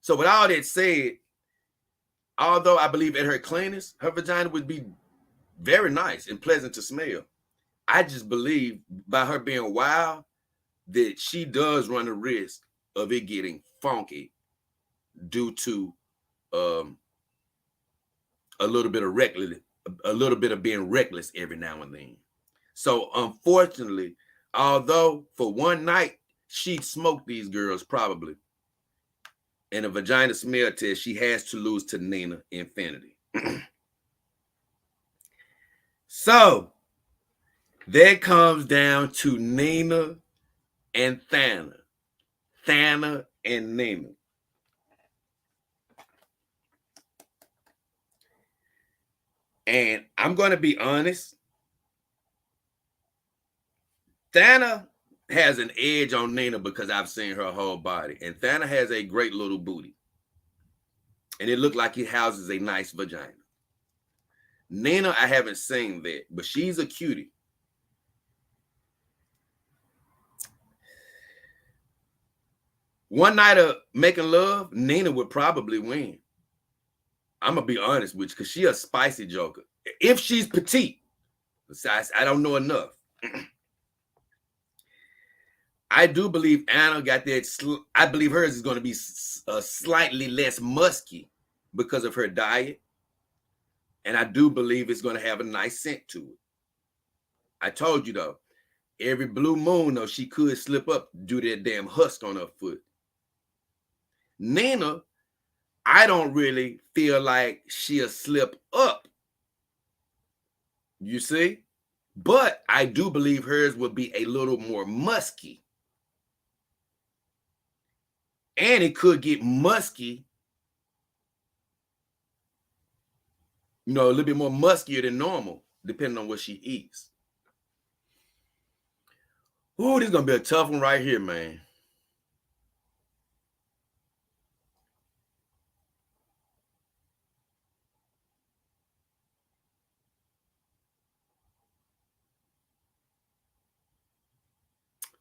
So with all that said, although I believe at her cleanest, her vagina would be very nice and pleasant to smell, I just believe by her being wild that she does run the risk of it getting funky due to a little bit of being reckless every now and then. So unfortunately, although for one night she'd smoke these girls probably, and a vagina smell test, she has to lose to Nina Infinity. So that comes down to Nina and Thana. Thana and Nina. And I'm going to be honest. Thana has an edge on Nina because I've seen her whole body. And Thana has a great little booty. And it looked like it houses a nice vagina. Nina, I haven't seen that, but she's a cutie. One night of making love, Nina would probably win. I'm going to be honest with you, because she's a spicy joker. If she's petite, I don't know enough. I do believe Anna got that. I believe hers is going to be slightly less musky because of her diet. And I do believe it's going to have a nice scent to it. I told you, though, every blue moon, though, she could slip up due to that damn husk on her foot. Nina, I don't really feel like she'll slip up. You see? But I do believe hers will be a little more musky. And it could get musky, you know, a little bit more muskier than normal, depending on what she eats. Ooh, this is gonna be a tough one right here, man.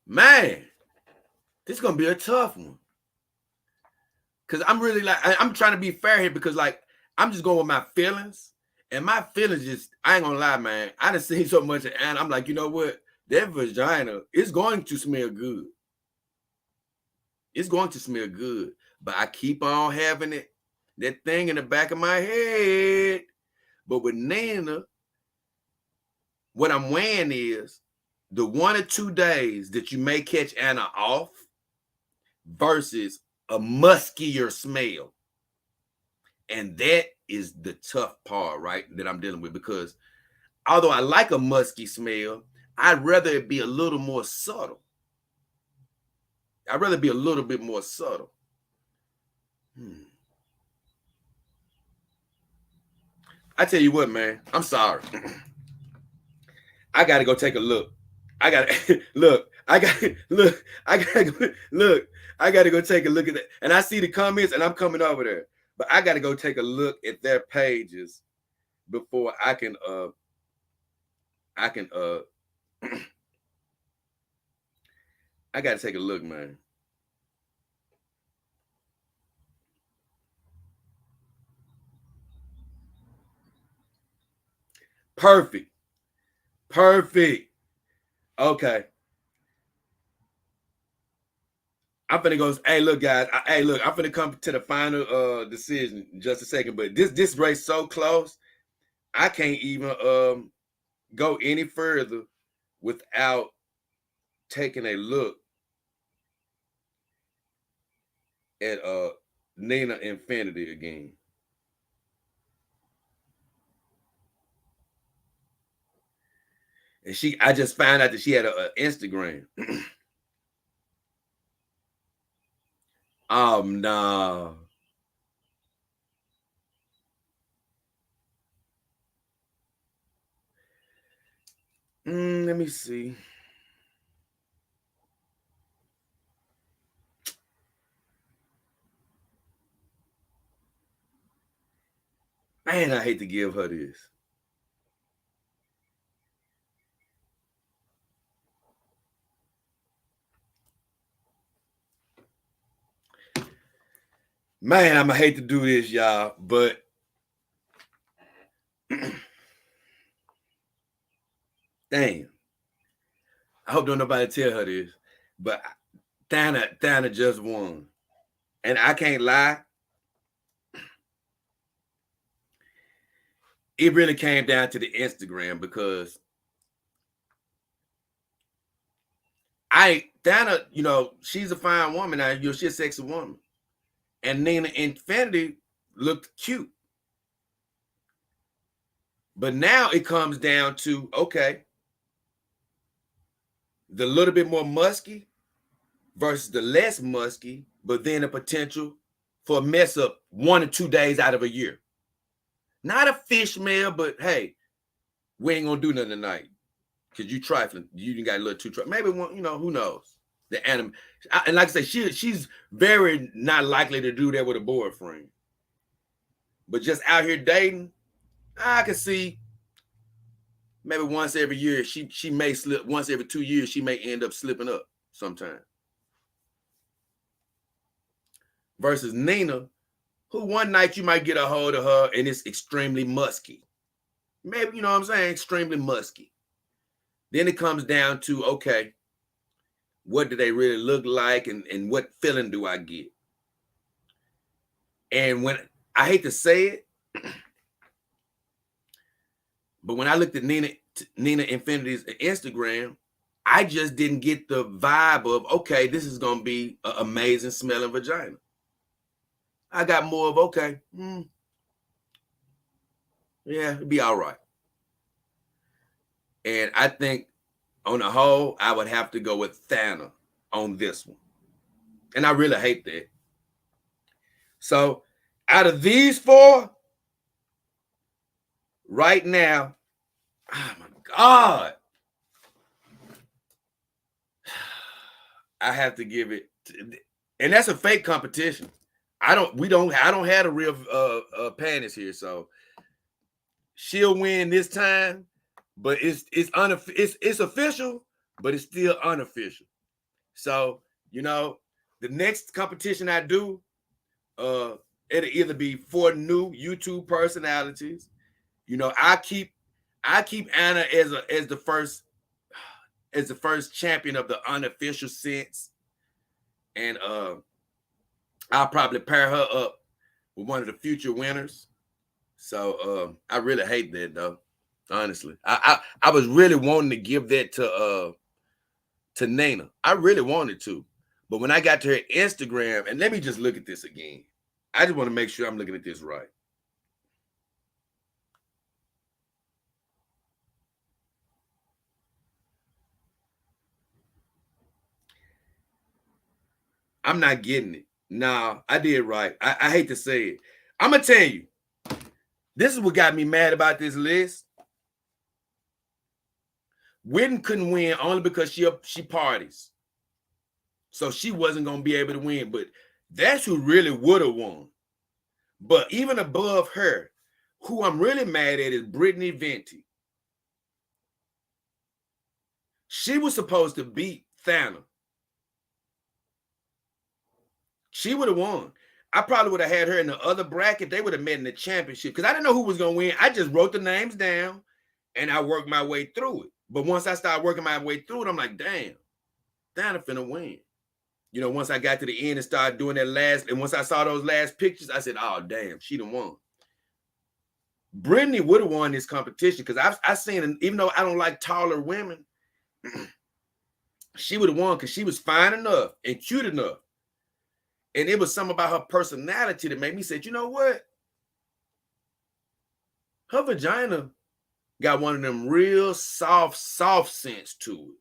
Man, this is gonna be a tough one. Cause I'm really like, I'm trying to be fair here because like I'm just going with my feelings. And my feelings just, I ain't gonna lie, man. I done seen so much and I'm like, you know what? That vagina is going to smell good. It's going to smell good. But I keep on having it, that thing in the back of my head. But with Nina, what I'm weighing is the 1 or 2 days that you may catch Anna off versus a muskier smell. And that is the tough part, right, that I'm dealing with. Because although I like a musky smell, I'd rather it be a little more subtle. I'd rather be a little bit more subtle. I tell you what, man, I'm sorry. I got to go take a look. I got to look. I got look. I got to look. I got to go take a look at that. And I see the comments, and I'm coming over there. But I got to go take a look at their pages before I can I got to take a look, man. Perfect. Perfect. Okay. I'm finna go. Hey, look, guys. Hey, look. I'm finna come to the final decision in just a second. But this race so close, I can't even go any further without taking a look at Nina Infinity again. And I just found out that she had a Instagram. Oh no. Let me see. Man, I hate to give her this. Man, I'ma hate to do this, y'all, but damn. I hope don't nobody tell her this, but Thana just won. And I can't lie. It really came down to the Instagram because Thana, you know, she's a fine woman now. She's a sexy woman. And Nina Infinity looked cute. But now it comes down to, okay, the little bit more musky versus the less musky, but then the potential for a mess up 1 or 2 days out of a year. Not a fish meal, but hey, we ain't gonna do nothing tonight because you trifling. You didn't got a little too trifling. Maybe one, you know, who knows? The anime, and like I say, she's very not likely to do that with a boyfriend. But just out here dating, I can see maybe once every year she may slip. Once every 2 years, she may end up slipping up sometime. Versus Nina, who one night you might get a hold of her and it's extremely musky. Maybe, you know what I'm saying? Extremely musky. Then it comes down to, okay, what do they really look like and what feeling do I get? And when I hate to say it, but when I looked at Nina Infinity's Instagram, I just didn't get the vibe of, okay, this is going to be an amazing smelling vagina. I got more of, okay, yeah, it'd be all right. And I think on the whole, I would have to go with Thana on this one. And I really hate that. So out of these 4, right now, oh my God, I have to give it, and that's a fake competition. I don't have the real panties here, so she'll win this time, but it's official, but it's still unofficial. So, the next competition I do, it'll either be 4 new YouTube personalities. I keep Anna as the first champion of the unofficial sense, and I'll probably pair her up with one of the future winners. So I really hate that though. Honestly, I was really wanting to give that to Nana. I really wanted to, but when I got to her Instagram, and let me just look at this again. I just want to make sure I'm looking at this right. I'm not getting it. No, I did right. I hate to say it. I'm gonna tell you. This is what got me mad about this list. Whitney couldn't win only because she parties. So she wasn't going to be able to win. But that's who really would have won. But even above her, who I'm really mad at is Brittany Venti. She was supposed to beat Thana. She would have won. I probably would have had her in the other bracket. They would have met in the championship because I didn't know who was going to win. I just wrote the names down and I worked my way through it. But once I started working my way through it, I'm like, damn, Thana finna win. Once I got to the end and started doing that last, and once I saw those last pictures, I said, oh, damn, she done won. Brittany would have won this competition because I've seen, even though I don't like taller women, she would have won because she was fine enough and cute enough. And it was something about her personality that made me say, you know what? Her vagina got one of them real soft scents to it.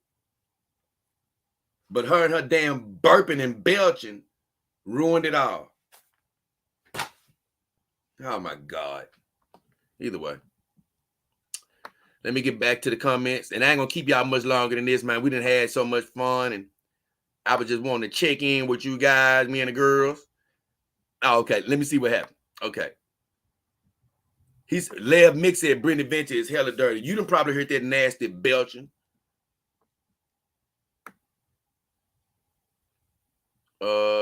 But her and her damn burping and belching ruined it all. Oh, my God. Either way. Let me get back to the comments. And I ain't going to keep y'all much longer than this, man. We done had so much fun. And I was just wanting to check in with you guys, me and the girls. Oh, okay. Let me see what happened. Okay. Lev Mick said Brittany Venti is hella dirty. You done probably heard that nasty belching.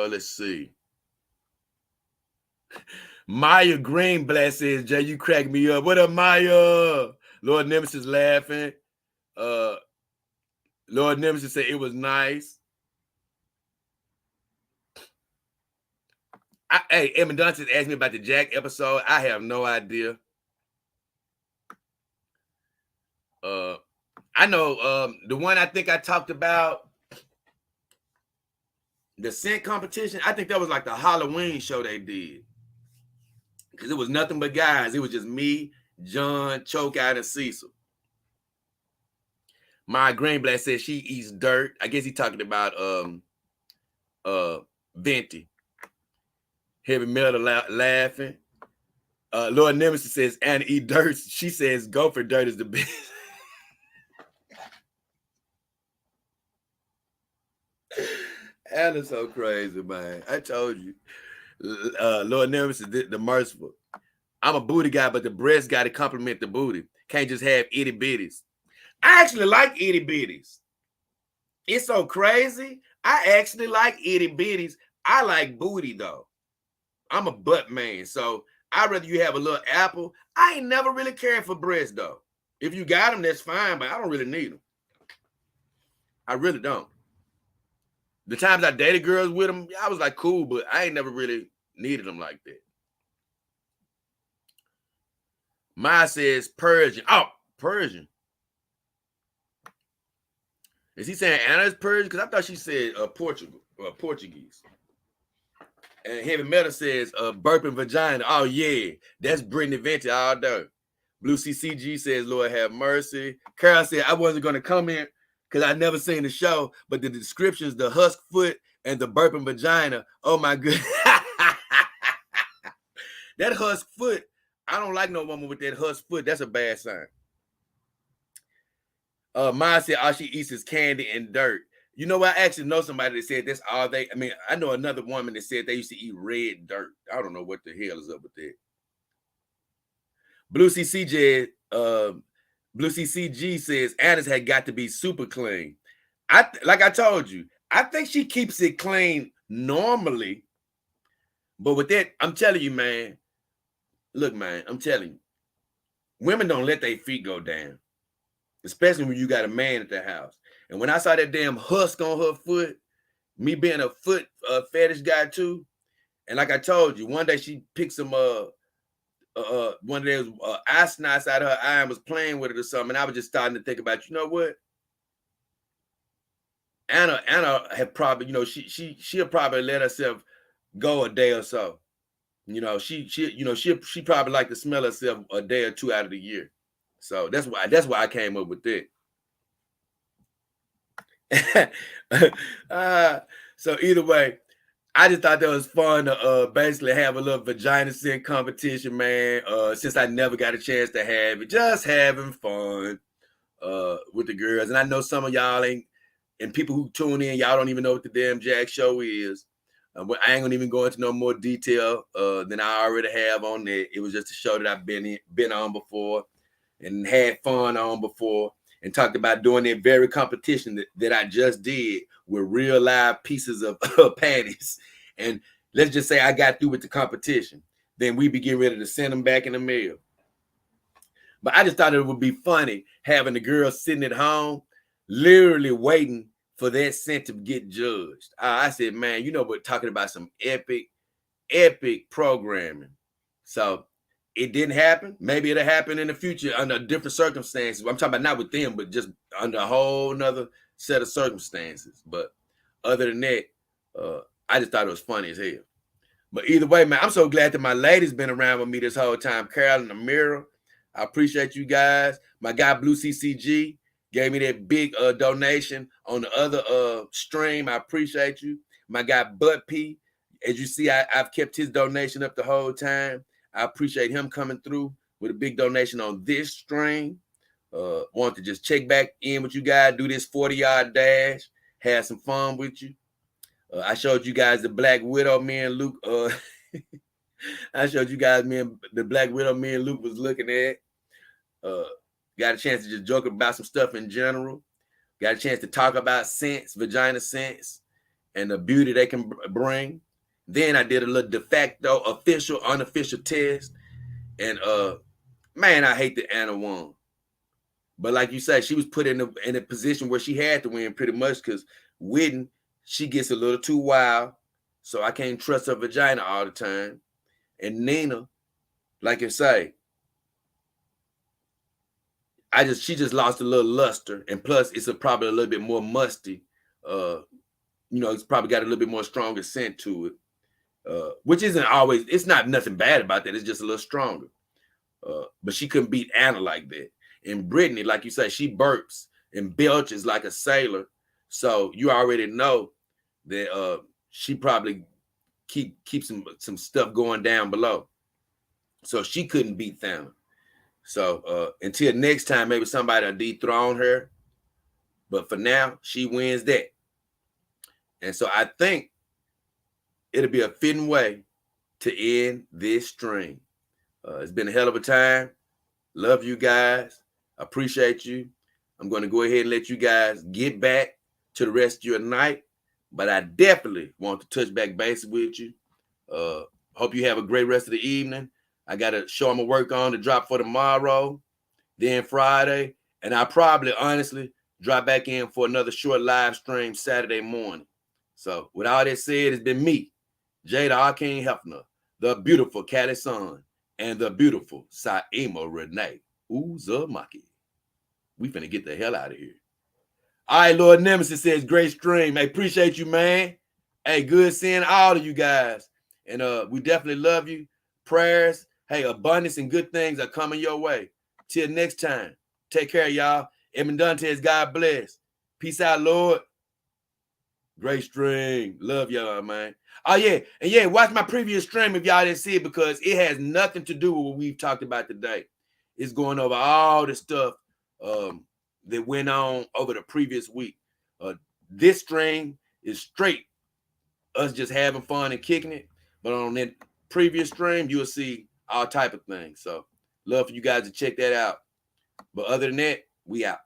Let's see. Maya Greenblatt says, Jay, you crack me up. What up, Maya? Lord Nemesis laughing. Lord Nemesis said it was nice. Hey, Evan Dunson asked me about the Jack episode. I have no idea. I know the one I think I talked about, the scent competition. I think that was like the Halloween show they did. Because it was nothing but guys. It was just me, John, Chokeout, and Cecil. Maya Greenblatt says she eats dirt. I guess he's talking about Venti. Heavy Metal laughing. Lord Nemesis says Anna eat dirt. She says go for dirt is the best. Anna's so crazy, man. I told you. Lord Nemesis, the merciful. I'm a booty guy, but the breast got to compliment the booty. Can't just have itty bitties. I actually like itty bitties. It's so crazy. I actually like itty bitties. I like booty, though. I'm a butt man, so I'd rather you have a little apple. I ain't never really cared for breasts, though. If you got them, that's fine, but I don't really need them. I really don't. The times I dated girls with them, I was like, cool, but I ain't never really needed them like that. Maya says Persian. Oh, Persian. Is he saying Anna is Persian? Because I thought she said Portuguese. And Heavy Metal says burping vagina. Oh, yeah. That's Brittany Venti all day. Blue CCG says, Lord have mercy. Carol said, I wasn't going to comment because I never seen the show, but the descriptions, the husk foot and the burping vagina. Oh, my goodness. That husk foot, I don't like no woman with that husk foot. That's a bad sign. Mine said all she eats is candy and dirt. You know, I actually know somebody that said that's all they. I mean, I know another woman that said they used to eat red dirt. I don't know what the hell is up with that. Blue CCG, Blue CCG says Anna's had got to be super clean. Like I told you, I think she keeps it clean normally, but with that, I'm telling you, man. Look, man, I'm telling you, women don't let their feet go down, especially when you got a man at the house. And when I saw that damn husk on her foot, me being a foot fetish guy too, and like I told you, one day she picked some one of those eye snots out of her eye and was playing with it or something, and I was just starting to think about, you know what? Anna had probably, you know, she'll probably let herself go a day or so. You know, she probably like to smell herself a day or two out of the year. So that's why I came up with that. So either way, I just thought that was fun to basically have a little vagina scent competition, man. Since I never got a chance to have it, just having fun with the girls. And I know some of y'all ain't, and people who tune in, y'all don't even know what the damn Jack Show is. But I ain't gonna even go into no more detail than I already have on it. It was just a show that I've been on before and had fun on before, and talked about doing that very competition that I just did with real live pieces of panties. And let's just say I got through with the competition. Then we be getting ready to send them back in the mail. But I just thought it would be funny having the girls sitting at home, literally waiting for that scent to get judged. I said, man, you know what? Talking about some epic programming. So it didn't happen. Maybe it'll happen in the future under different circumstances. I'm talking about not with them, but just under a whole nother set of circumstances. But other than that, I just thought it was funny as hell. But either way, man, I'm so glad that my lady's been around with me this whole time. Carol and Amira, I appreciate you guys. My guy Blue CCG gave me that big donation on the other stream. I appreciate you. My guy Bud P, as you see, I've kept his donation up the whole time. I appreciate him coming through with a big donation on this stream. Want to just check back in with you guys, do this 40-yard dash, have some fun with you. I showed you guys the Black Widow me and Luke. I showed you guys the Black Widow me and Luke was looking at. Got a chance to just joke about some stuff in general. Got a chance to talk about scents, vagina scents, and the beauty they can bring. Then I did a little de facto, official, unofficial test. And man, I hate that Anna won. But like you said, she was put in a position where she had to win pretty much, because Whitney, she gets a little too wild. So I can't trust her vagina all the time. And Nina, like I say, she just lost a little luster, and plus it's probably a little bit more musty. It's probably got a little bit more stronger scent to it, which isn't always. It's not nothing bad about that. It's just a little stronger. But she couldn't beat Anna like that. And Brittany, like you say, she burps and belches like a sailor. So you already know that she probably keeps some stuff going down below. So she couldn't beat Thanos. So until next time, maybe somebody will dethrone her. But for now, she wins that. And so I think it'll be a fitting way to end this stream. It's been a hell of a time. Love you guys. Appreciate you. I'm going to go ahead and let you guys get back to the rest of your night. But I definitely want to touch back base with you. Hope you have a great rest of the evening. I got a show I'm going to work on to drop for tomorrow, then Friday. And I'll probably, honestly, drop back in for another short live stream Saturday morning. So with all that said, it's been me, Jada Arcane Hefner, the beautiful Cali Sun, and the beautiful Saima Renee Uzumaki. We finna get the hell out of here. All right, Lord Nemesis says, great stream. I appreciate you, man. Hey, good seeing all of you guys. And we definitely love you. Prayers, hey, abundance and good things are coming your way. Till next time, take care, y'all. Emin Dantes, God bless. Peace out, Lord. Great stream. Love y'all, man. Oh, yeah. And yeah, watch my previous stream if y'all didn't see it, because it has nothing to do with what we've talked about today. It's going over all the stuff that went on over the previous week. This stream is straight us just having fun and kicking it. But on that previous stream, you'll see all type of things. So love for you guys to check that out. But other than that, we out.